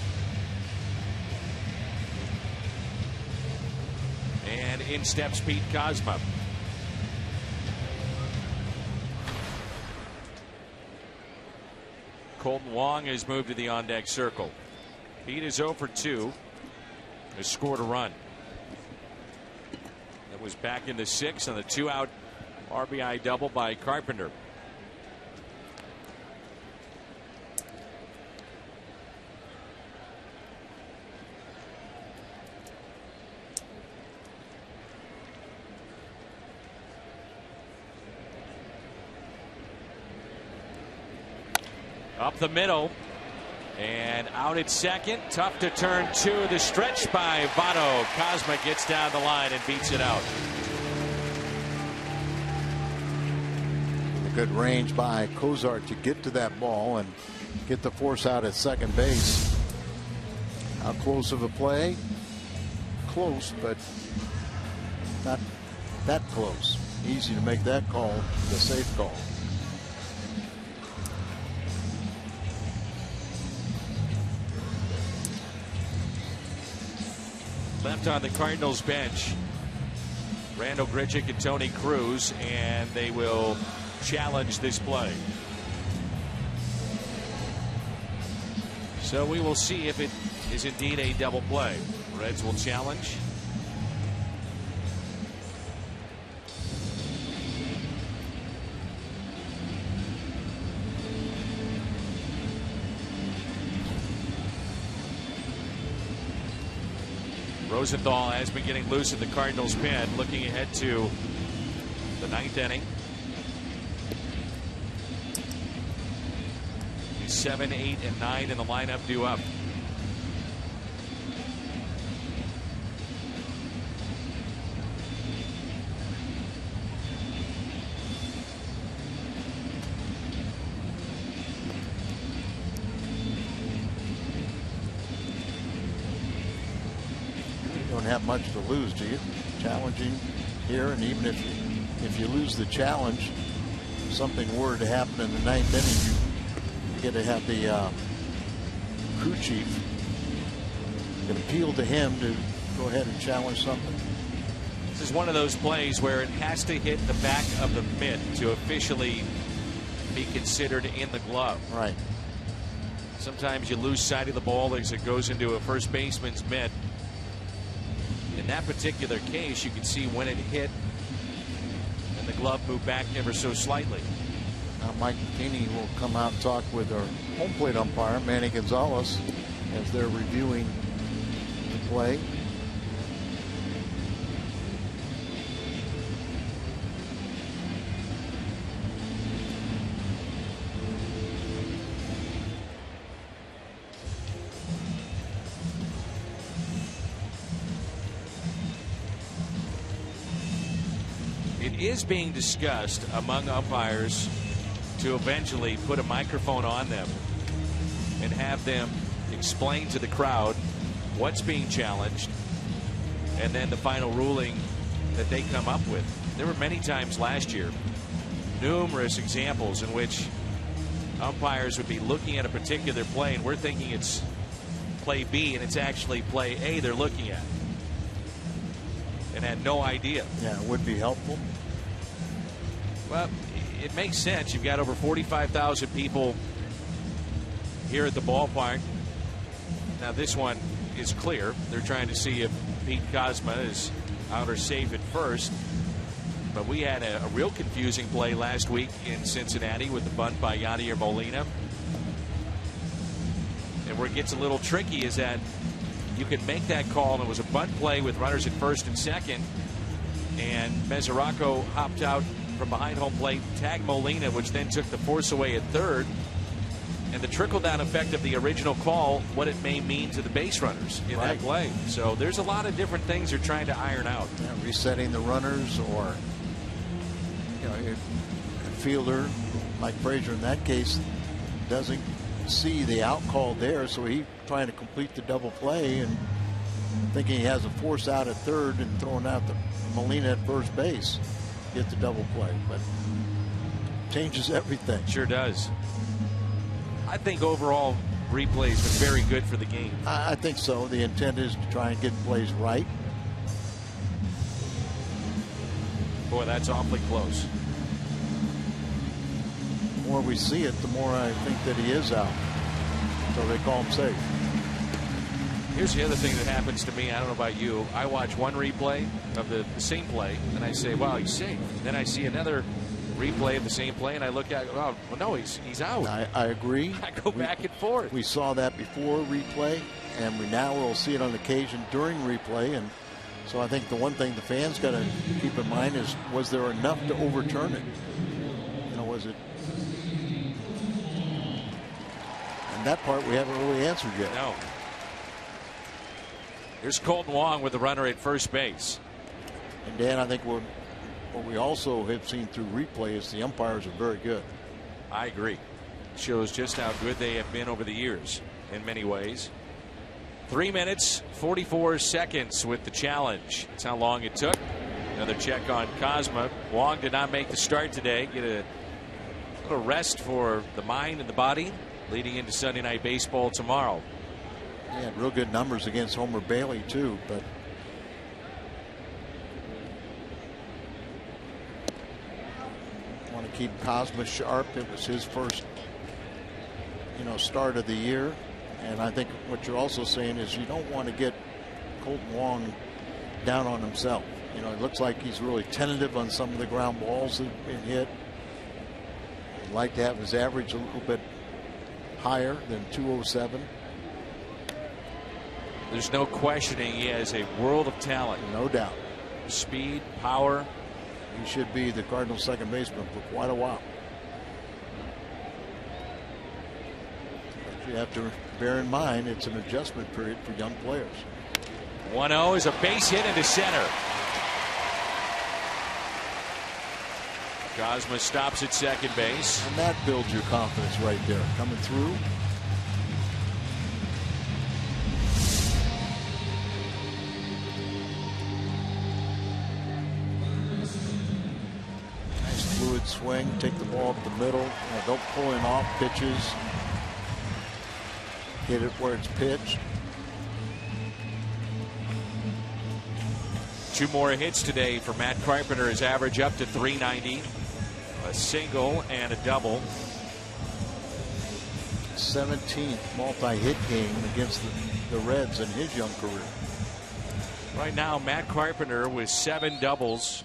And in steps Pete Kozma. Colton Wong has moved to the on-deck circle. Pete is 0 for 2. Has scored a run. That was back in the 6th on the 2-out RBI double by Carpenter. Up the middle and out at second. Tough to turn to. The stretch by Votto. Kozma gets down the line and beats it out. A good range by Cozart to get to that ball and get the force out at second base. How close of a play? Close, but not that close. Easy to make that call, the safe call. Left on the Cardinals bench Randall Grichuk and Tony Cruz, and they will challenge this play. So we will see if it is indeed a double play. Reds will challenge. Rosenthal has been getting loose in the Cardinals pen, looking ahead to the 9th inning. 7, 8, and 9 in the lineup due up. Don't have much to lose, do you? Challenging here, and even if you lose the challenge, something were to happen in the 9th inning, you get to have the crew chief can appeal to him to go ahead and challenge something. This is one of those plays where it has to hit the back of the mitt to officially be considered in the glove. Right. Sometimes you lose sight of the ball as it goes into a first baseman's mitt. In that particular case, you can see when it hit and the glove moved back ever so slightly. Now Mike McKinney will come out and talk with our home plate umpire, Manny Gonzalez, as they're reviewing the play. It is being discussed among umpires to eventually put a microphone on them and have them explain to the crowd what's being challenged and then the final ruling that they come up with. There were many times last year, numerous examples in which umpires would be looking at a particular play and we're thinking it's play B and it's actually play A they're looking at and had no idea. Yeah, it would be helpful. Well, it makes sense. You've got over 45,000 people here at the ballpark. Now this one is clear. They're trying to see if Pete Kozma is out or safe at first. But we had a real confusing play last week in Cincinnati with the bunt by Yadier Molina. And where it gets a little tricky is that you can make that call, and it was a bunt play with runners at first and second. And Mesoraco hopped out from behind home plate, tagged Molina, which then took the force away at third. And the trickle-down effect of the original call, what it may mean to the base runners in that play. So there's a lot of different things they're trying to iron out. Yeah, resetting the runners, or a fielder like Frazier in that case doesn't see the out call there, so he's trying to complete the double play and thinking he has a force out at third and throwing out the Molina at first base. Get the double play, but changes everything. Sure does. I think overall replay has been very good for the game. I think so. The intent is to try and get plays right. Boy, that's awfully close. The more we see it, the more I think that he is out. So they call him safe. Here's the other thing that happens to me. I don't know about you. I watch one replay of the same play, and I say, wow, he's safe. Then I see another replay of the same play, and I look at, oh, well, no, he's out. I agree. I go back and forth. We saw that before replay, and we now will see it on occasion during replay. And so I think the one thing the fans got to keep in mind is, was there enough to overturn it? Was it? And that part we haven't really answered yet. No. Here's Colton Wong with the runner at first base. And Dan, I think what we also have seen through replay is the umpires are very good. I agree. Shows just how good they have been over the years in many ways. 3 minutes, 44 seconds with the challenge. That's how long it took. Another check on Kozma. Wong did not make the start today. Get a little rest for the mind and the body leading into Sunday Night Baseball tomorrow. He had real good numbers against Homer Bailey too, but to keep Cosma sharp. It was his first, start of the year. And I think what you're also saying is you don't want to get Colton Wong down on himself. It looks like he's really tentative on some of the ground balls that have been hit. I'd like to have his average a little bit higher than 207. There's no questioning he has a world of talent. No doubt. Speed, power. He should be the Cardinals' second baseman for quite a while. But you have to bear in mind it's an adjustment period for young players. 1-0 is a base hit into center. Cosma stops at second base. And that builds your confidence right there. Coming through. Nice fluid swing. Take the ball up the middle. Don't pull in off pitches. Hit it where it's pitched. 2 more hits today for Matt Carpenter. His average up to 390. A single and a double. 17th multi-hit game against the Reds in his young career. Right now, Matt Carpenter with 7 doubles,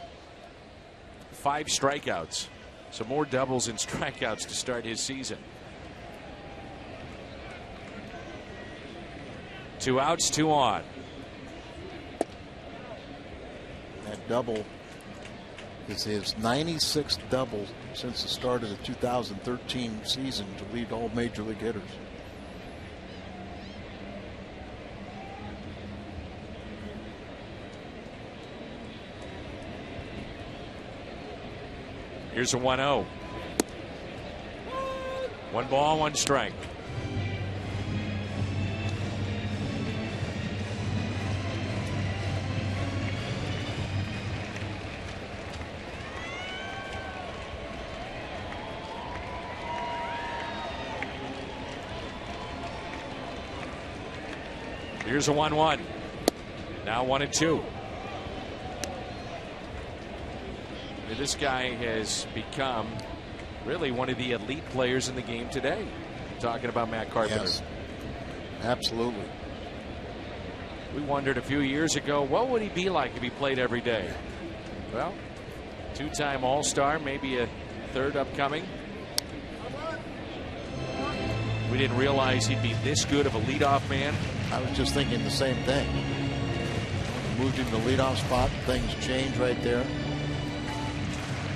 5 strikeouts. So more doubles and strikeouts to start his season. 2 outs, 2 on. That double is his 96th double since the start of the 2013 season to lead all major league hitters. Here's a 1-0. 1 ball, 1 strike. Here's a 1-1. Now 1-2. This guy has become really one of the elite players in the game today. Talking about Matt Carpenter. Yes, absolutely. We wondered a few years ago, what would he be like if he played every day? Well, 2-time All-Star, maybe a 3rd upcoming. We didn't realize he'd be this good of a leadoff man. I was just thinking the same thing. Moved him to leadoff spot. Things change right there.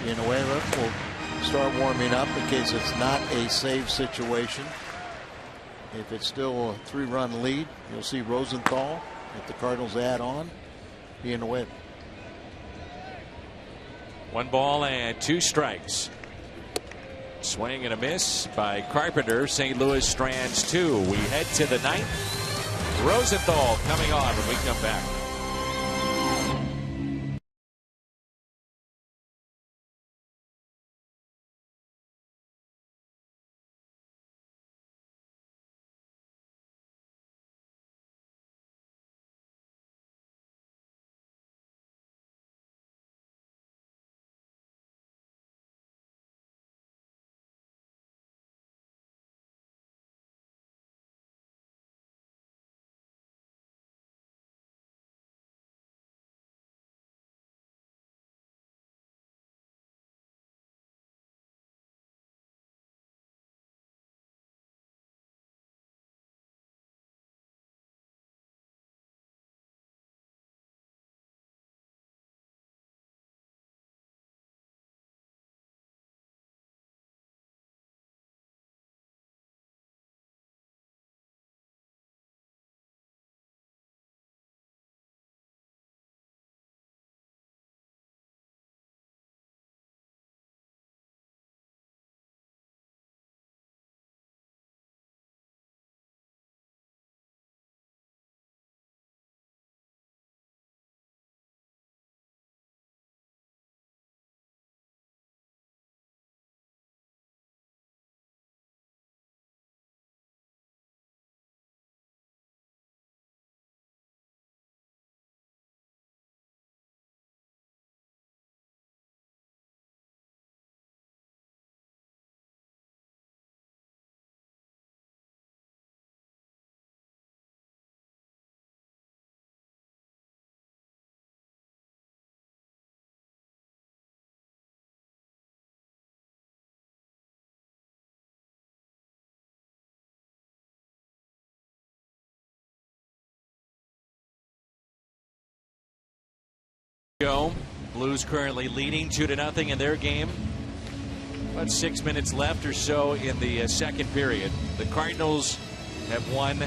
In a way, we'll start warming up in case it's not a save situation. If it's still a 3-run lead, you'll see Rosenthal, if the Cardinals add on, be in the way. 1 ball and 2 strikes. Swing and a miss by Carpenter. St. Louis strands 2. We head to the 9th. Rosenthal coming on when we come back. Go. Blues currently leading 2-0 in their game. About 6 minutes left or so in the second period. The Cardinals have won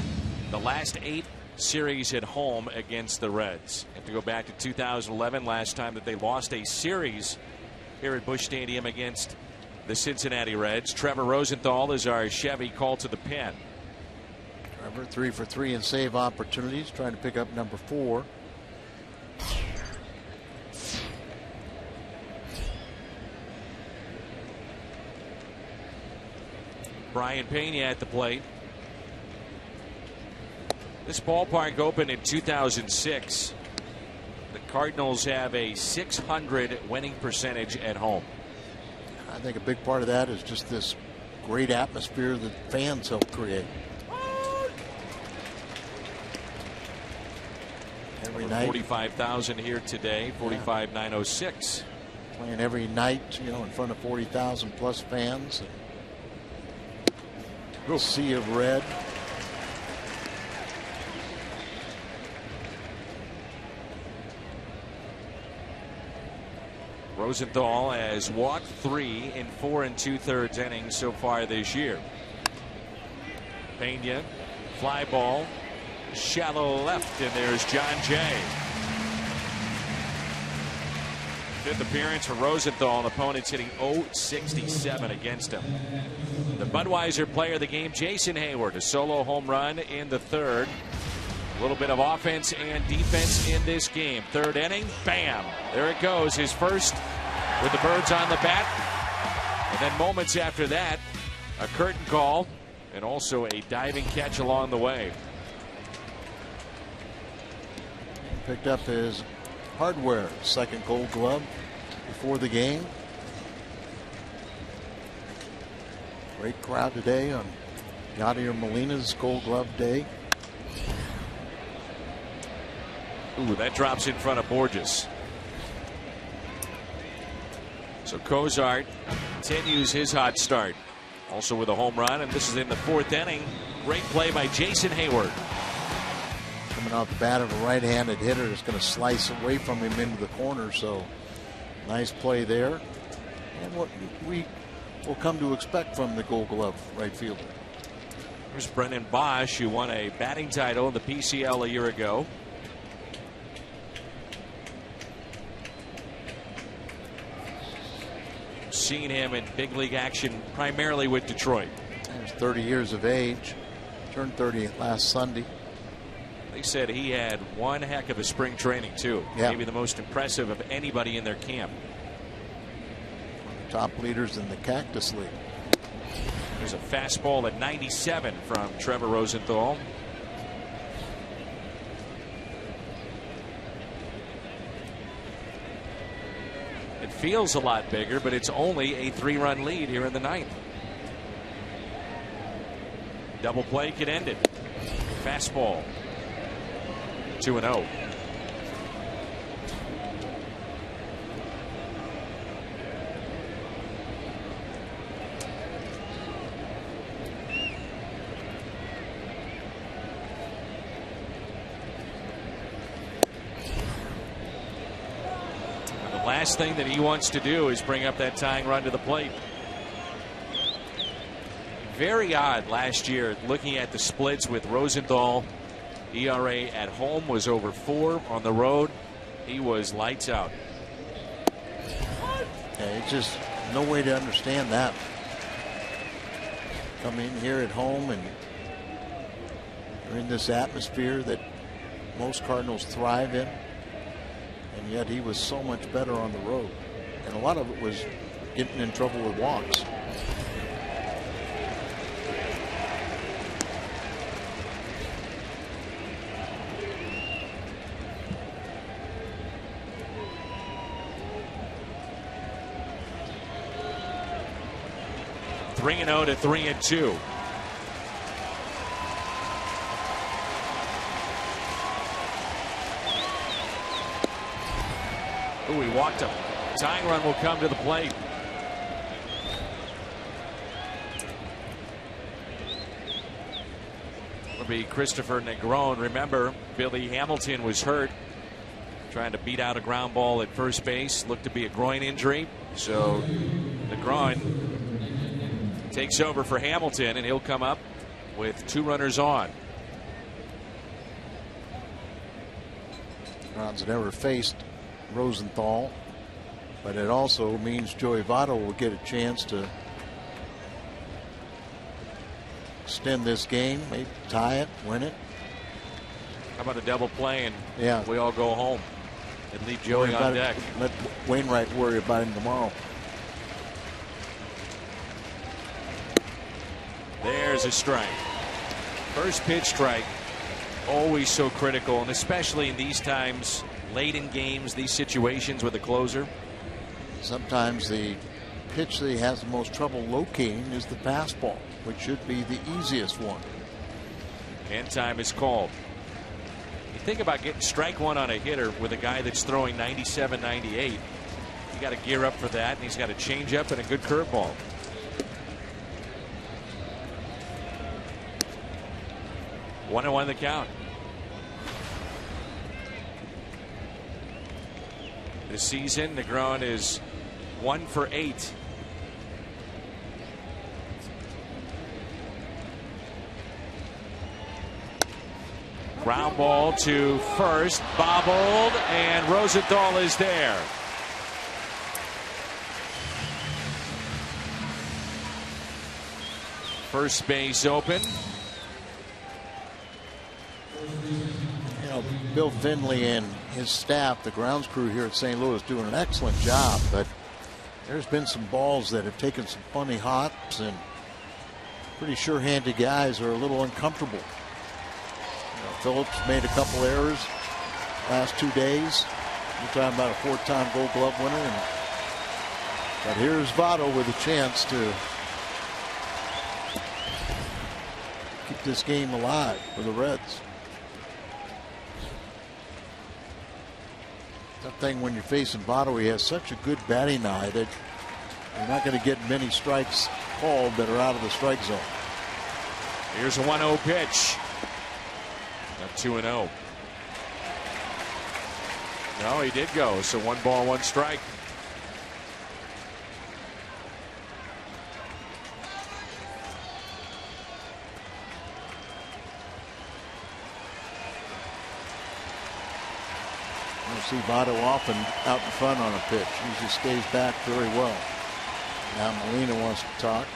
the last 8 series at home against the Reds. You have to go back to 2011, last time that they lost a series here at Busch Stadium against the Cincinnati Reds. Trevor Rosenthal is our Chevy call to the pen. Trevor 3 for 3 in save opportunities, trying to pick up number 4. Brian Pena at the plate. This ballpark opened in 2006. The Cardinals have a .600 winning percentage at home. I think a big part of that is just this great atmosphere that fans help create. Every night. 45,000 here today, 45,906. Playing every night, you know, in front of 40,000 plus fans. A sea of red. Rosenthal has walked 3 in 4 2/3 innings so far this year. Pena, fly ball, shallow left, and there's John Jay. 5th appearance for Rosenthal, and opponents hitting .067 against him. The Budweiser player of the game, Jason Hayward, a solo home run in the 3rd. A little bit of offense and defense in this game. 3rd inning, bam, there it goes, his first with the Birds on the bat. And then moments after that, a curtain call and also a diving catch along the way. Picked up his hardware, 2nd Gold Glove before the game. Great crowd today on Yadier Molina's Gold Glove Day. Ooh, that drops in front of Borges. So Cozart continues his hot start. Also with a home run, and this is in the 4th inning. Great play by Jason Hayward. Coming off the bat of a right-handed hitter is going to slice away from him into the corner. So nice play there. And what we will come to expect from the Gold Glove right fielder. There's Brennan Bosch, who won a batting title in the PCL a year ago. Seen him in big league action primarily with Detroit. He's 30 years of age. Turned 30 last Sunday. They said he had one heck of a spring training too. Yeah. Maybe the most impressive of anybody in their camp. One of the top leaders in the Cactus League. There's a fastball at 97 from Trevor Rosenthal. It feels a lot bigger, but it's only a 3-run lead here in the 9th. Double play could end it. Fastball. 2-0. The last thing that he wants to do is bring up that tying run to the plate. Very odd last year looking at the splits with Rosenthal. ERA at home was over 4. On the road, he was lights out. Yeah, it's just no way to understand that. Come in here at home and you're in this atmosphere that most Cardinals thrive in, and yet he was so much better on the road. And a lot of it was getting in trouble with walks. Three 0 to 3-2. Ooh, he walked him. Tying run will come to the plate. Will be Christopher Negron. Remember, Billy Hamilton was hurt trying to beat out a ground ball at first base. Looked to be a groin injury. So the groin takes over for Hamilton, and he'll come up with 2 runners on. Browns never faced Rosenthal, but it also means Joey Votto will get a chance to extend this game, maybe tie it, win it. How about a double play and yeah, we all go home and leave Joey on deck? Let Wainwright worry about him tomorrow. There's a strike. First pitch strike, always so critical, and especially in these times, late in games, these situations with a closer. Sometimes the pitch that he has the most trouble locating is the fastball, which should be the easiest one. And time is called. You think about getting strike one on a hitter with a guy that's throwing 97, 98. You got to gear up for that, and he's got a changeup and a good curveball. One and one the count. This season, Negron is 1 for 8. Ground ball to first, bobbled, and Rosenthal is there. First base open. You know, Bill Finley and his staff, the grounds crew here at St. Louis, doing an excellent job, but there's been some balls that have taken some funny hops, and pretty sure-handed guys are a little uncomfortable. You know, Phillips made a couple errors last 2 days. We're talking about a 4-time Gold Glove winner, but here's Votto with a chance to keep this game alive for the Reds. That thing when you're facing Votto, he has such a good batting eye that you're not going to get many strikes called that are out of the strike zone. Here's a 1-0 pitch. Not 2-0. No, he did go. So 1 ball, 1 strike. See Votto often out in front on a pitch. Usually stays back very well. Now Molina wants to talk.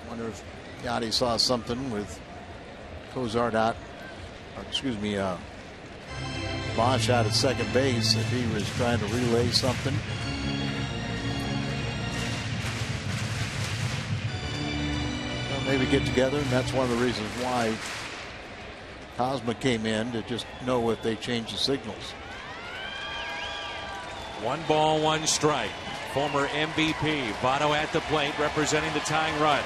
Wonder if Yachty saw something with Cozart out, or excuse me, Bosch out at second base, if he was trying to relay something. Well, maybe get together, and that's one of the reasons why Cosma came in, to just know if they change the signals. 1 ball, 1 strike. Former MVP Votto at the plate, representing the tying run.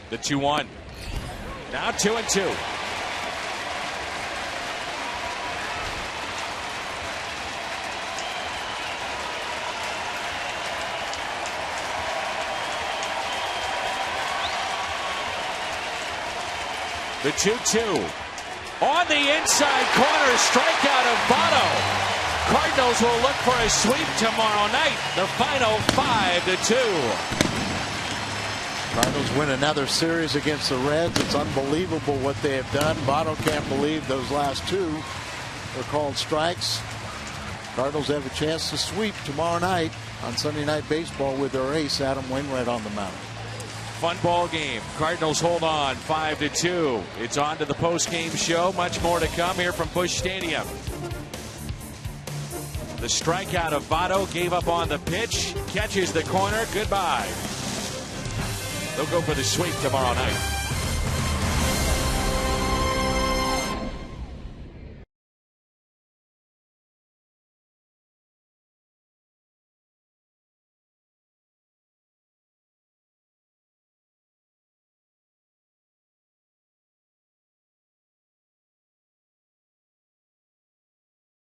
The 2-1. Now 2-2. The 2-2. On the inside corner, strikeout of Votto. Cardinals will look for a sweep tomorrow night. The final 5-2. Cardinals win another series against the Reds. It's unbelievable what they have done. Votto can't believe those last 2 were called strikes. Cardinals have a chance to sweep tomorrow night on Sunday Night Baseball with their ace Adam Wainwright on the mound. Fun ball game. Cardinals hold on 5-2. It's on to the post-game show. Much more to come here from Busch Stadium. The strikeout of Votto, gave up on the pitch, catches the corner. Goodbye. They'll go for the sweep tomorrow night.